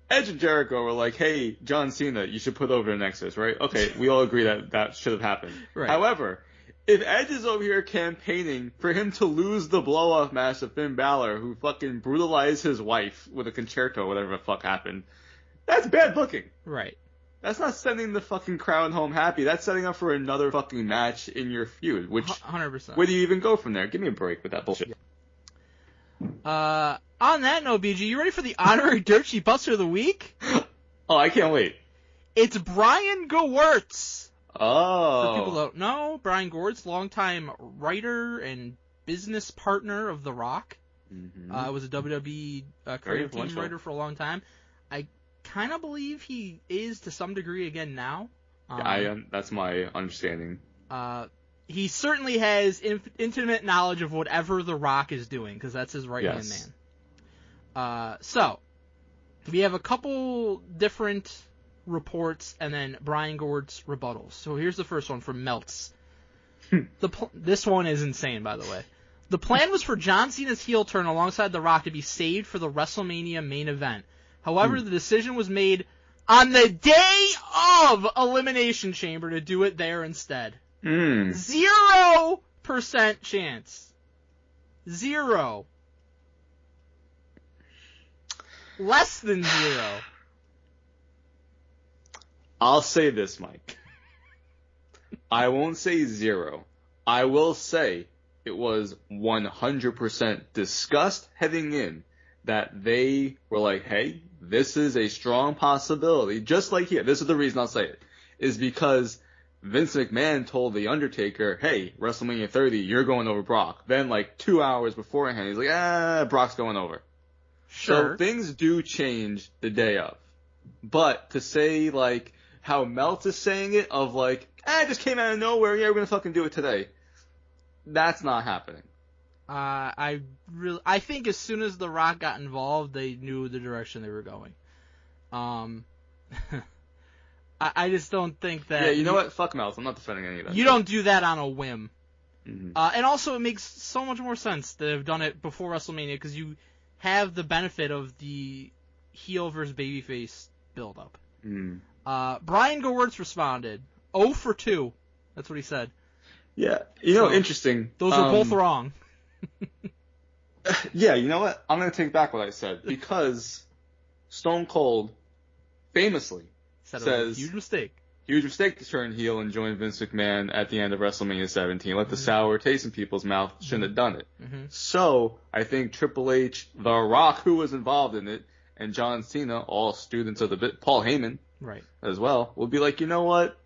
Edge and Jericho were like, hey, John Cena, you should put over the Nexus, right? Okay, we all agree that should have happened. Right. However, if Edge is over here campaigning for him to lose the blow-off match to Finn Balor, who fucking brutalized his wife with a concerto, whatever the fuck happened, that's bad booking. Right. That's not sending the fucking crowd home happy. That's setting up for another fucking match in your feud, which 100%. Where do you even go from there? Give me a break with that bullshit. On that note, BG, you ready for the honorary Dirt Sheet Buster of the week? Oh, I can't wait. It's Brian Gewirtz. Oh. For people who don't know, Brian Gewirtz, longtime writer and business partner of The Rock. Was a WWE creative team writer for a long time. I kind of believe he is to some degree again now. That's my understanding. He certainly has intimate knowledge of whatever The Rock is doing, because that's his right-hand man. So, we have a couple different reports, and then Brian Gewirtz rebuttals. So here's the first one from Meltz. This one is insane, by the way. The plan was for John Cena's heel turn alongside The Rock to be saved for the WrestleMania main event. However, the decision was made on the day of Elimination Chamber to do it there instead. 0% chance. 0. Less than 0. I'll say this, Mike. I won't say 0. I will say it was 100% discussed heading in that they were like, hey, this is a strong possibility. Just like here, this is the reason I'll say it, is because Vince McMahon told The Undertaker, hey, WrestleMania 30, you're going over Brock. Then, like, 2 hours beforehand, he's like, Brock's going over. Sure. So things do change the day of. But to say, like, how Melt is saying it, of like, it just came out of nowhere, yeah, we're going to fucking do it today. That's not happening. I think as soon as The Rock got involved, they knew the direction they were going. I just don't think that... Yeah, you know what? Fuck Mouth. I'm not defending any of that. You don't do that on a whim. And also, it makes so much more sense to have done it before WrestleMania, because you have the benefit of the heel versus babyface build-up. Brian Gewirtz responded, 0 for 2. That's what he said. Yeah, interesting. Those were both wrong. Yeah, you know what? I'm going to take back what I said, because Stone Cold famously says, huge mistake to turn heel and join Vince McMahon at the end of WrestleMania 17. Let the sour taste in people's mouth. Shouldn't have done it. So I think Triple H, The Rock, who was involved in it, and John Cena, all students of the bit, Paul Heyman, as well, will be like, you know what?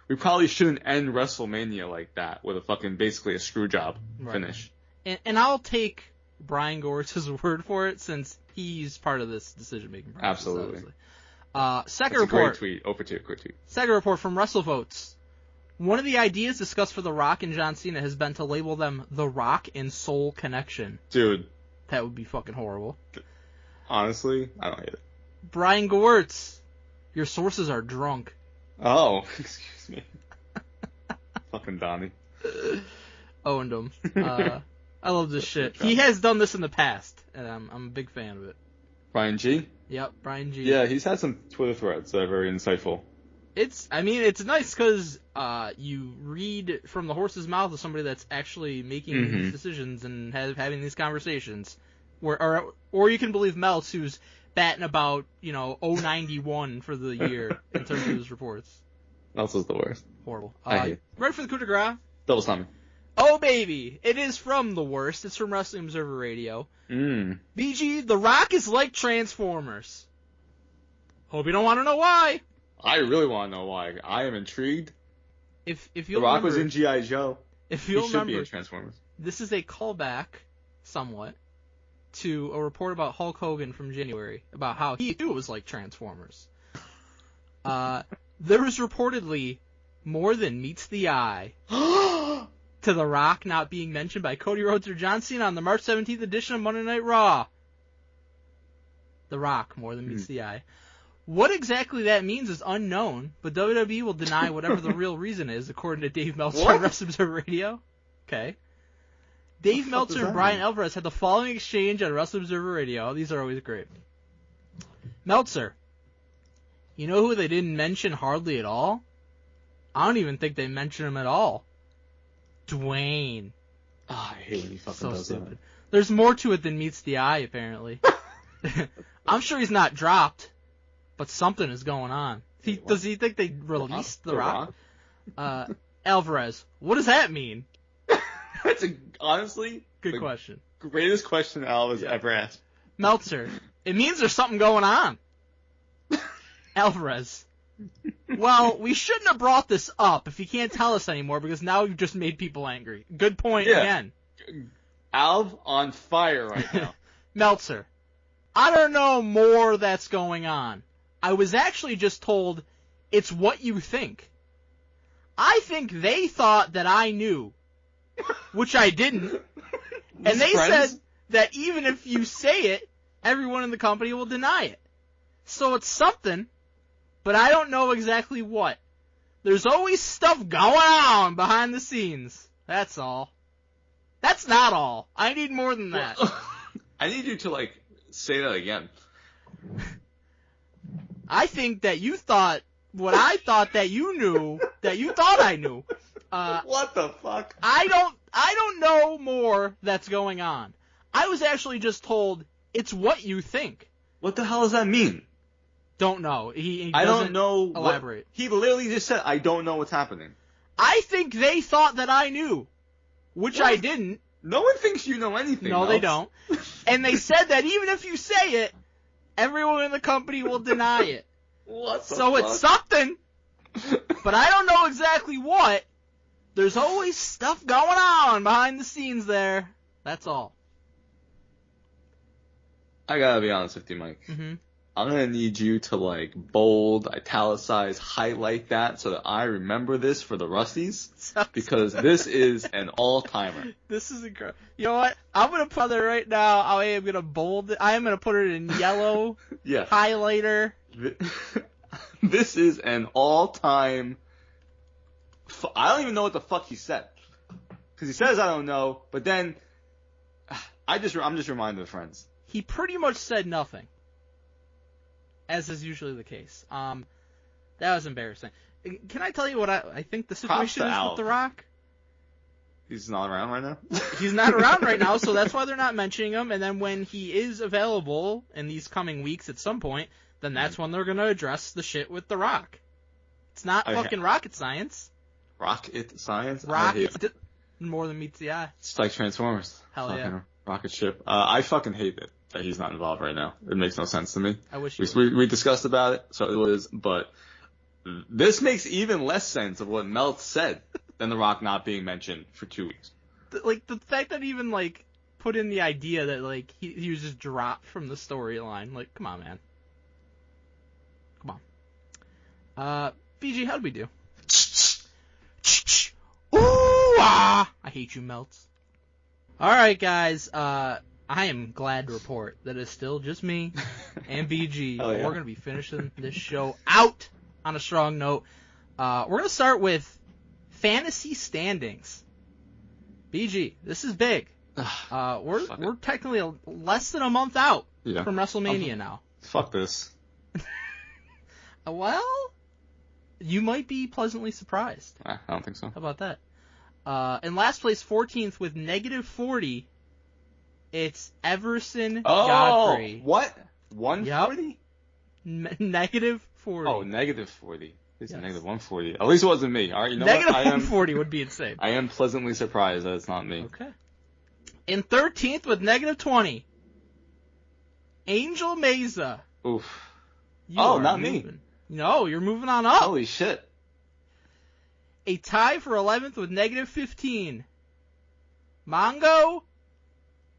We probably shouldn't end WrestleMania like that with a fucking basically a screw job finish. And I'll take Brian Gewirz's word for it, since he's part of this decision-making process. Absolutely. Second report. Great tweet. Over to quick tweet. Second report from WrestleVotes. One of the ideas discussed for The Rock and John Cena has been to label them The Rock and Soul Connection. Dude. That would be fucking horrible. Honestly, I don't hate it. Brian Gewirtz, your sources are drunk. Oh, excuse me. Fucking Donnie. Owned him. I love this shit. He has done this in the past, and I'm a big fan of it. Brian G? Yep, Brian G. Yeah, he's had some Twitter threads that are very insightful. It's nice because you read from the horse's mouth of somebody that's actually making these decisions and having these conversations. Or you can believe Meltz, who's batting about, 091 for the year in terms of his reports. Meltz is the worst. Horrible. I hate it. Ready for the coup de grace? Double stomach. Oh, baby. It is from The Worst. It's from Wrestling Observer Radio. BG, The Rock is like Transformers. Hope you don't want to know why. I really want to know why. I am intrigued. If The Rock was in G.I. Joe. If you'll remember, should be in Transformers. This is a callback, somewhat, to a report about Hulk Hogan from January, about how he too was like Transformers. There was reportedly more than meets the eye to The Rock not being mentioned by Cody Rhodes or John Cena on the March 17th edition of Monday Night Raw. The Rock more than meets the eye. What exactly that means is unknown, but WWE will deny whatever the real reason is, according to Dave Meltzer on Wrestling Observer Radio. Okay. Dave Meltzer and Brian Alvarez had the following exchange on Wrestling Observer Radio. These are always great. Meltzer, you know who they didn't mention hardly at all? I don't even think they mentioned him at all. Dwayne. Oh, I hate when he fucking does stupid. that. There's more to it than meets the eye, apparently. I'm sure he's not dropped, but something is going on. Does he think they released The Rock? Alvarez, what does that mean? That's honestly good question. Greatest question Al has ever asked. Meltzer, it means there's something going on. Alvarez, well, we shouldn't have brought this up if you can't tell us anymore because now you've just made people angry. Good point again. Alv on fire right now. Meltzer, I don't know more that's going on. I was actually just told it's what you think. I think they thought that I knew, which I didn't. And they said that even if you say it, everyone in the company will deny it. So it's something, but I don't know exactly what. There's always stuff going on behind the scenes. That's all. That's not all. I need more than that. I need you to, say that again. I think that you thought what I thought that you knew, that you thought I knew. What the fuck? I don't know more that's going on. I was actually just told it's what you think. What the hell does that mean? Don't know. He I don't know. Elaborate. He literally just said, I don't know what's happening. I think they thought that I knew, which I didn't. No one thinks you know anything. No, they don't. And they said that even if you say it, everyone in the company will deny it. What the fuck? It's something, but I don't know exactly what. There's always stuff going on behind the scenes there. That's all. I gotta be honest with you, Mike. Mm-hmm. I'm gonna need you to bold, italicize, highlight that so that I remember this for the Rusties, because this is an all-timer. This is incredible. You know what? I'm gonna put it right now. I am gonna bold it. I am gonna put it in yellow. Yeah. Highlighter. This is an all-time. I don't even know what the fuck he said, because he says I don't know, but then I'm just reminded of friends. He pretty much said nothing, as is usually the case. That was embarrassing. Can I tell you what I think the situation is with The Rock? He's not around right now? He's not around right now, so that's why they're not mentioning him. And then when he is available in these coming weeks at some point, then that's when they're going to address the shit with The Rock. It's not fucking rocket science. Rocket science? Rocket more than meets the eye. It's like Transformers. Hell fucking yeah. Rocket ship. I fucking hate it that he's not involved right now. It makes no sense to me. I wish we discussed about it, so it was, but this makes even less sense of what Melt said than The Rock not being mentioned for 2 weeks. The fact that he even, put in the idea that, he was just dropped from the storyline. Come on, man. Come on. BG, how'd we do? Ooh, ah! I hate you, Melts. Alright, guys, I am glad to report that it's still just me and BG. Oh, yeah. We're going to be finishing this show out on a strong note. We're going to start with fantasy standings. BG, this is big. We're technically less than a month out from WrestleMania now. Fuck this. Well, you might be pleasantly surprised. I don't think so. How about that? In last place, 14th with -40, it's Everson Godfrey. What? 140? Yep. -40. Oh, -40. It's -140. At least it wasn't me. All right, you know what? -140 would be insane. I am pleasantly surprised that it's not me. Okay. In 13th with -20, Angel Mesa. Oof. Not me. No, you're moving on up. Holy shit. A tie for 11th with -15. Mongo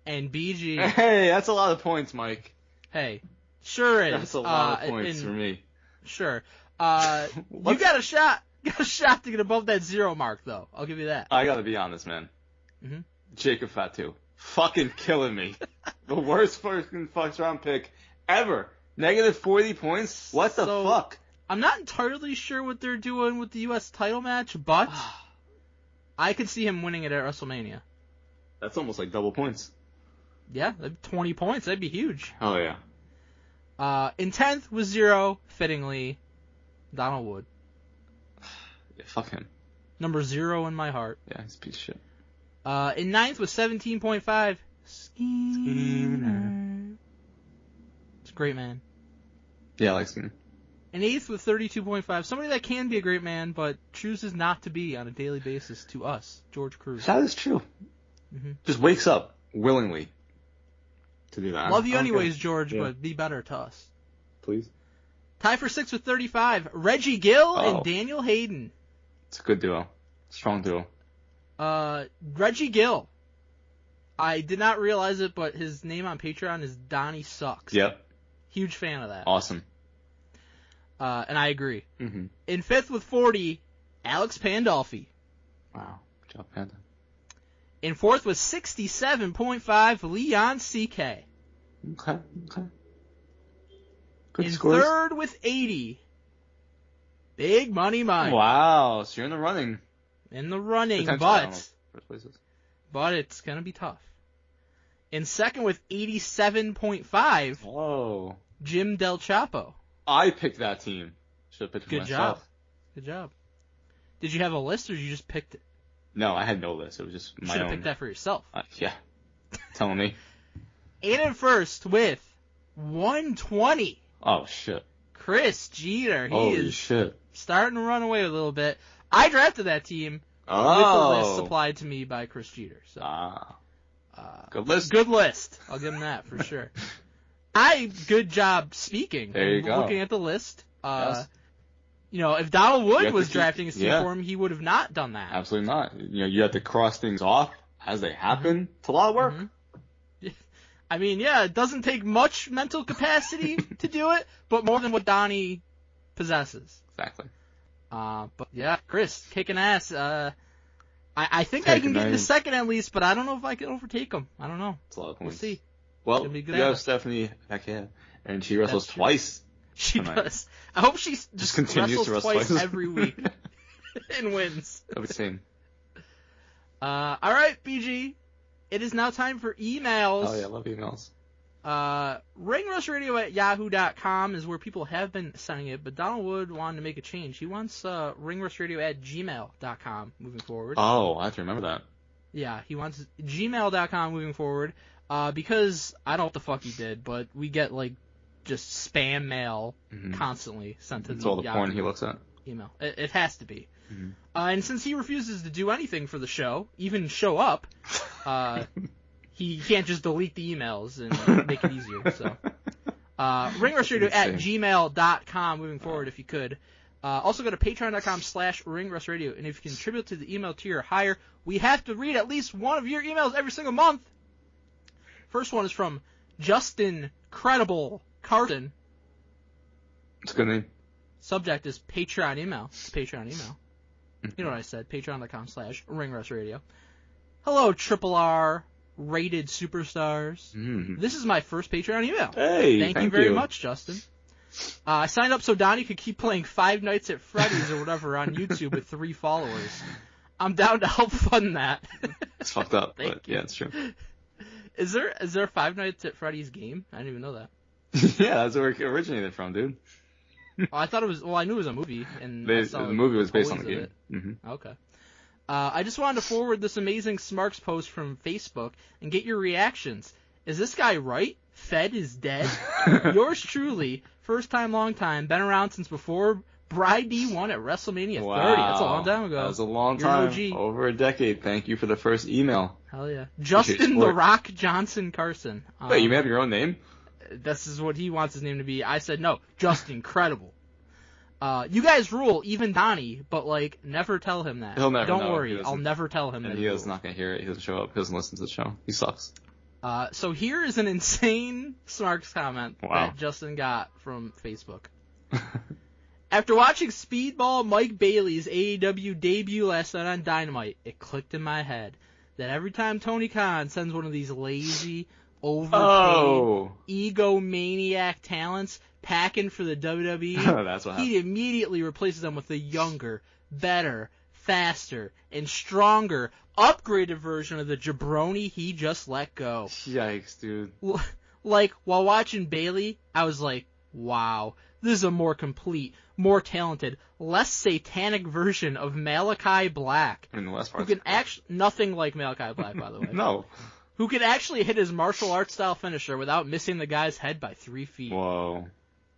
and BG. Hey, that's a lot of points, Mike. Hey, sure is. That's a lot of points for me. Sure. You got a shot. got a shot to get above that 0 mark, though. I'll give you that. I gotta be honest, man. Mm-hmm. Jacob Fatu. Fucking killing me. The worst first round pick ever. Negative 40 points? What the fuck? I'm not entirely sure what they're doing with the U.S. title match, but I could see him winning it at WrestleMania. That's almost like double points. Yeah, 20 points. That'd be huge. Oh, yeah. In 10th was 0, fittingly, Donald Wood. Yeah, fuck him. Number 0 in my heart. Yeah, he's a piece of shit. In 9th was 17.5, Skeeter. It's a great man. Yeah, I like Skeeter. In 8th with 32.5, somebody that can be a great man, but chooses not to be on a daily basis to us, George Cruz. That is true. Mm-hmm. Just wakes up willingly to do that. Love you anyways, George, but be better to us. Please. Tie for 6th with 35, Reggie Gill and Daniel Hayden. It's a good duo. Strong duo. Reggie Gill. I did not realize it, but his name on Patreon is Donnie Sucks. Yep. Huge fan of that. Awesome. And I agree. Mm-hmm. In 5th with 40, Alex Pandolfi. Wow. Good job, Panda. In 4th with 67.5, Leon CK. Okay. Good in scores. 3rd with 80, Big Money Mike. Wow, so you're in the running. In the running, but it's going to be tough. In 2nd with 87.5, Jim Del Chapo. I picked that team. Should have picked it myself. Good job. Did you have a list, or you just picked it? No, I had no list. It was just my own. Should have picked that for yourself. Yeah. Telling me. And in 1st with 120. Oh, shit. Chris Jeter. Holy shit. Starting to run away a little bit. I drafted that team with the list supplied to me by Chris Jeter. So. Good list. Good list. I'll give him that for sure. Good job speaking. There you go. Looking at the list. Yes. You know, if Donald Wood was drafting his team for him, he would have not done that. Absolutely not. You know, you have to cross things off as they happen. Mm-hmm. It's a lot of work. Mm-hmm. I mean, yeah, it doesn't take much mental capacity to do it, but more than what Donnie possesses. Exactly. But yeah, Chris, kicking ass. I think I can get into 2nd at least, but I don't know if I can overtake him. I don't know. It's a lot of points. We'll see. Well, you have Stephanie, and she wrestles twice. She does. I hope she just continues wrestles to wrestle twice every week and wins. That'll be the same. All right, BG. It is now time for emails. Oh, yeah, I love emails. ringrustradio@yahoo.com is where people have been sending it, but Donald Wood wanted to make a change. He wants ringrustradio@gmail.com moving forward. Oh, I have to remember that. Yeah, he wants gmail.com moving forward because I don't know what the fuck he did, but we get, like, just spam mail constantly sent to It's all the porn he looks at. Email. It has to be. Mm-hmm. And since he refuses to do anything for the show, even show up, he can't just delete the emails and make it easier. So, ringrustradio@gmail.com moving forward if you could. Also go to patreon.com/ringrustradio, and if you can contribute to the email tier higher, we have to read at least one of your emails every single month. First one is from Justin Credible Carton. It's a good name. Subject is Patreon email. Patreon email. You know what I said. Patreon.com/ringrustradio. Hello, Triple R rated superstars. This is my first Patreon email. Hey, thank you very much, Justin. I signed up so Donnie could keep playing Five Nights at Freddy's or whatever on YouTube with 3 followers. I'm down to help fund that. It's fucked up, but yeah, it's true. Is there a Five Nights at Freddy's game? I didn't even know that. Yeah, that's where it originated from, dude. I thought it was. Well, I knew it was a movie, and the movie was based on the game. Mm-hmm. Okay. I just wanted to forward this amazing Smarks post from Facebook and get your reactions. Is this guy right? Fed is dead? Yours truly, first time, long time, been around since before Bride D won at WrestleMania 30. That's a long time ago. That was a long time. Over a decade. Thank you for the first email. Hell yeah. Justin The Rock Johnson Carson. Wait, you may have your own name? This is what he wants his name to be. I said no. Justin Credible. You guys rule, even Donnie, but, like, never tell him that. He'll never know. Don't worry, I'll never tell him that. And he is not going to hear it. He doesn't show up. He doesn't listen to the show. He sucks. So here is an insane Smarks comment that Justin got from Facebook. After watching Speedball Mike Bailey's AEW debut last night on Dynamite, it clicked in my head that every time Tony Khan sends one of these lazy, overpaid, egomaniac talents packing for the WWE, he immediately replaces them with a younger, better, faster, and stronger, upgraded version of the jabroni he just let go. Yikes, dude. Like, while watching Bailey, I was like, wow, this is a more complete, more talented, less satanic version of Malachi Black. In the last part. Who can nothing like Malachi Black, by the way. No. Who can actually hit his martial arts style finisher without missing the guy's head by 3 feet. Whoa.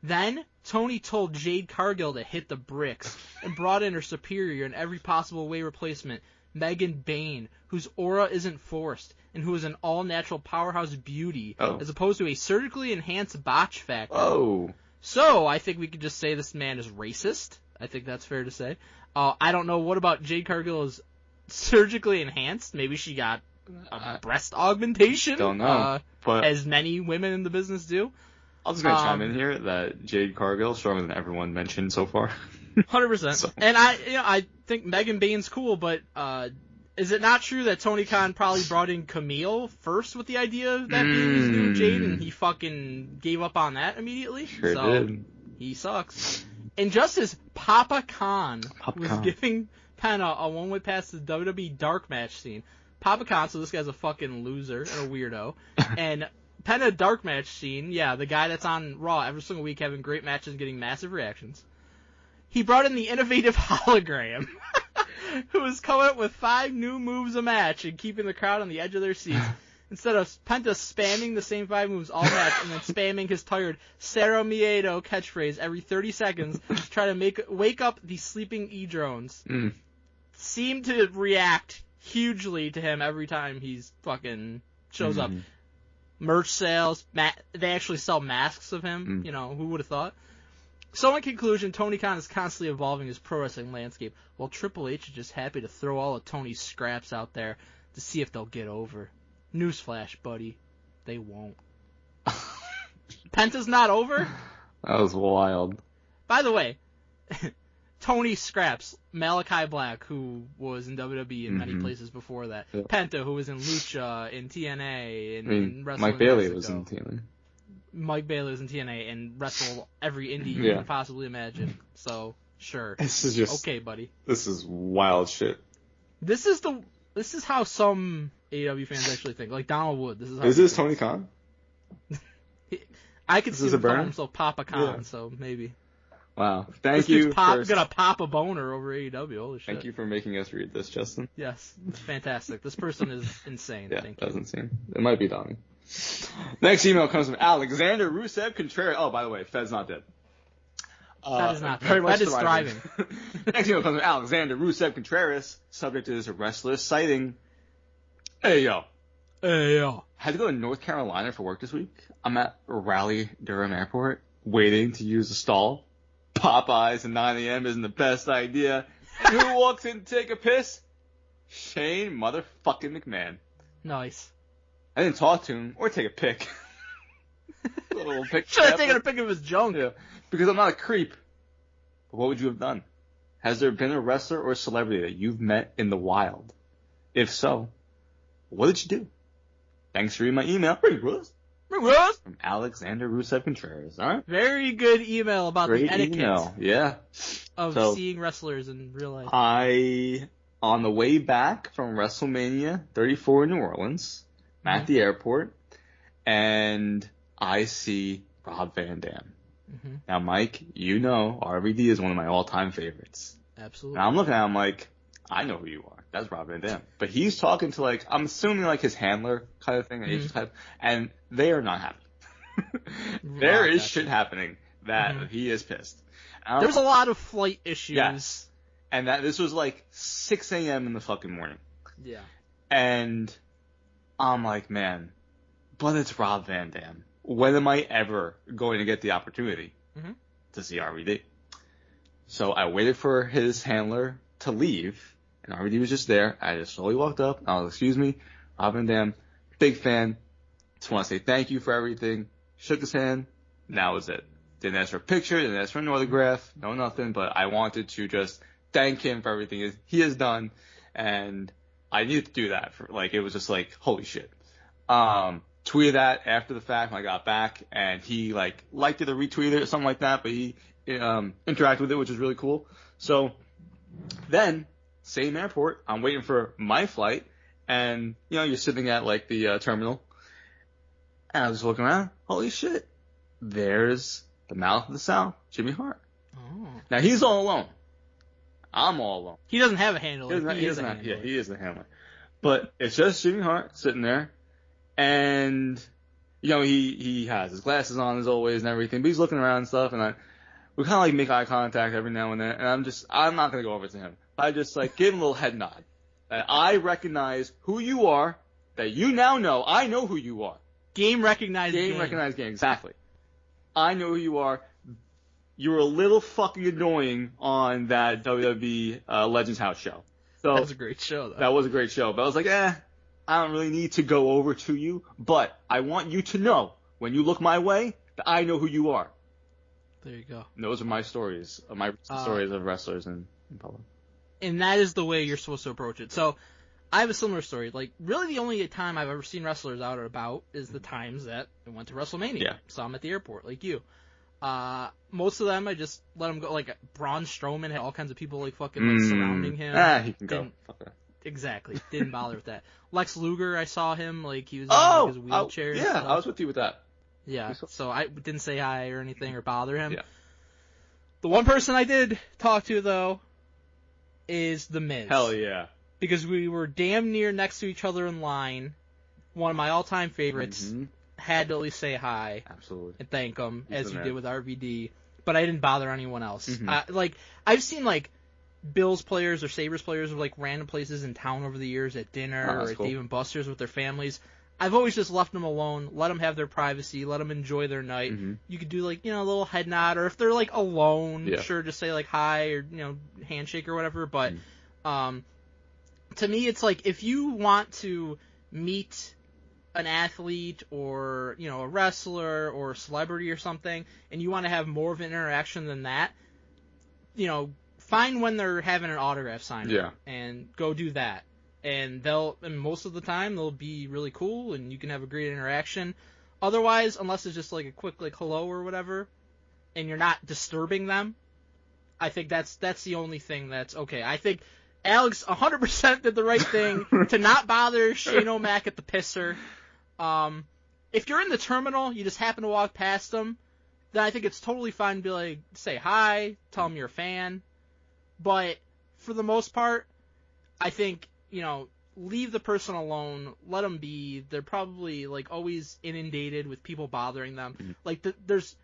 Then, Tony told Jade Cargill to hit the bricks, and brought in her superior in every possible way replacement, Megan Bayne, whose aura isn't forced, and who is an all-natural powerhouse beauty, as opposed to a surgically enhanced botch factor. Oh. So, I think we could just say this man is racist. I think that's fair to say. I don't know, what about Jade Cargill is surgically enhanced? Maybe she got a breast augmentation? Don't know. But as many women in the business do. I'm just going to chime in here that Jade Cargill is stronger than everyone mentioned so far. 100%. So. And I think Megan Bayne's cool, but is it not true that Tony Khan probably brought in Camille first with the idea that he was doing Jade, and he fucking gave up on that immediately? Sure did. He sucks. And just as Papa Khan was giving Penta a one-way pass to the WWE dark match scene, Papa Khan, so this guy's a fucking loser and a weirdo, and Penta dark match scene, yeah, the guy that's on Raw every single week having great matches and getting massive reactions. He brought in the innovative hologram, who was coming up with 5 new moves a match and keeping the crowd on the edge of their seats. Instead of Penta spamming the same 5 moves all match and then spamming his tired Sarah Miedo catchphrase every 30 seconds to try to wake up the sleeping E-drones, seemed to react hugely to him every time he's fucking shows up. Merch sales, they actually sell masks of him, you know, who would have thought? So in conclusion, Tony Khan is constantly evolving his pro wrestling landscape, while Triple H is just happy to throw all of Tony's scraps out there to see if they'll get over. Newsflash, buddy, they won't. Penta's not over? That was wild. By the way, Tony Scraps, Malachi Black, who was in WWE in many places before that. Yeah. Penta, who was in Lucha, in TNA, in Wrestling Mike Bailey was in TNA. Mike Bailey was in TNA and wrestled every indie you can possibly imagine. So, sure. This is just... Okay, buddy. This is wild shit. This is how some AEW fans actually think. Like Donald Wood. Is this Tony Khan? I could see him calling himself Papa Khan, so maybe. Wow. Thank you. Gonna pop a boner over AEW. Holy shit. Thank you for making us read this, Justin. Yes. It's fantastic. This person is insane. Yeah, Thank you. That's insane. It might be Donnie. Next email comes from Alexander Rusev Contreras. Oh, by the way, Fed's not dead. That is not dead. Fed is thriving. Next email comes from Alexander Rusev Contreras. Subject is a wrestler's sighting. Hey, yo. Had to go to North Carolina for work this week. I'm at Raleigh-Durham Airport waiting to use the stall. Popeyes at 9 a.m. isn't the best idea. And who walks in to take a piss? Shane motherfucking McMahon. Nice. I didn't talk to him or take a pic. Should have taken a pic of his junk. Yeah, because I'm not a creep. But what would you have done? Has there been a wrestler or celebrity that you've met in the wild? If so, what did you do? Thanks for reading my email. From Alexander Rusev Contreras. All right. Very good email about Great the etiquette yeah. of seeing wrestlers in real life. On the way back from WrestleMania 34 in New Orleans, I'm at the airport, and I see Rob Van Dam. Now, Mike, you know RVD is one of my all-time favorites. Absolutely. Now, I'm looking at him like, I know who you are. That's Rob Van Dam. But he's talking to, like, I'm assuming, like, his handler kind of thing, agent type, and they are not happy. There is shit happening that he is pissed. There's a lot of flight issues. Yes. And that this was, like, 6 a.m. in the fucking morning. Yeah. And I'm like, man, but it's Rob Van Dam. When am I ever going to get the opportunity to see RVD? So I waited for his handler to leave, and RVD was just there. I just slowly walked up. I was, excuse me, Rob Van Dam, big fan. Just want to say thank you for everything. Shook his hand. That was it. Didn't ask for a picture, didn't ask for an autograph, no nothing, but I wanted to just thank him for everything he has done, and I needed to do that. It was just like, holy shit. Tweeted that after the fact when I got back, and he liked it or retweeted it or something like that, but he interacted with it, which is really cool. So then, same airport, I'm waiting for my flight, and you're sitting at the terminal, and I was just looking around, holy shit, there's the Mouth of the South, Jimmy Hart. Oh. Now he's all alone. I'm all alone. He doesn't have a handler. He is the handler. But it's just Jimmy Hart sitting there, and he has his glasses on as always and everything, but he's looking around and stuff, and we kind of make eye contact every now and then, and I'm not gonna go over to him. I just give him a little head nod. And I recognize who you are, that you now know. I know who you are. Game recognized game. Exactly. I know who you are. You were a little fucking annoying on that WWE Legends House show. So that was a great show, though. That was a great show. But I was like, I don't really need to go over to you. But I want you to know, when you look my way, that I know who you are. There you go. And those are my stories. My stories of wrestlers in public. And that is the way you're supposed to approach it. So I have a similar story. Really the only time I've ever seen wrestlers out or about is the times that I went to WrestleMania. Yeah. Saw them at the airport, like you. Most of them, I just let them go. Braun Strowman had all kinds of people surrounding him. He can go. Okay. Exactly. Didn't bother with that. Lex Luger, I saw him, he was in his wheelchair. Yeah, I was with you with that. Yeah, so I didn't say hi or anything or bother him. Yeah. The one person I did talk to, though, is The Miz. Hell yeah. Because we were damn near next to each other in line. One of my all-time favorites. Mm-hmm. Had to at least say hi. Absolutely. And thank him, He's as you man. did with RVD. But I didn't bother anyone else. Mm-hmm. I've seen, Bills players or Sabres players of, random places in town over the years at dinner or at Dave & Buster's with their families. I've always just left them alone, let them have their privacy, let them enjoy their night. Mm-hmm. You could do, a little head nod, or if they're, alone, sure, just say, hi, or, handshake or whatever. But, to me, it's if you want to meet an athlete or, a wrestler or a celebrity or something, and you want to have more of an interaction than that, find when they're having an autograph signing. Yeah. And go do that. And most of the time, they'll be really cool, and you can have a great interaction. Otherwise, unless it's just a quick hello or whatever, and you're not disturbing them, I think that's the only thing that's okay. I think Alex 100% did the right thing to not bother Shane O'Mac at the pisser. If you're in the terminal, you just happen to walk past them, then I think it's totally fine to be say hi, tell them you're a fan. But for the most part, I think, leave the person alone, let them be. They're probably, always inundated with people bothering them. Mm-hmm. There's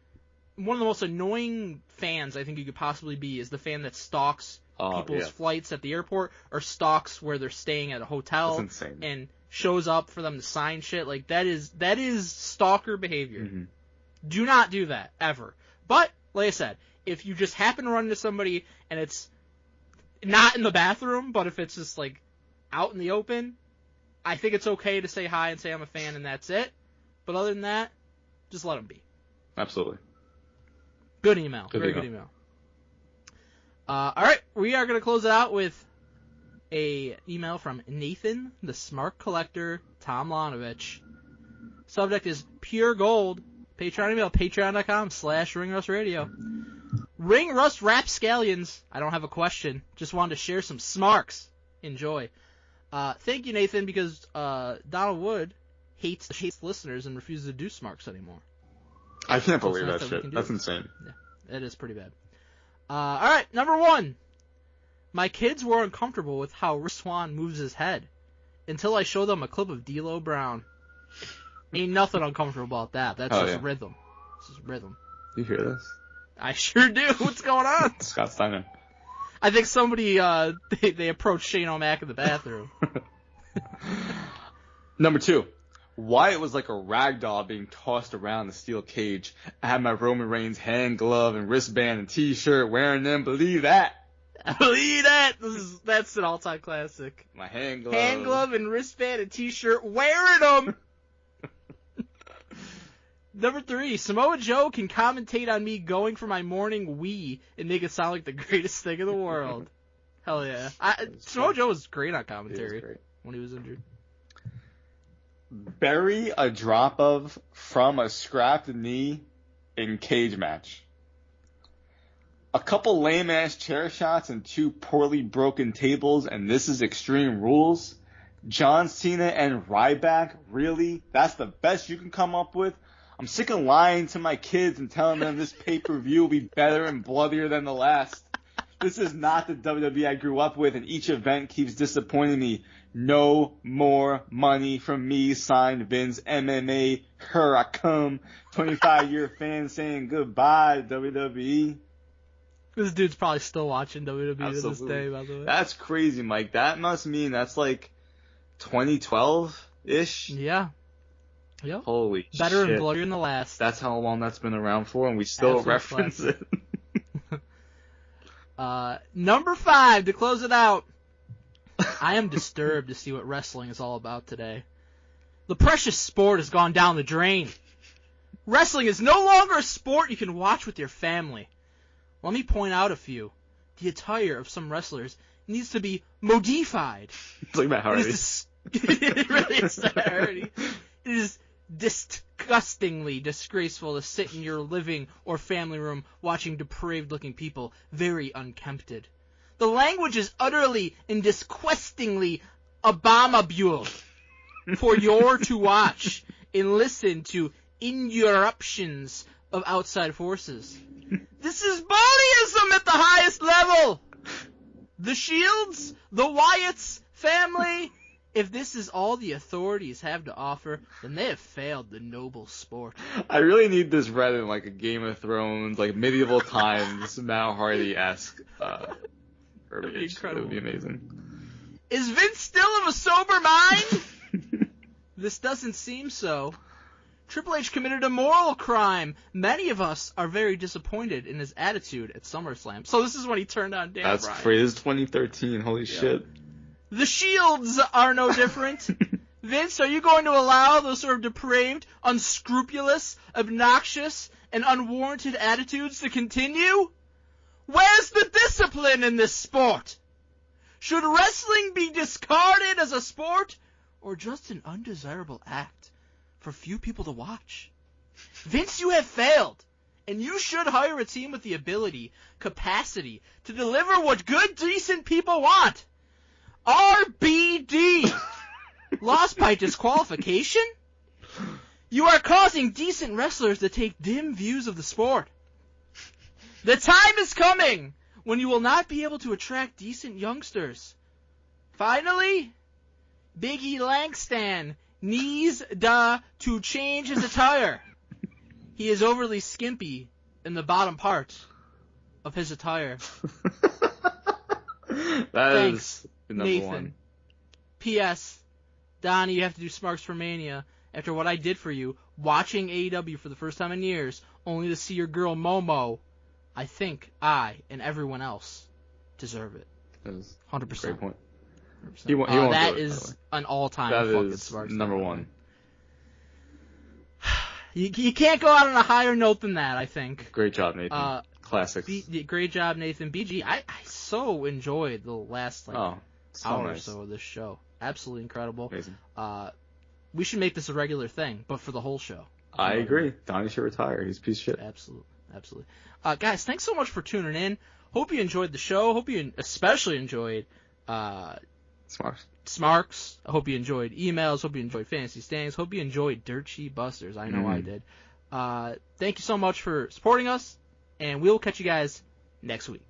one of the most annoying fans I think you could possibly be is the fan that stalks people's flights at the airport or stalks where they're staying at a hotel. That's insane. And shows up for them to sign shit. That is stalker behavior. Mm-hmm. Do not do that, ever. But, like I said, if you just happen to run into somebody and it's not in the bathroom, but if it's just, out in the open, I think it's okay to say hi and say I'm a fan and that's it. But other than that, just let them be. Absolutely. Good email. Very good email. Alright, we are going to close it out with a email from Nathan, the Smart Collector, Tom Lanovich. Subject is Pure Gold. Patreon email, patreon.com/ringrustradio. Ring Rust Rapscallions. I don't have a question. Just wanted to share some smarks. Enjoy. Thank you, Nathan, because Donald Wood hates listeners and refuses to do smarks anymore. I can't believe that shit. That's insane. Yeah, it is pretty bad. Alright, number 1. My kids were uncomfortable with how Rick Swan moves his head until I showed them a clip of D'Lo Brown. Ain't nothing uncomfortable about that. That's just rhythm. It's just rhythm. You hear this? I sure do. What's going on? Scott Steiner. I think somebody, they approached Shane O'Mac in the bathroom. Number 2. Wyatt was like a rag doll being tossed around the steel cage. I had my Roman Reigns hand glove and wristband and t-shirt wearing them. Believe that. Believe that. That's an all-time classic. My hand glove. Hand glove and wristband and t-shirt wearing them. Number 3, Samoa Joe can commentate on me going for my morning wee and make it sound like the greatest thing in the world. Hell yeah. Samoa Joe was great on commentary when he was injured. Bury a drop of from a scrapped knee in cage match. A couple lame-ass chair shots and 2 poorly broken tables, and this is Extreme Rules? John Cena and Ryback? Really? That's the best you can come up with? I'm sick of lying to my kids and telling them this pay-per-view will be better and bloodier than the last. This is not the WWE I grew up with, and each event keeps disappointing me. No more money from me, signed Vince. MMA, here I come. 25-year fan saying goodbye, WWE. This dude's probably still watching WWE to this day, by the way. That's crazy, Mike. That must mean that's like 2012-ish? Yeah. Yep. Holy shit. Better and bloodier than the last. That's how long that's been around for, and we still reference it. Number 5, to close it out. I am disturbed to see what wrestling is all about today. The precious sport has gone down the drain. Wrestling is no longer a sport you can watch with your family. Let me point out a few. The attire of some wrestlers needs to be modified. It's like Matt Hardy. It really is Matt Hardy. It is disgustingly disgraceful to sit in your living or family room watching depraved-looking people, very unkempted. The language is utterly and disgustingly abominable for your to watch and listen to interruptions of outside forces. This is bullyism at the highest level. The Shields, the Wyatts family, if this is all the authorities have to offer, then they have failed the noble sport. I really need this read in like a Game of Thrones, like medieval times, Matt Hardy-esque verbiage. Incredible. It would be amazing. Is Vince still of a sober mind? This doesn't seem so. Triple H committed a moral crime. Many of us are very disappointed in his attitude at SummerSlam. So this is when he turned on Dan Bryan. That's crazy. 2013. Holy shit. The Shields are no different. Vince, are you going to allow those sort of depraved, unscrupulous, obnoxious, and unwarranted attitudes to continue? Where's the discipline in this sport? Should wrestling be discarded as a sport, or just an undesirable act for few people to watch? Vince, you have failed, and you should hire a team with the ability, capacity, to deliver what good, decent people want. RBD! Lost by disqualification? You are causing decent wrestlers to take dim views of the sport. The time is coming when you will not be able to attract decent youngsters. Finally, Biggie Langston needs to change his attire. He is overly skimpy in the bottom part of his attire. Thanks, Nathan. One. P.S. Donnie, you have to do Smarks for Mania. After what I did for you, watching AEW for the first time in years, only to see your girl Momo, I think I and everyone else deserve it. That is 100%. Great point. 100%. He won't that do it, is an all-time that fucking is Smarks. Number one. You can't go out on a higher note than that, I think. Great job, Nathan. Classics. Great job, Nathan. BG, I so enjoyed the last hour or so of this show. Absolutely incredible. Amazing. We should make this a regular thing, but for the whole show. I agree. Donnie should retire. He's a piece of shit. Absolutely. Guys, thanks so much for tuning in. Hope you enjoyed the show. Hope you especially enjoyed Smarks. I hope you enjoyed emails. Hope you enjoyed Fantasy Standings. Hope you enjoyed Dirt Sheet Busters. I know I did. Thank you so much for supporting us, and we'll catch you guys next week.